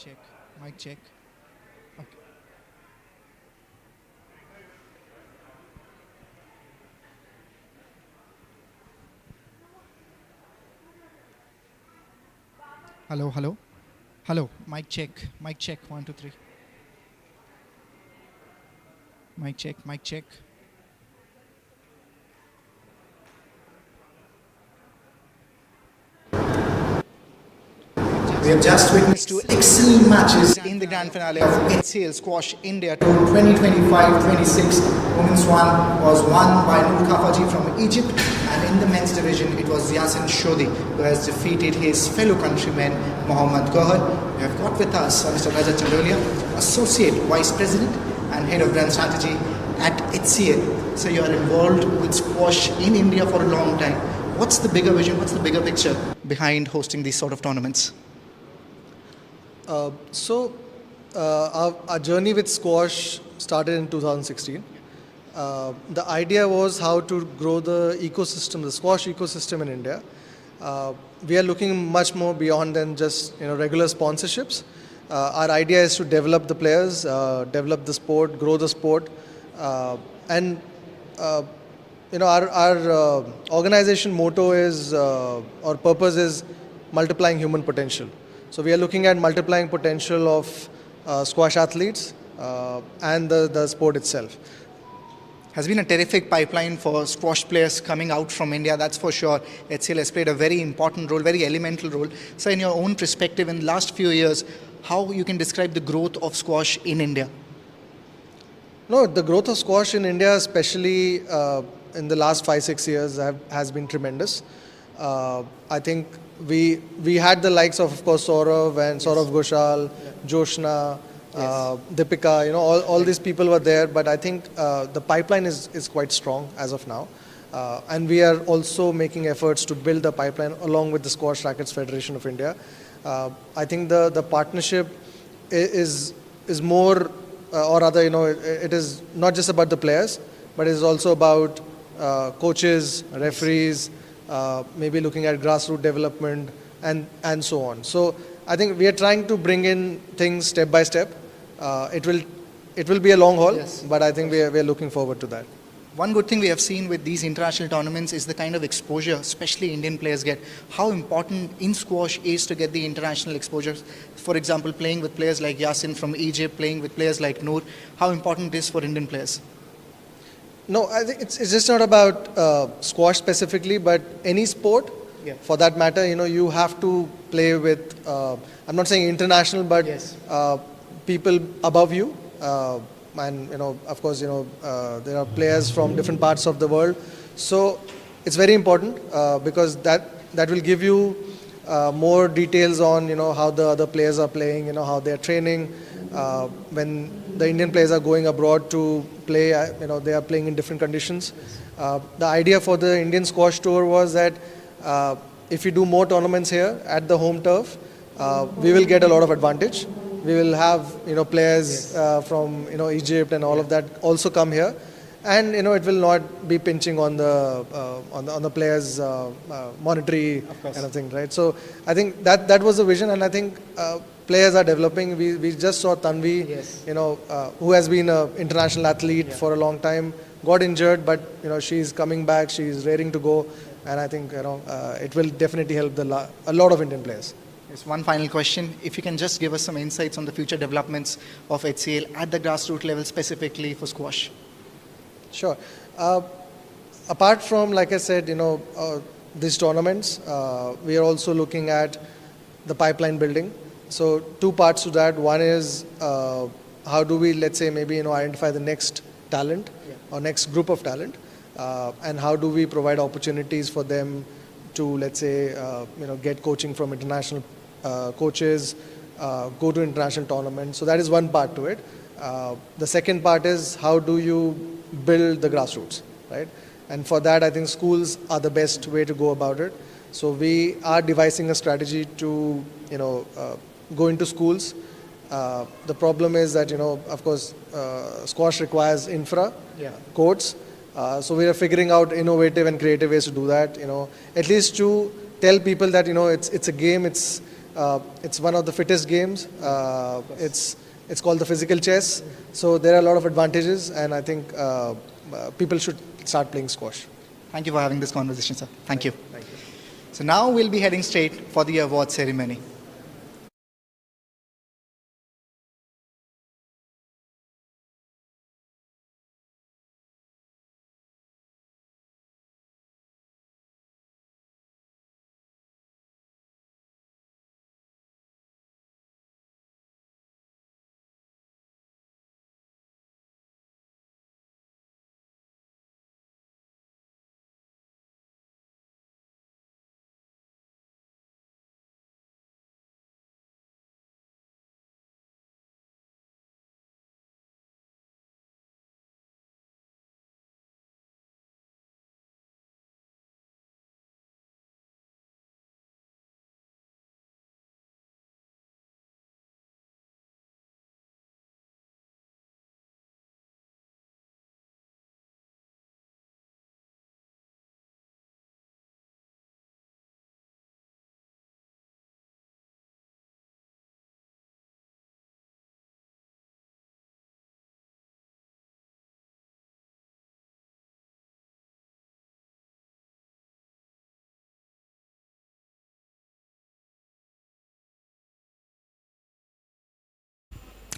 A: check, mic check. Okay. Hello, hello, hello. Mic check, mic check. 1, 2, 3. Mic check, mic check. We have just witnessed two excellent matches in the grand finale of HCL Squash India Tour 2025-26. Women's one was won by Noor Khafaji from Egypt, and in the men's division it was Yasin Shodhi who has defeated his fellow countryman Mohammad Gohar. We have got with us Mr. Rajat Chandolia, Associate Vice President and Head of Brand Strategy at HCL. So you are involved with squash in India for a long time. What's the bigger vision, what's the bigger picture behind hosting these sort of tournaments?
H: Our journey with squash started in 2016. The idea was how to grow the ecosystem, the squash ecosystem in India. We are looking much more beyond than just regular sponsorships. Our idea is to develop the players, develop the sport, grow the sport, and our organization motto is or purpose is multiplying human potential. So we are looking at multiplying potential of squash athletes and the sport itself.
A: Has been a terrific pipeline for squash players coming out from India, that's for sure. HCL has played a very important role, very elemental role. So in your own perspective, in the last few years, how you can describe the growth of squash in India?
H: No, the growth of squash in India, especially in the last 5-6 years, has been tremendous. I think we had the likes of course, Saurav and Saurav Ghoshal, Joshna, Deepika, all these people were there, but I think the pipeline is quite strong as of now. And we are also making efforts to build the pipeline along with the Squash Rackets Federation of India. I think the partnership is more, or rather, it is not just about the players, but it is also about coaches, referees, maybe looking at grassroots development and so on. So I think we are trying to bring in things step by step. It will be a long haul, yes, but I think we are looking forward to that.
A: One good thing we have seen with these international tournaments is the kind of exposure, especially Indian players get. How important in squash is to get the international exposure? For example, playing with players like Yasin from Egypt, playing with players like Noor. How important it is for Indian players?
H: No, I think it's just not about squash specifically, but any sport, for that matter. You have to play with. I'm not saying international, but yes, people above you, and of course, there are players from different parts of the world. So it's very important because that will give you more details on how the other players are playing, how they are training. When the Indian players are going abroad to play, they are playing in different conditions. The idea for the Indian Squash Tour was that if we do more tournaments here at the home turf, we will get a lot of advantage. We will have players from Egypt and all of that also come here, and it will not be pinching on the players' monetary kind of thing, right? So I think that was the vision, and I think players are developing. We just saw Tanvi, yes, who has been an international athlete for a long time, got injured, but she's coming back. She's raring to go, and I think it will definitely help a lot of Indian players.
A: Yes, one final question. If you can just give us some insights on the future developments of HCL at the grassroots level, specifically for squash.
H: Sure. Apart from, like I said, these tournaments, we are also looking at the pipeline building. So 2 parts to that. One is how do we, let's say, maybe identify the next talent or next group of talent, and how do we provide opportunities for them to, let's say, get coaching from international coaches, go to international tournaments. So that is one part to it. The second part is how do you build the grassroots, right? And for that, I think schools are the best way to go about it. So we are devising a strategy to, go into schools. The problem is that, of course, squash requires infra, courts. So we are figuring out innovative and creative ways to do that, at least to tell people that, it's a game, it's It's one of the fittest games. It's called the physical chess. So there are a lot of advantages, and I think people should start playing squash.
A: Thank you for having this conversation, sir. Thank you. So now we'll be heading straight for the award ceremony.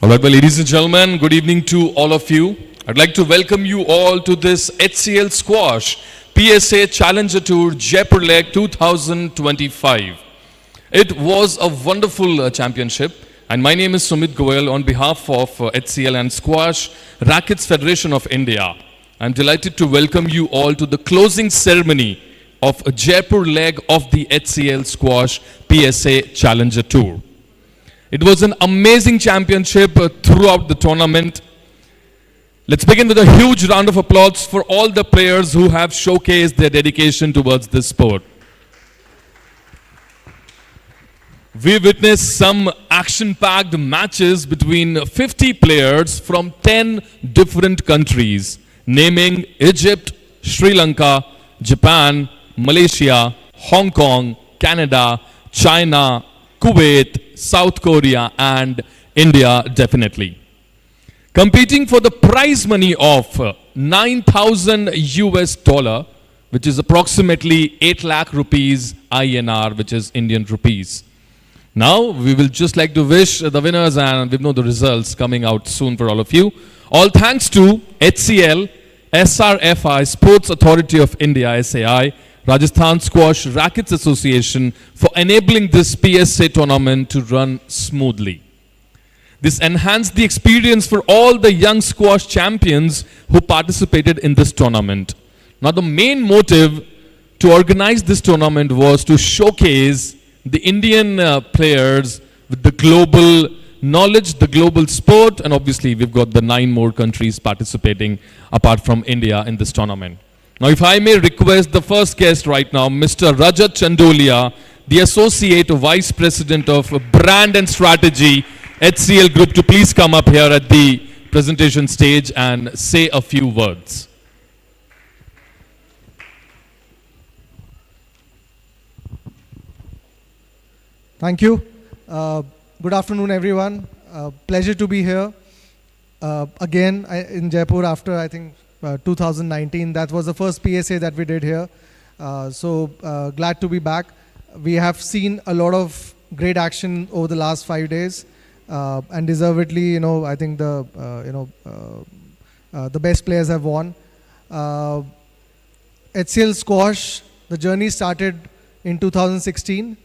I: All right, well, ladies and gentlemen, good evening to all of you. I'd like to welcome you all to this HCL Squash PSA Challenger Tour Jaipur Leg 2025. It was a wonderful championship, and my name is Sumit Goyal on behalf of HCL and Squash Rackets Federation of India. I'm delighted to welcome you all to the closing ceremony of a Jaipur leg of the HCL Squash PSA Challenger Tour. It was an amazing championship throughout the tournament. Let's begin with a huge round of applause for all the players who have showcased their dedication towards this sport. We witnessed some action-packed matches between 50 players from 10 different countries, naming Egypt, Sri Lanka, Japan, Malaysia, Hong Kong, Canada, China, Kuwait, South Korea, and India definitely. Competing for the prize money of 9,000 US dollar, which is approximately 8 lakh rupees INR, which is Indian rupees. Now, we will just like to wish the winners, and we know the results coming out soon for all of you. All thanks to HCL, SRFI, Sports Authority of India, SAI, Rajasthan Squash Rackets Association for enabling this PSA tournament to run smoothly. This enhanced the experience for all the young squash champions who participated in this tournament. Now, the main motive to organize this tournament was to showcase the Indian players with the global knowledge, the global sport, and obviously we've got the 9 more countries participating apart from India in this tournament. Now, if I may request the first guest right now, Mr. Rajat Chandolia, the Associate Vice President of Brand and Strategy, HCL Group, to please come up here at the presentation stage and say a few words.
H: Thank you. Good afternoon, everyone. Pleasure to be here again in Jaipur after, I think, 2019. That was the first PSA that we did here. So glad to be back. We have seen a lot of great action over the last 5 days, and deservedly, I think the best players have won. HCL Squash, the journey started in 2016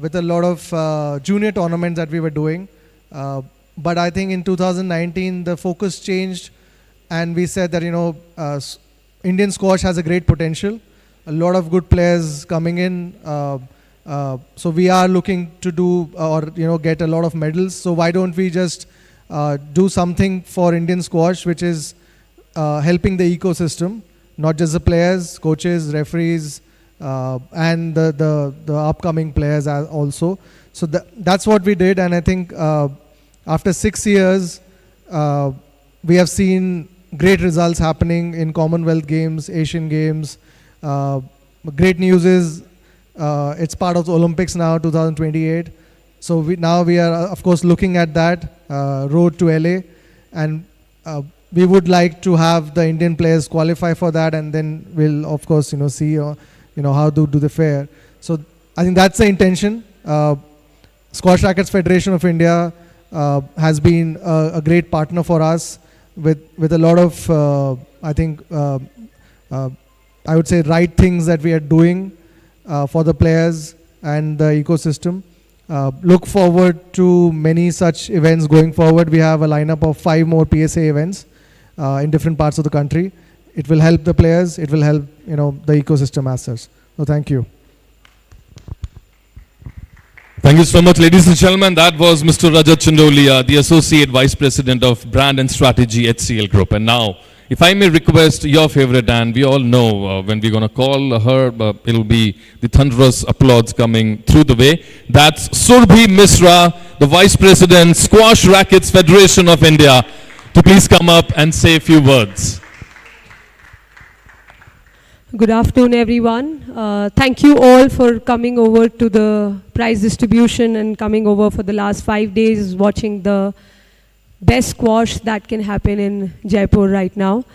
H: with a lot of junior tournaments that we were doing. But I think in 2019, the focus changed, and we said that, Indian squash has a great potential. A lot of good players coming in. So we are looking to do get a lot of medals. So why don't we just do something for Indian squash, which is helping the ecosystem, not just the players, coaches, referees, and the upcoming players also. So that's what we did, and I think after 6 years, we have seen great results happening in Commonwealth Games, Asian Games. Great news is it's part of the Olympics now, 2028. So now we are, of course, looking at that road to LA, and we would like to have the Indian players qualify for that, and then we'll, of course, see, how to do the fair. So I think that's the intention. Squash Rackets Federation of India has been a great partner for us with a lot of, I think, I would say right things that we are doing for the players and the ecosystem. Look forward to many such events going forward. We have a lineup of 5 more PSA events in different parts of the country. It will help the players. It will help the ecosystem as such. So thank you.
I: Thank you so much, ladies and gentlemen. That was Mr. Rajat Chandolia, the Associate Vice President of Brand and Strategy, HCL Group. And now, if I may request your favorite, and we all know when we're going to call her, it'll be the thunderous applause coming through the way. That's Surbhi Misra, the Vice President, Squash Rackets Federation of India, to please come up and say a few words.
J: Good afternoon, everyone. Thank you all for coming over to the prize distribution and coming over for the last 5 days watching the best squash that can happen in Jaipur right now.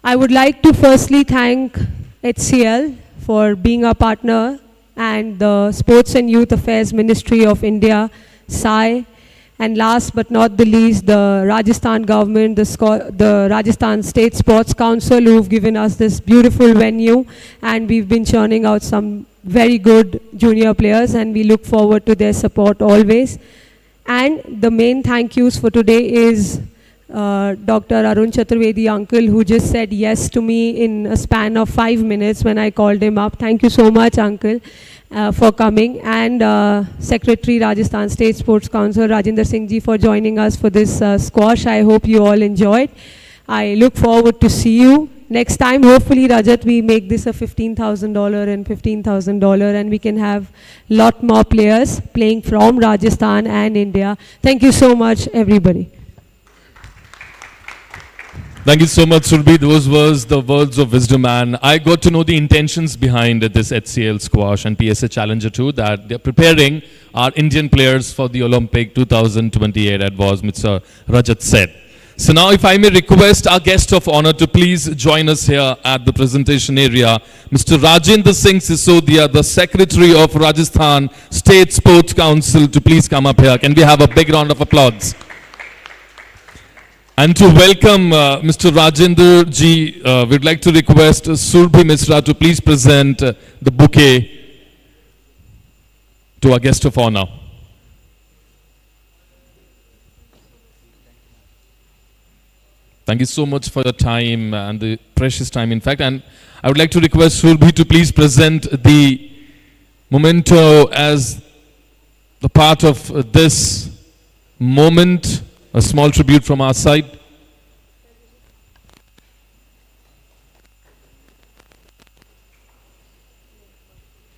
J: I would like to firstly thank HCL for being our partner, and the Sports and Youth Affairs Ministry of India, SAI, and last but not the least, the Rajasthan government, the Rajasthan State Sports Council, who've given us this beautiful venue, and we've been churning out some very good junior players, and we look forward to their support always. And the main thank yous for today is Dr. Arun Chaturvedi uncle, who just said yes to me in a span of 5 minutes when I called him up. Thank you so much, uncle, for coming. And Secretary Rajasthan State Sports Council, Rajinder Singh ji, for joining us for this squash. I hope you all enjoyed. I look forward to see you next time. Hopefully, Rajat, we make this a $15,000 and $15,000, and we can have lot more players playing from Rajasthan and India. Thank you so much, everybody.
I: Thank you so much, Surbhi. Those was the words of wisdom, and I got to know the intentions behind this HCL Squash and PSA Challenger too, that they're preparing our Indian players for the Olympic 2028, as was Mr. Rajat said. So now, if I may request our guest of honor to please join us here at the presentation area, Mr. Rajendra Singh Sisodia, the Secretary of Rajasthan State Sports Council, to please come up here. Can we have a big round of applause? And to welcome Mr. Rajendra ji, we'd like to request Surbhi Misra to please present the bouquet to our guest of honor. Thank you so much for your time and the precious time, in fact. And I would like to request Surbhi to please present the memento as the part of this moment, a small tribute from our side.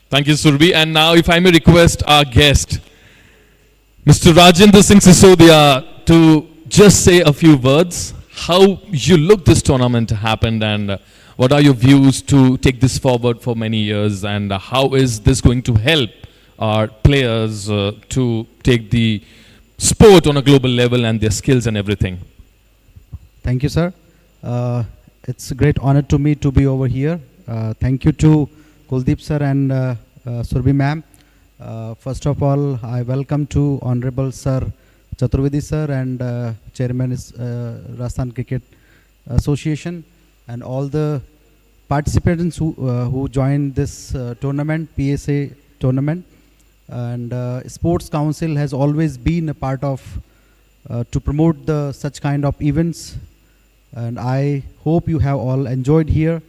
I: Thank you, Surbhi. And now, if I may request our guest, Mr. Rajendra Singh Sisodia, to just say a few words. How you look this tournament happened, and what are your views to take this forward for many years, and how is this going to help our players to take the sport on a global level and their skills and everything?
K: Thank you, sir. It's a great honor to me to be over here. Thank you to Kuldeep sir and Surbhi ma'am. First of all, I welcome to Honorable Sir Chaturvedi sir and Chairman is Rajasthan Cricket Association, and all the participants who joined this tournament, PSA tournament. And Sports Council has always been a part of to promote such kind of events, and I hope you have all enjoyed here,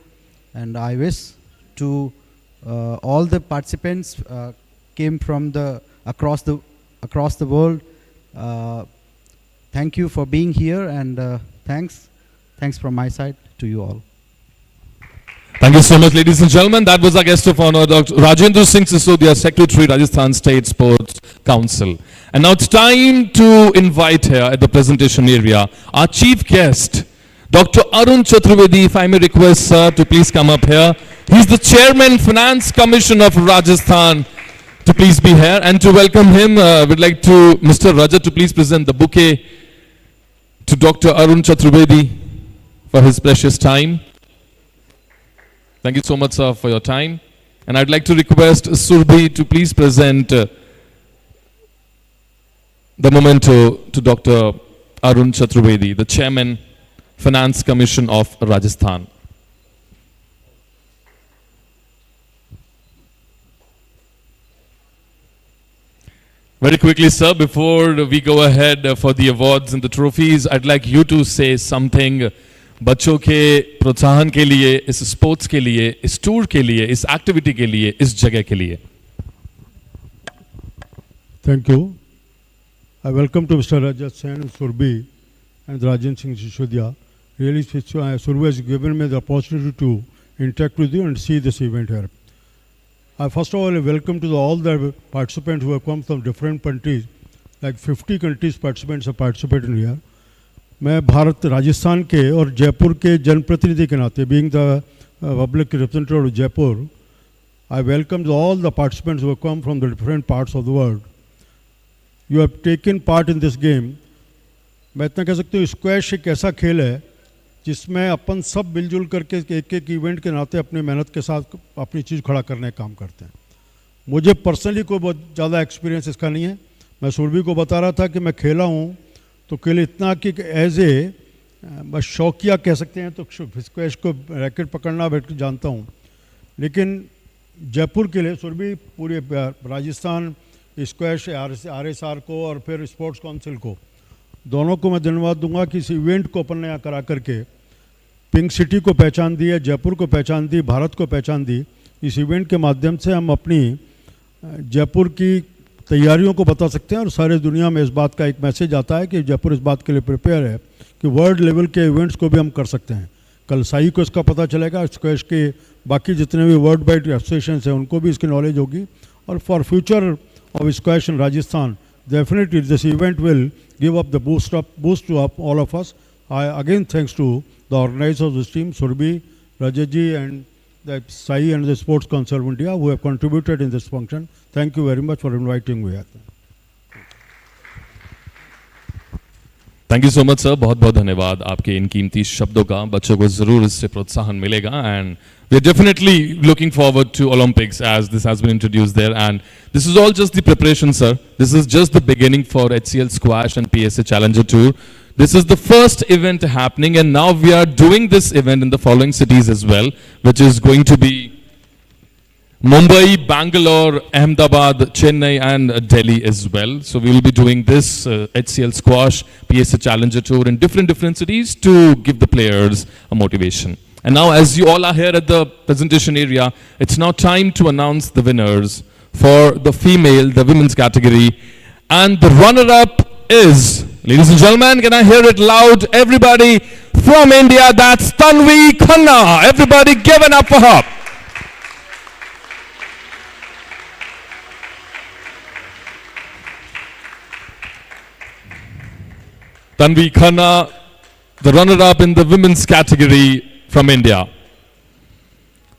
K: and I wish to all the participants came from across the world. Thank you for being here, and thanks from my side to you all.
I: Thank you so much, ladies and gentlemen. That was our guest of honor, Dr. Rajendra Singh Sisodia, Secretary, Rajasthan State Sports Council. And now it's time to invite here at the presentation area our chief guest, Dr. Arun Chaturvedi. If I may request sir to please come up here. He's the Chairman, Finance Commission of Rajasthan, to please be here. And to welcome him, we'd like to Mr. Rajat to please present the bouquet to Dr. Arun Chaturvedi for his precious time. Thank you so much, sir, for your time. And I'd like to request Surbhi to please present the memento to Dr. Arun Chaturvedi, the Chairman, Finance Commission of Rajasthan. Very quickly, sir, before we go ahead for the awards and the trophies, I'd like you to say something बच्चों के प्रोत्साहन के लिए, इस sports के लिए, इस tour के लिए, इस एक्टिविटी के लिए, इस जगह के लिए.
L: Thank you. I welcome to Mr. Rajat Sen, Surbhi and Rajan Singh Sishodia. Really, Surbhi has given me the opportunity to interact with you and see this event here. First of all, welcome to all the participants who have come from different countries. Like 50 countries participants have participated here. मैं भारत राजस्थान के और जयपुर के जनप्रतिनिधि के नाते being the public representative of Jaipur, I welcome all the participants who have come from the different parts of the world. You have taken part in this game. मैं इतना कह सकता हूँ स्क्वैश एक ऐसा खेल है जिसमें अपन सब मिलजुल करके एक एक इवेंट के नाते अपनी मेहनत के साथ अपनी चीज़ खड़ा करने का काम करते हैं. मुझे पर्सनली कोई बहुत ज़्यादा एक्सपीरियंस इसका नहीं है. मैं सुरभि को बता रहा था कि मैं खेला हूँ तो केवल इतना कि एज ए बस शौकिया कह सकते हैं तो स्क्वैश को रैकेट पकड़ना बैठ जानता हूँ. लेकिन जयपुर के लिए सुरभि पूरे राजस्थान स्क्वैश RSR को और फिर स्पोर्ट्स काउंसिल को दोनों को मैं धन्यवाद दूंगा कि इस इवेंट को अपन ने यहाँ करा करके पिंक सिटी को पहचान दी है, जयपुर को पहचान दी, भारत को पहचान दी. इस इवेंट के माध्यम से हम अपनी जयपुर की तैयारियों को बता सकते हैं और सारे दुनिया में इस बात का एक मैसेज आता है कि जयपुर इस बात के लिए प्रिपेयर है कि वर्ल्ड लेवल के इवेंट्स को भी हम कर सकते हैं. कल साई को इसका पता चलेगा, स्क्वैश के बाकी जितने भी वर्ल्ड वाइड एसोसिएशन हैं उनको भी इसकी नॉलेज होगी. और for future of squash in Rajasthan definitely this event will give up the boost to up all of us. I again thanks to the organizers of this team, Surbhi, Rajat and the Sai and the Sports Council of India who have contributed in this function. Thank you very much for inviting me here.
I: Thank you so much sir, बहुत बहुत धन्यवाद आपके इन कीमती शब्दों का. बच्चों को जरूर इससे प्रोत्साहन मिलेगा and we are definitely looking forward to Olympics as this has been introduced there and this is all just the preparation sir. This is just the beginning for HCL Squash and PSA Challenger Tour. This is the first event happening and now we are doing this event in the following cities as well, which is going to be Mumbai, Bangalore, Ahmedabad, Chennai and Delhi as well. So we will be doing this HCL Squash PSA Challenger Tour in different cities to give the players a motivation. And now as you all are here at the presentation area, it's now time to announce the winners for the female, the women's category. And the runner-up is, ladies and gentlemen, can I hear it loud? Everybody from India, that's Tanvi Khanna. Everybody give it up for her. Tanvi Khanna, the runner-up in the women's category from India.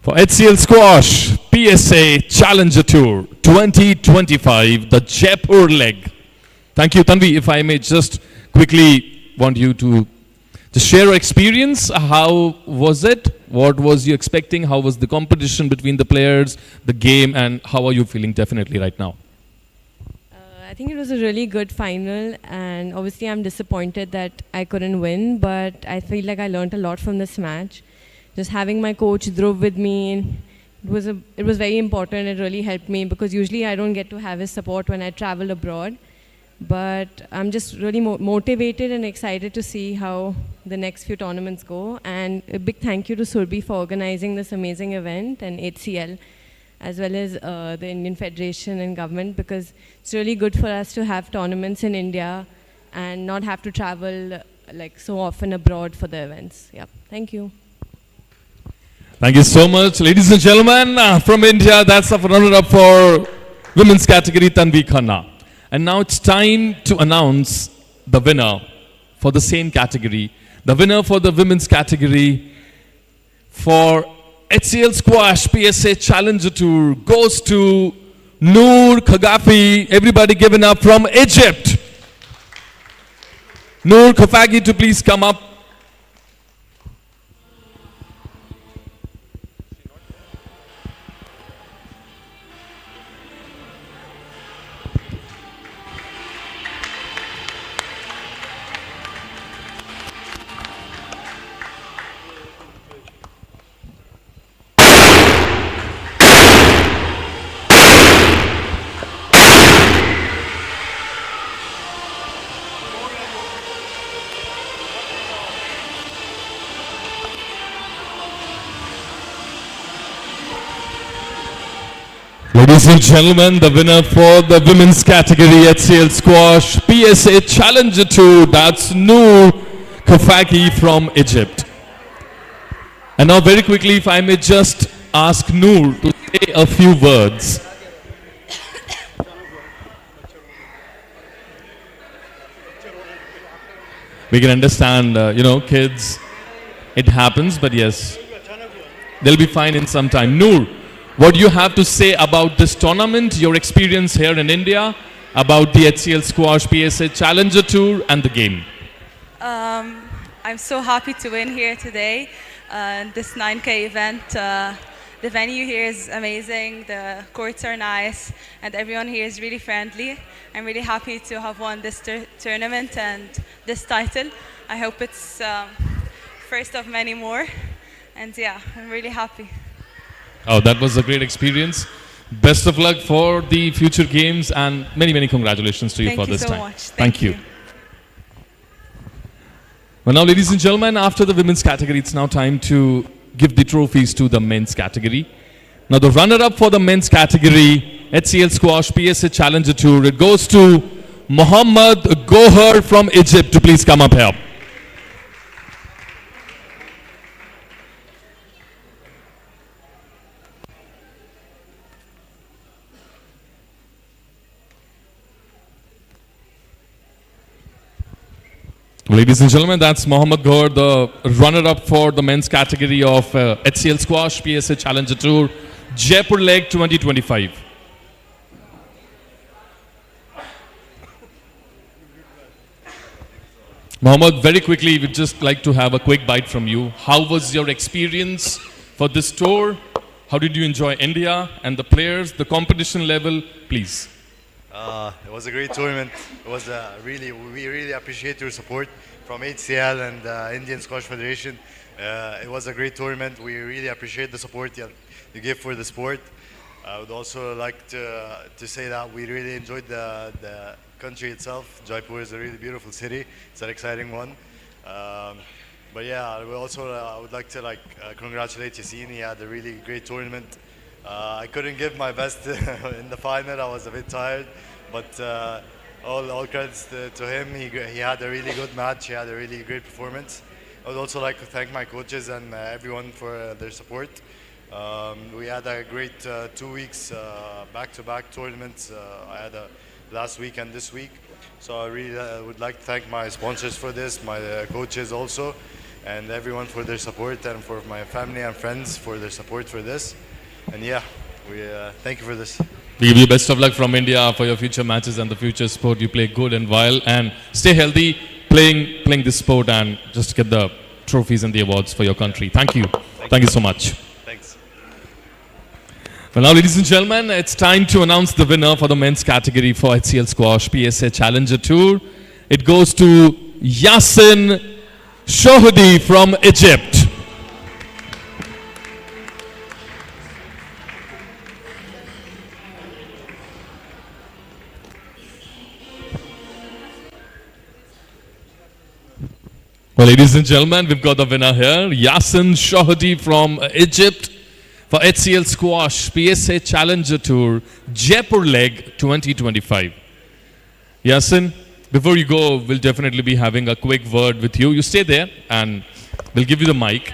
I: For HCL Squash PSA Challenger Tour 2025, the Jaipur leg. Thank you, Tanvi. If I may just quickly want you to just share your experience. How was it? What was you expecting? How was the competition between the players, the game, and how are you feeling definitely right now?
C: I think it was a really good final, and obviously I'm disappointed that I couldn't win, but I feel like I learned a lot from this match. Just having my coach Dhruv with me, it was very important. It really helped me because usually I don't get to have his support when I travel abroad. But I'm just really motivated and excited to see how the next few tournaments go. And a big thank you to Surbhi for organizing this amazing event and HCL, as well as the Indian Federation and government, because it's really good for us to have tournaments in India and not have to travel like so often abroad for the events. Yeah, thank you.
I: Thank you so much. Ladies and gentlemen, from India, that's the runner-up for women's category, Tanvi Khanna. And now it's time to announce the winner for the same category. The winner for the women's category for HCL Squash PSA Challenger Tour goes to Noor Khagafi, everybody given up from Egypt. Noor Khafagi to please come up. Ladies and gentlemen, the winner for the women's category HCL Squash PSA Challenger Tour, that's Noor Khafagi from Egypt. And now very quickly, if I may just ask Noor to say a few words. We can understand, kids, it happens, but yes, they'll be fine in some time. Noor, what do you have to say about this tournament, your experience here in India, about the HCL Squash PSA Challenger Tour and the game?
B: I'm so happy to win here today. This 9K event, the venue here is amazing, the courts are nice, and everyone here is really friendly. I'm really happy to have won this tournament and this title. I hope it's first of many more, and yeah, I'm really happy.
I: Oh, that was a great experience. Best of luck for the future games and many, many congratulations to you for this time.
B: Thank you so much.
I: Thank you. Well, now, ladies and gentlemen, after the women's category, it's now time to give the trophies to the men's category. Now, the runner-up for the men's category, HCL Squash PSA Challenger Tour, it goes to Mohammad Gohar from Egypt to please come up here. Ladies and gentlemen, that's Mohammad Gohar, the runner-up for the men's category of HCL Squash PSA Challenger Tour, Jaipur Leg 2025. Mohammad, very quickly, we'd just like to have a quick bite from you. How was your experience for this tour? How did you enjoy India and the players, the competition level? Please.
G: It was a great tournament. It was we really appreciate your support from HCL and Indian Squash Federation. It was a great tournament. We really appreciate the support you give for the sport. I would also like to say that we really enjoyed the country itself. Jaipur is a really beautiful city. It's an exciting one. But yeah, I would like to congratulate Yassine. He had a really great tournament. I couldn't give my best in the final. I was a bit tired, but all credits to him. He had a really good match. He had a really great performance. I would also like to thank my coaches and everyone for their support. We had a great 2 weeks back-to-back tournaments. I had last week and this week. So I really would like to thank my sponsors for this, my coaches also, and everyone for their support, and for my family and friends for their support for this. And yeah, we thank you for this.
I: We give you best of luck from India for your future matches and the future sport. You play good and well, and stay healthy playing this sport, and just get the trophies and the awards for your country. Thank you. Thank you so much.
G: Thanks.
I: Well, now, ladies and gentlemen, it's time to announce the winner for the men's category for HCL Squash PSA Challenger Tour. It goes to Yasin Shohdi from Egypt. Well, ladies and gentlemen, we've got the winner here, Yasin Shohdi from Egypt for HCL Squash PSA Challenger Tour, Jaipur Leg 2025. Yasin, before you go, we'll definitely be having a quick word with you. You stay there and we'll give you the mic.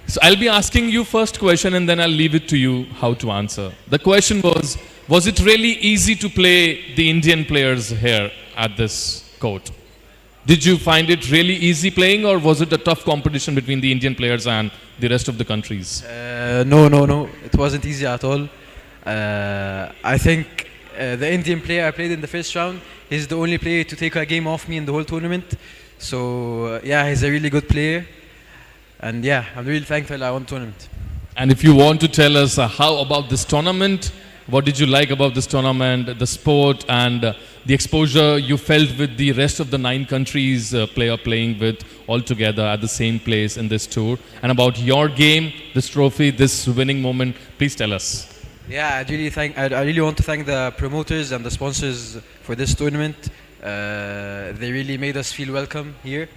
I: So I'll be asking you first question and then I'll leave it to you how to answer. The question was it really easy to play the Indian players here at this court? Did you find it really easy playing, or was it a tough competition between the Indian players and the rest of the countries?
F: No. It wasn't easy at all. I think the Indian player I played in the first round, he's the only player to take a game off me in the whole tournament. So yeah, he's a really good player. And yeah, I'm really thankful I won the tournament.
I: And if you want to tell us how about this tournament, what did you like about this tournament, the sport, and the exposure you felt with the rest of the 9 countries playing with all together at the same place in this tour, and about your game, this trophy, this winning moment, please tell us.
F: Yeah, I really want to thank the promoters and the sponsors for this tournament. They really made us feel welcome here.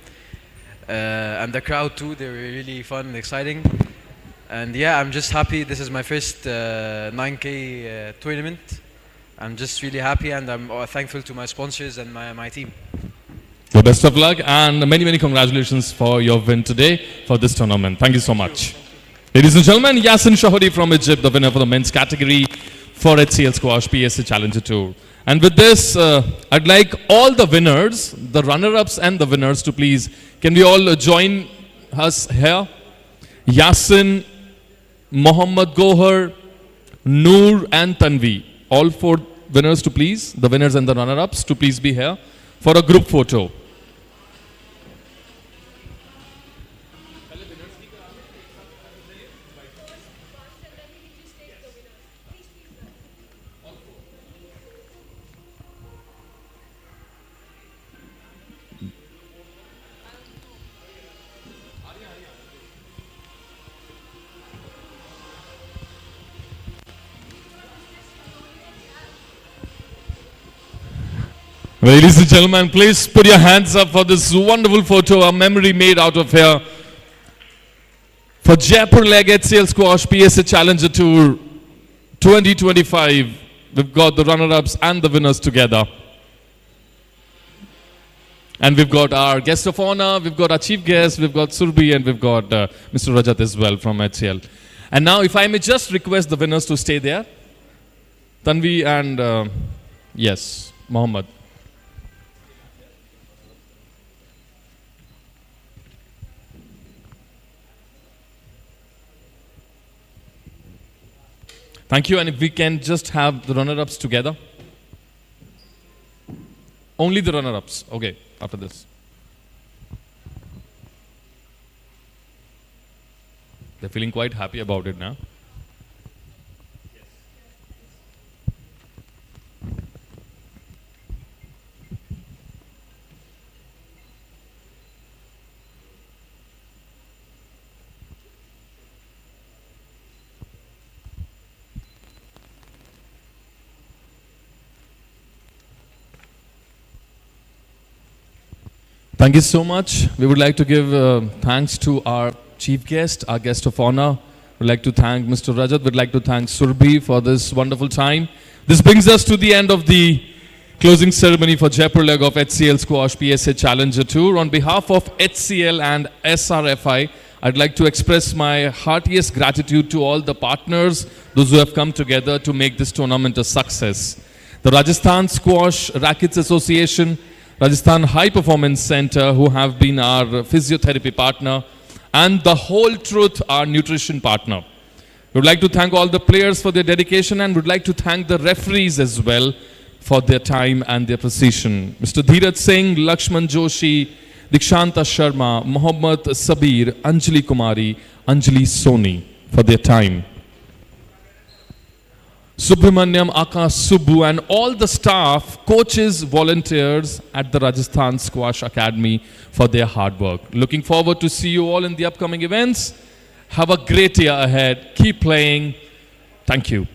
F: And the crowd too, they were really fun and exciting. And yeah, I'm just happy. This is my first 9K tournament. I'm just really happy, and I'm thankful to my sponsors and my team.
I: Well, best of luck and many congratulations for your win today for this tournament. Thank you so much. Ladies and gentlemen, Yasin Shahuri from Egypt, the winner for the men's category for HCL Squash PSA Challenger Tour. And with this, I'd like all the winners, the runner-ups and the winners to please, can we all join us here? Yasin, Mohammad Gohar, Noor and Tanvi. All 4 winners to please, the winners and the runner-ups to please be here for a group photo. Ladies and gentlemen, please put your hands up for this wonderful photo, a memory made out of here. For Jaipur leg HCL Squash PSA Challenger Tour 2025, we've got the runner-ups and the winners together. And we've got our guest of honor, we've got our chief guest, we've got Surbi, and we've got Mr. Rajat as well from HCL. And now if I may just request the winners to stay there. Tanvi and yes, Mohammed. Thank you, and if we can just have the runner-ups together. Only the runner-ups. Okay, after this. They're feeling quite happy about it now. Thank you so much. We would like to give thanks to our chief guest, our guest of honor. We'd like to thank Mr. Rajat. We'd like to thank Surbi for this wonderful time. This brings us to the end of the closing ceremony for Jaipur leg of HCL Squash PSA Challenger Tour. On behalf of HCL and SRFI, I'd like to express my heartiest gratitude to all the partners, those who have come together to make this tournament a success. The Rajasthan Squash Rackets Association, Rajasthan High Performance Center, who have been our physiotherapy partner, and the Whole Truth, our nutrition partner. We would like to thank all the players for their dedication, and would like to thank the referees as well for their time and their precision. Mr. Dheeraj Singh, Lakshman Joshi, Dikshanta Sharma, Mohammad Sabir, Anjali Kumari, Anjali Soni for their time. Subramanyam, Akash, Subbu, and all the staff, coaches, volunteers at the Rajasthan Squash Academy for their hard work. Looking forward to see you all in the upcoming events. Have a great year ahead. Keep playing. Thank you.